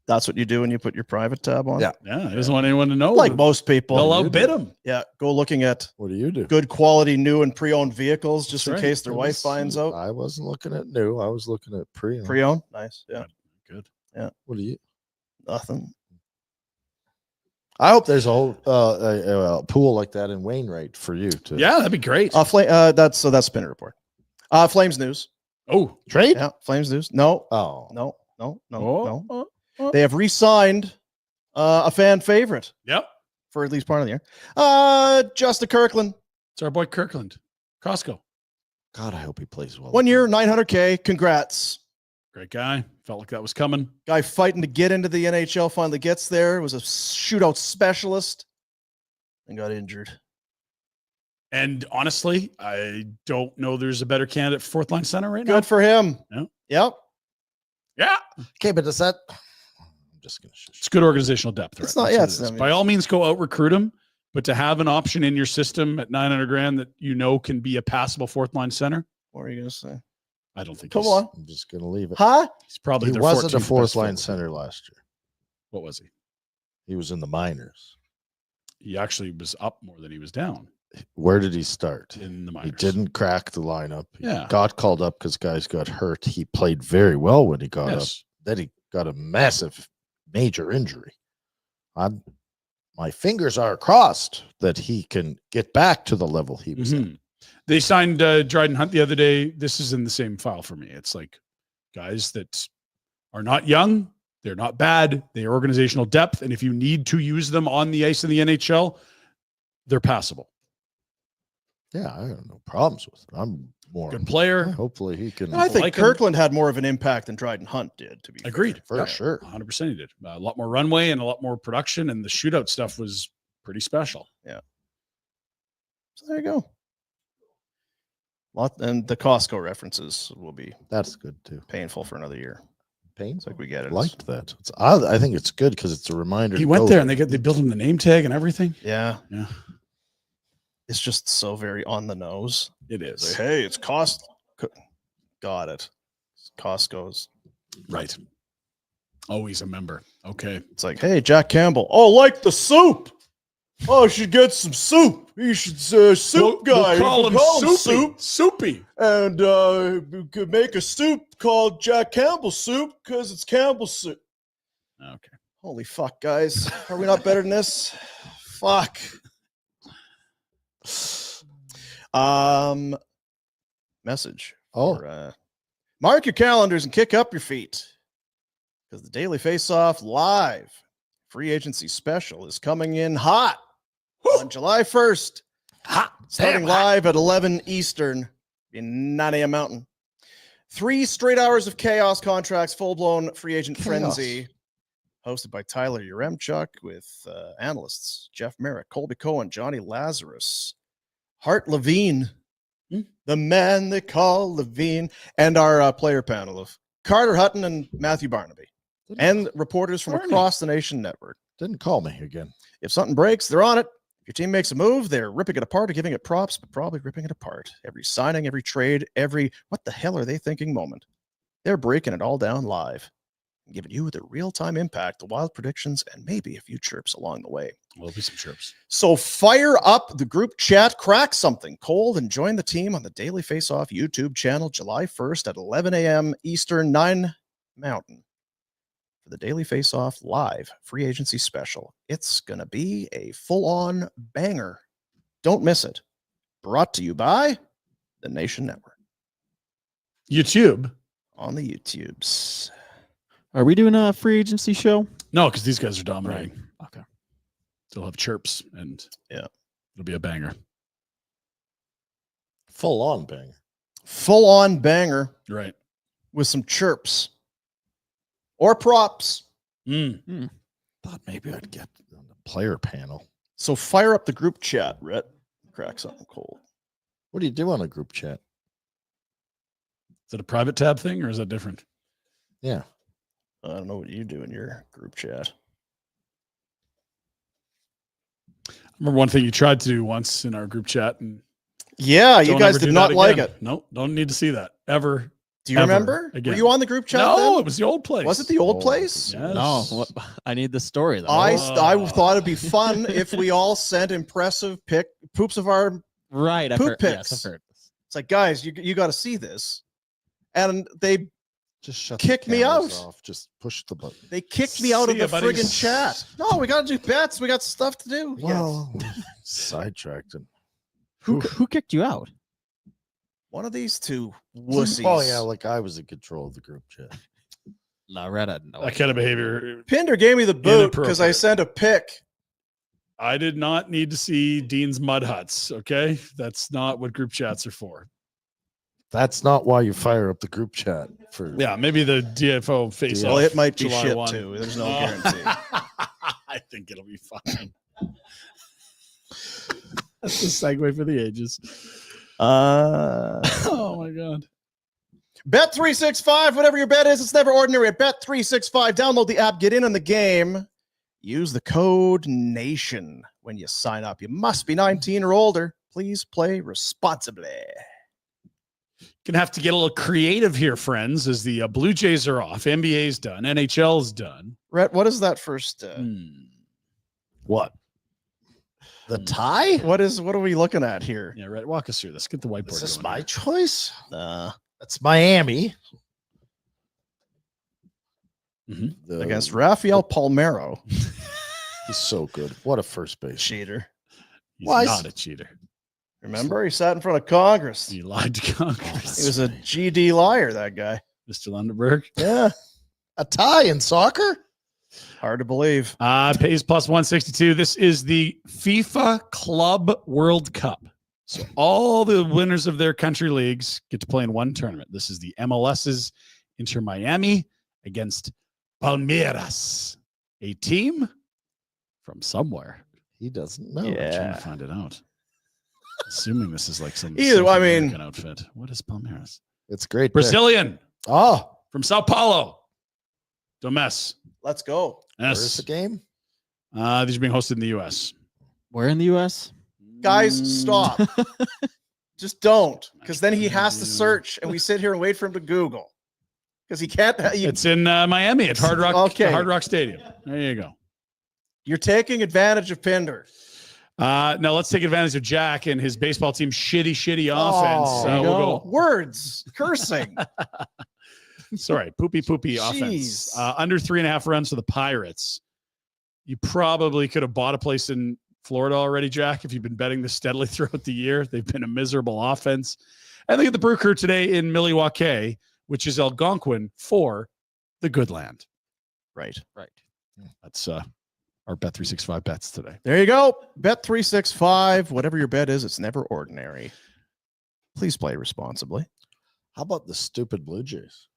That's what you do when you put your private tab on? Yeah. Yeah. He doesn't want anyone to know. Like most people. They'll outbid him. Yeah. Go looking at what do you do? Good quality new and pre-owned vehicles just That's in right. case their wife finds out. I wasn't looking at new. I was looking at pre-owned. Pre-owned? Nice. Yeah. Good. Yeah. What do you? Nothing. I hope there's a whole pool like that in Wainwright for you to. Yeah, that'd be great. That's Pinder Report. Flames news. Oh, trade? Yeah, Flames news. No. Oh. No. They have re-signed a fan favorite. Yep. For at least part of the year. Justin Kirkland. It's our boy Kirkland. Costco. God, I hope he plays well. 1 year, $900K. Congrats. Great guy. Felt like that was coming. Guy fighting to get into the NHL finally gets there. Was a shootout specialist and got injured. And honestly, I don't know there's a better candidate for fourth line center right now. Good for him. Yeah. Yep. Yeah. Okay, but does that? I'm just gonna. It's good organizational depth. Right? It's not. That's Yeah. what it is. By all means, go out recruit him. But to have an option in your system at $900,000 that you know can be a passable fourth line center. What are you gonna say? I don't think. Come on. I'm just gonna leave it. Huh? He's probably. He their wasn't a 14th fourth best line forward. center last year. What was he? He was in the minors. He actually was up more than he was down Where did he start? in the He minors. didn't crack the lineup. He Yeah. got called up because guys got hurt. He played very well when he got up. Yes. Then he got a massive, major injury. My fingers are crossed that he can get back to the level he was at. Mhm. They signed Dryden Hunt the other day. This is in the same file for me. It's like guys that are not young. They're not bad. They are organizational depth. And if you need to use them on the ice in the NHL, they're passable. Yeah, I have no problems with it. I'm more Good player. Hopefully he can. I think like him. Kirkland had more of an impact than Dryden Hunt did. To be Agreed. for sure. 100% he did. A lot more runway and a lot more production. And the shootout stuff was pretty special. Yeah. So there you go. And the Costco references will be That's good too. painful for another year. Pain. It's like we get it. Liked that. I think it's good because it's a reminder. He to went go there and they built him the name tag and everything. Yeah. Yeah. It's just so very on the nose. It is. Like, hey, it's Costco. Got it. It's Costco's. Right. Always a member. Okay. It's like, hey, Jack Campbell. Oh, like the soup. Oh, you should get some soup. You should soup guy. We'll call him Soupy. Soupy. And we could make a soup called Jack Campbell soup because it's Campbell soup. Okay. Holy fuck, guys. Are we not better than this? Fuck. Message. Mark your calendars and kick up your feet because the Daily Face-Off Live free agency special is coming in hot on July 1st. Starting live at 11 Eastern in 9 a.m. Mountain. 3 straight hours of chaos contracts, full-blown free agent frenzy. Hosted by Tyler Yaremchuk with analysts Jeff Merrick, Colby Cohen, Johnny Lazarus, Hart Levine, the man they call Levine, and our player panel of Carter Hutton and Matthew Barnaby, and reporters from across the Nation Network. Didn't call me again. If something breaks, they're on it. If your team makes a move, they're ripping it apart or giving it props, but probably ripping it apart. Every signing, every trade, every what the hell are they thinking moment. They're breaking it all down live. Giving you the real-time impact, the wild predictions, and maybe a few chirps along the way. There'll be some chirps. So fire up the group chat, crack something cold, and join the team on the Daily Face-Off YouTube channel July 1st at 11 a.m. Eastern, 9 Mountain for the Daily Face-Off Live free agency special. It's going to be a full-on banger. Don't miss it. Brought to you by the Nation Network. YouTube. On the YouTubes. Are we doing a free agency show? No, because these guys are dominating. Right. Okay. They'll have chirps, and yeah, it'll be a banger. Full on banger. Full on banger. Right. With some chirps or props. Thought maybe I'd get on the player panel. So fire up the group chat, Rhett. Crack something cold. What do you do on a group chat? Is it a private tab thing, or is that different? Yeah. I don't know what you do in your group chat. I remember one thing you tried to do once in our group chat, and yeah, you guys did not like it. No, don't need to see that ever. Do you remember? Again. Were you on the group chat? No, then? It was the old place. Was it the old place? Yes. No, I need the story though. I thought it'd be fun if we all sent impressive poops of our poop pics. Yes, I've heard this. It's like, guys, you got to see this, and they just kicked me out. Off. Just push the button. They kicked me out of the friggin' chat. No, we got to do bets. We got stuff to do. Well, sidetracked him. Who kicked you out? One of these two wussies. Oh yeah, like I was in control of the group chat. No, Red, I didn't know that kind of behavior. Pinder gave me the boot because I sent a pic. I did not need to see Dean's mud huts. Okay, that's not what group chats are for. That's not why you fire up the group chat for. Yeah, maybe the DFO face. Well, it might be July shit 1. too. There's no guarantee. I think it'll be fine. That's the segue for the ages. Oh my god. Bet365, whatever your bet is, it's never ordinary at Bet365. Download the app, get in on the game. Use the code NATION when you sign up. You must be 19 or older. Please play responsibly. Gonna have to get a little creative here, friends, as the Blue Jays are off. NBA's done. NHL's done. Rhett, what is that first? What? The tie? What are we looking at here? Yeah, right. Walk us through this. Get the whiteboard. Is this going my here. choice? That's Miami. Against Rafael Palmeiro. He's so good. What a first base. Cheater. He's not a cheater. Remember, he sat in front of Congress. He lied to Congress. He was a GD liar, that guy. Mr. Lundeberg. Yeah. A tie in soccer? Hard to believe. Pays plus 162. This is the FIFA Club World Cup. So all the winners of their country leagues get to play in one tournament. This is the MLS's Inter Miami against Palmeiras, a team from somewhere. He doesn't know. I'm trying to find it out. Assuming this is like some American outfit. What is Palmeiras? It's great. Brazilian. Oh, from Sao Paulo. Don't mess. Let's go. Yes. Where's the game? These are being hosted in the U.S. Where in the U.S.? Guys, stop. Just don't, because then he has to search, and we sit here and wait for him to Google, because he can't. It's in Miami at Hard Rock. Okay. Hard Rock Stadium. There you go. You're taking advantage of Pinder. Now let's take advantage of Jack and his baseball team's shitty offense. There you We'll go. Words, cursing. Sorry, poopy offense. Under 3.5 runs for the Pirates. You probably could have bought a place in Florida already, Jack, if you've been betting this steadily throughout the year. They've been a miserable offense. And they get the Brew Crew today in Milwaukee, which is Algonquin for the good land. Right. That's our Bet365 bets today. There you go. Bet365. Whatever your bet is, it's never ordinary. Please play responsibly. How about the stupid Blue Jays?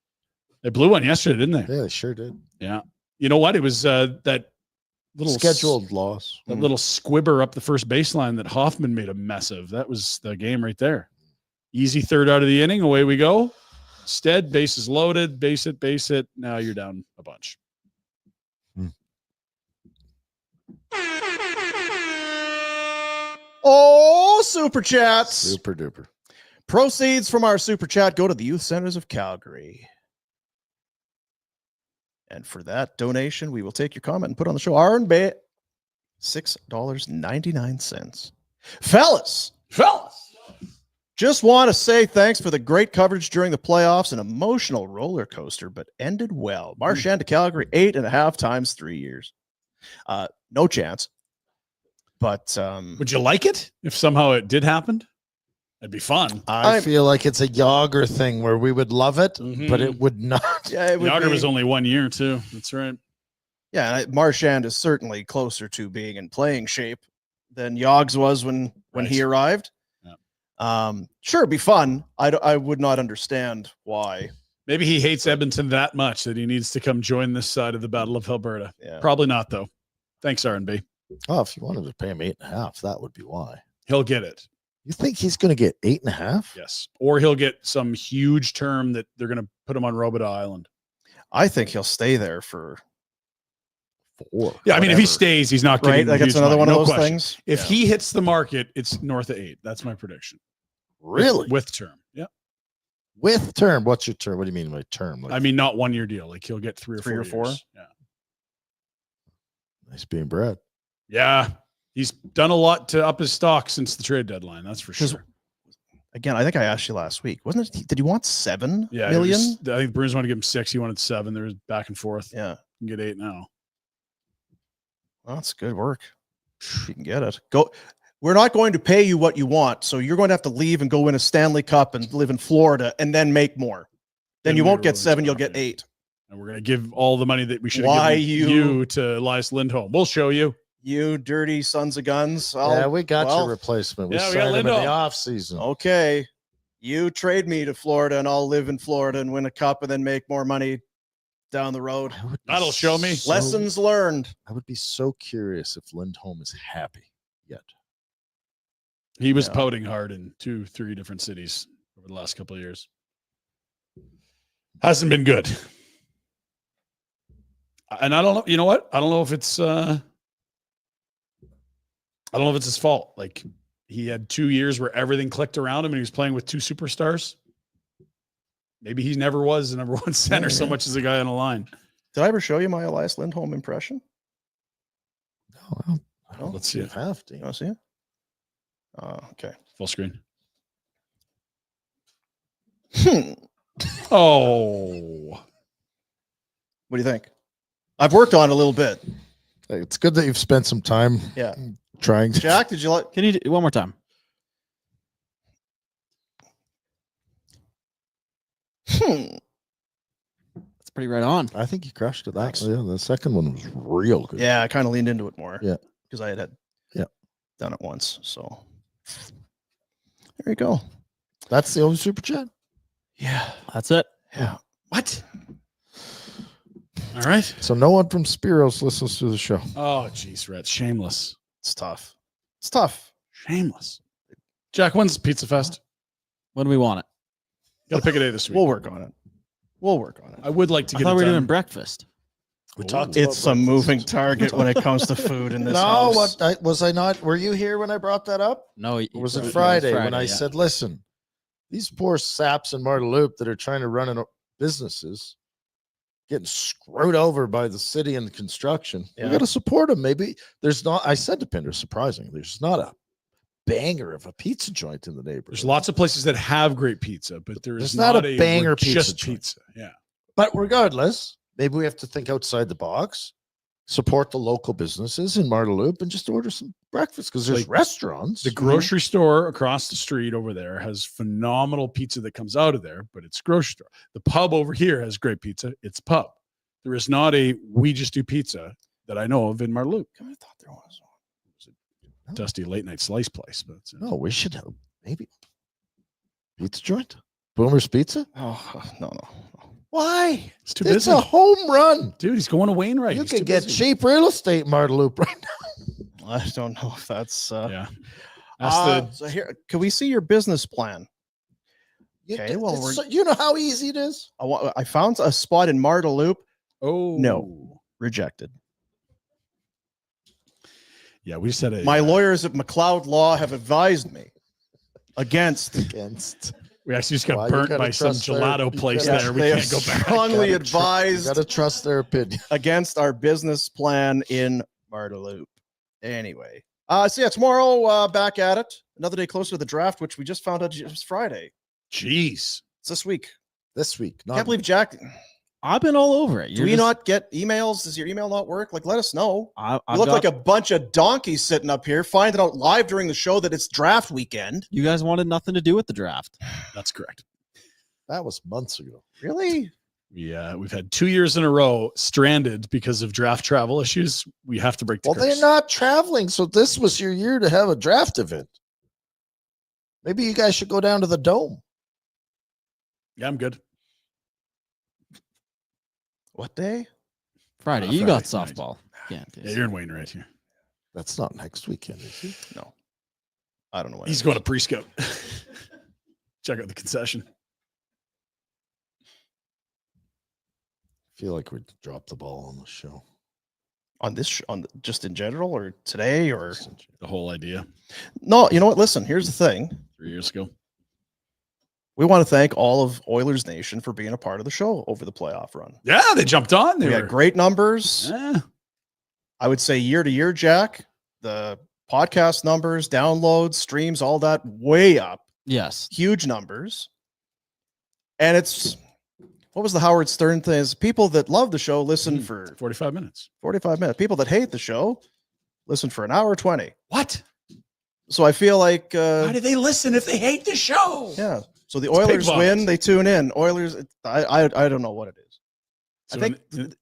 They blew one yesterday, didn't they? Yeah, they sure did. Yeah. You know what? It was that little scheduled loss. That little squibber up the first baseline that Hoffman made a mess of. That was the game right there. Easy third out of the inning. Away we go. Instead, bases loaded. Base it. Now you're down a bunch. Oh, super chats. Super duper. Proceeds from our super chat go to the Youth Centers of Calgary. And for that donation, we will take your comment and put on the show. R&B, $6.99. Fellas. Just want to say thanks for the great coverage during the playoffs. An emotional roller coaster, but ended well. Marchand to Calgary 8.5 times 3 years. No chance. But would you like it if somehow it did happen? It'd be fun. I feel like it's a Yager thing where we would love it, but it would not. Yeah, Yager was only 1 year too. That's right. Yeah, Marchand is certainly closer to being in playing shape than Yogs was when he arrived. Yeah. Sure, it'd be fun. I would not understand why. Maybe he hates Edmonton that much that he needs to come join this side of the Battle of Alberta. Yeah. Probably not though. Thanks, R&B. Oh, if you wanted to pay him 8.5, that would be why. He'll get it. You think he's going to get 8.5? Yes. Or he'll get some huge term that they're going to put him on Roberta Island. I think he'll stay there for 4. Yeah, I mean, if he stays, he's not getting like it's another one of those things. If he hits the market, it's north of 8. That's my prediction. Really? With term. Yeah. With term. What's your term? What do you mean by term? Like, I mean, not 1 year deal. Like he'll get 3 or 4 years. Yeah. Nice being bred. Yeah. He's done a lot to up his stock since the trade deadline. That's for sure. Again, I think I asked you last week, wasn't it? Did he want 7 million? million? I think the Bruins wanted to give him 6. He wanted 7. There was back and forth. Yeah. You can get 8 now. Well, that's good work. You can get it. Go. We're not going to pay you what you want, so you're going to have to leave and go win a Stanley Cup and live in Florida and then make more. Then you won't get 7, you'll get 8. And we're going to give all the money that we should have given you to Elias Lindholm. We'll show you. You dirty sons of guns. Yeah, we got your replacement. We signed him in the off season. Okay. You trade me to Florida and I'll live in Florida and win a cup and then make more money down the road. That'll show me. Lessons learned. I would be so curious if Lindholm is happy yet. He was pouting hard in 2-3 different cities over the last couple of years. Hasn't been good. And I don't know. You know what? I don't know if it's his fault. Like he had 2 years where everything clicked around him and he was playing with 2 superstars. Maybe he never was the number 1 center so much as a guy on a line. Did I ever show you my Elias Lindholm impression? No, Let's see it. Have to. You want to see it? Okay. Full screen. Oh. What do you think? I've worked on it a little bit. It's good that you've spent some time trying. Jack, did you like? Can you do one more time? That's pretty right on. I think you crushed it. Yeah, the second one was real good. Yeah, I kind of leaned into it more. Yeah. Because I had done it once. So there you go. That's the only super chat. Yeah. That's it. Yeah. What? All right. So no one from Spiros listens to the show. Oh, geez, Rhett. Shameless. It's tough. It's tough. Shameless. Jack, when's Pizza Fest? When do we want it? Got to pick a day this week. We'll work on it. I would like to I get thought it we were done. doing breakfast. We talked. It's a moving target when it comes to food in this house. Was I not? Were you here when I brought that up? No. Or was it Friday when I said, listen, these poor saps in Marteloup that are trying to run businesses getting screwed over by the city and the construction. Yeah. We got to support them. Maybe there's not. I said to Pinder, surprisingly, there's not a banger of a pizza joint in the neighborhood. There's lots of places that have great pizza, but there's not not a a banger just pizza joint. pizza. Yeah. But regardless, maybe we have to think outside the box, support the local businesses in Marner Loop, and just order some breakfast because there's Like, restaurants. The grocery store across the street over there has phenomenal pizza that comes out of there, but it's grocery store. The pub over here has great pizza. It's pub. There is not a we just do pizza that I know of in Marner Loop. I thought there was one. Dusty late night slice place, but No, we should have maybe pizza joint, Boomer's Pizza. Oh no. Why? it's too It's busy. a home run. Dude, he's going to Wainwright. You He's can too get busy. cheap real estate in Marner Loop right now. I don't know if that's. Yeah. That's So here, can we see your business plan? Okay, well, you know how easy it is. I found a spot in Marta Loop. oh No. Rejected. Yeah, we just had a My lawyers at McLeod Law have advised me against. we actually just got Well, you burnt gotta by some trust their- gelato you place gotta- there. We They can't have go back. strongly You advised got to trust their opinion. against our business plan in Marta Loop. Anyway, so yeah, tomorrow back at it. Another day closer to the draft, which we just found out it's Friday. Jeez. It's this week. This week, Can't believe Jack. I've been all over it. Do we not get emails? Does your email not work? Like, let us know. I've You look got- like a bunch of donkeys sitting up here, finding out live during the show that it's draft weekend. You guys wanted nothing to do with the draft. That's correct. that was months ago. Really? Yeah, we've had 2 years in a row stranded because of draft travel issues. We have to break the Well, they're curse. not traveling, so this was your year to have a draft event. Maybe you guys should go down to the Dome. Yeah, I'm good. What day? Friday. Friday You got night. softball. Yeah. Yeah, you're in Wainwright here. That's not next weekend, is it? No. I don't know what He's it going is. to pre-scout. Check out the concession. I feel like we dropped the ball on the show. on this just in general or today or The whole idea. no. You know what? Listen, here's the thing. 3 years ago. We want to thank all of Oilers Nation for being a part of the show over the playoff run. Yeah, they jumped on. They We were had great numbers. Yeah. I would say year to year, Jack, the podcast numbers, downloads, streams, all that way up. Yes. Huge numbers. And it's what was the Howard Stern thing? Is people that love the show listen for 45 minutes. 45 minutes. People that hate the show listen for an hour 20. What? So I feel like Why do they listen if they hate the show? yeah. So the It's pig Oilers vomit. win, they tune in. Oilers, I don't know what it is. So I think in-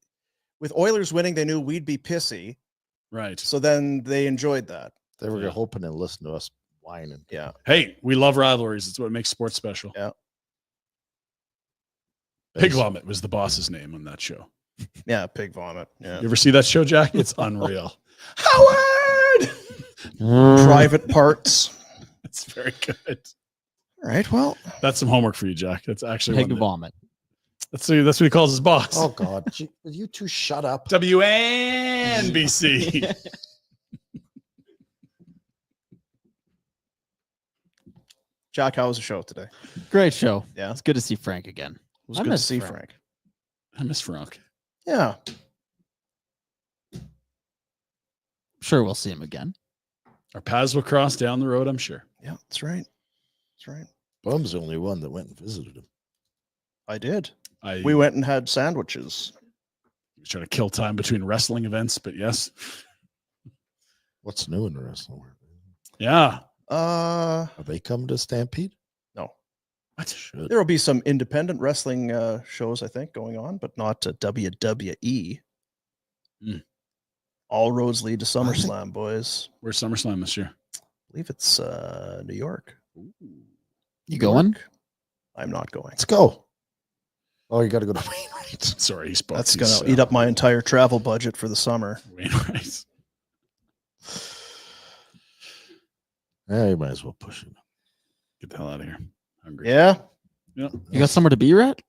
with Oilers winning, they knew we'd be pissy. right. So then they enjoyed that. They were Yeah. hoping to listen to us whining. Yeah. Hey, we love rivalries. It's what makes sports special. Yeah. Pig Vomit was the boss's name on that show. Yeah. Pig vomit. Yeah. You ever see that show, Jack? It's unreal. Howard! Private parts. It's very good. All right. Well, That's some homework for you, Jack. That's actually Pig one that- vomit. that's what he calls his boss. Oh God, will you two shut up? WNBC. Jack, how was the show today? Great show. Yeah. It's good to see Frank again. It was I good to miss see Frank. Frank. I miss Frank. Yeah. Sure, we'll see him again. Our paths will cross down the road, I'm sure. Yeah. That's right. That's right. Bum's the only one that went and visited him. I did. I We went and had sandwiches. was trying to kill time between wrestling events, but yes. What's new in the wrestling world? Yeah. Have they come to Stampede? No. What? Should. There will be some independent wrestling shows, I think, going on, but not WWE. Mm. All roads lead to SummerSlam, boys. Where's SummerSlam this year? I believe it's New York. You going? I'm not going. Let's go. Oh, you got to go to Wainwright. Sorry, he's both. That's going to eat up my entire travel budget for the summer. Wainwright. Yeah, you might as well push it. Get the hell out of here. Hungry. Yeah. Yeah. You got somewhere to be, Rhett?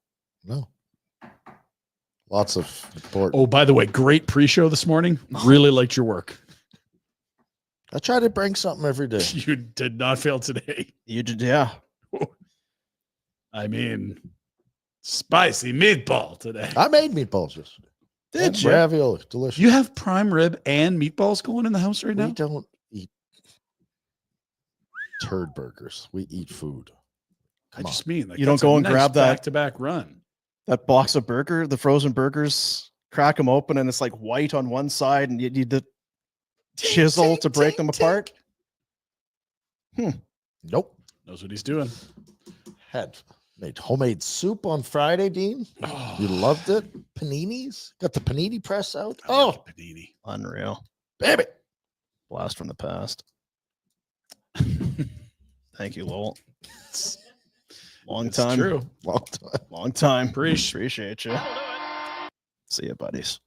No. Lots of important. Oh, by the way, great pre-show this morning. Really liked your work. I try to bring something every day. You did not fail today. You did, yeah. I mean, Spicy meatball today. I made meatballs yesterday. Did you? Ravioli, delicious. You have prime rib and meatballs going in the house right now? We don't eat turd burgers. We eat food. I just mean like You don't that's go a and nice grab that- back-to-back run. That box of burger, the frozen burgers, crack them open and it's like white on one side and you need the chisel to break them apart. Nope. Knows what he's doing. Made homemade soup on Friday, Dean. Oh, You loved it. Paninis. Got the panini press out. I love panini. Unreal. Baby. Blast from the past. Thank you, Lowell. Long It's time. true. Long time. Appreciate you. See you, buddies.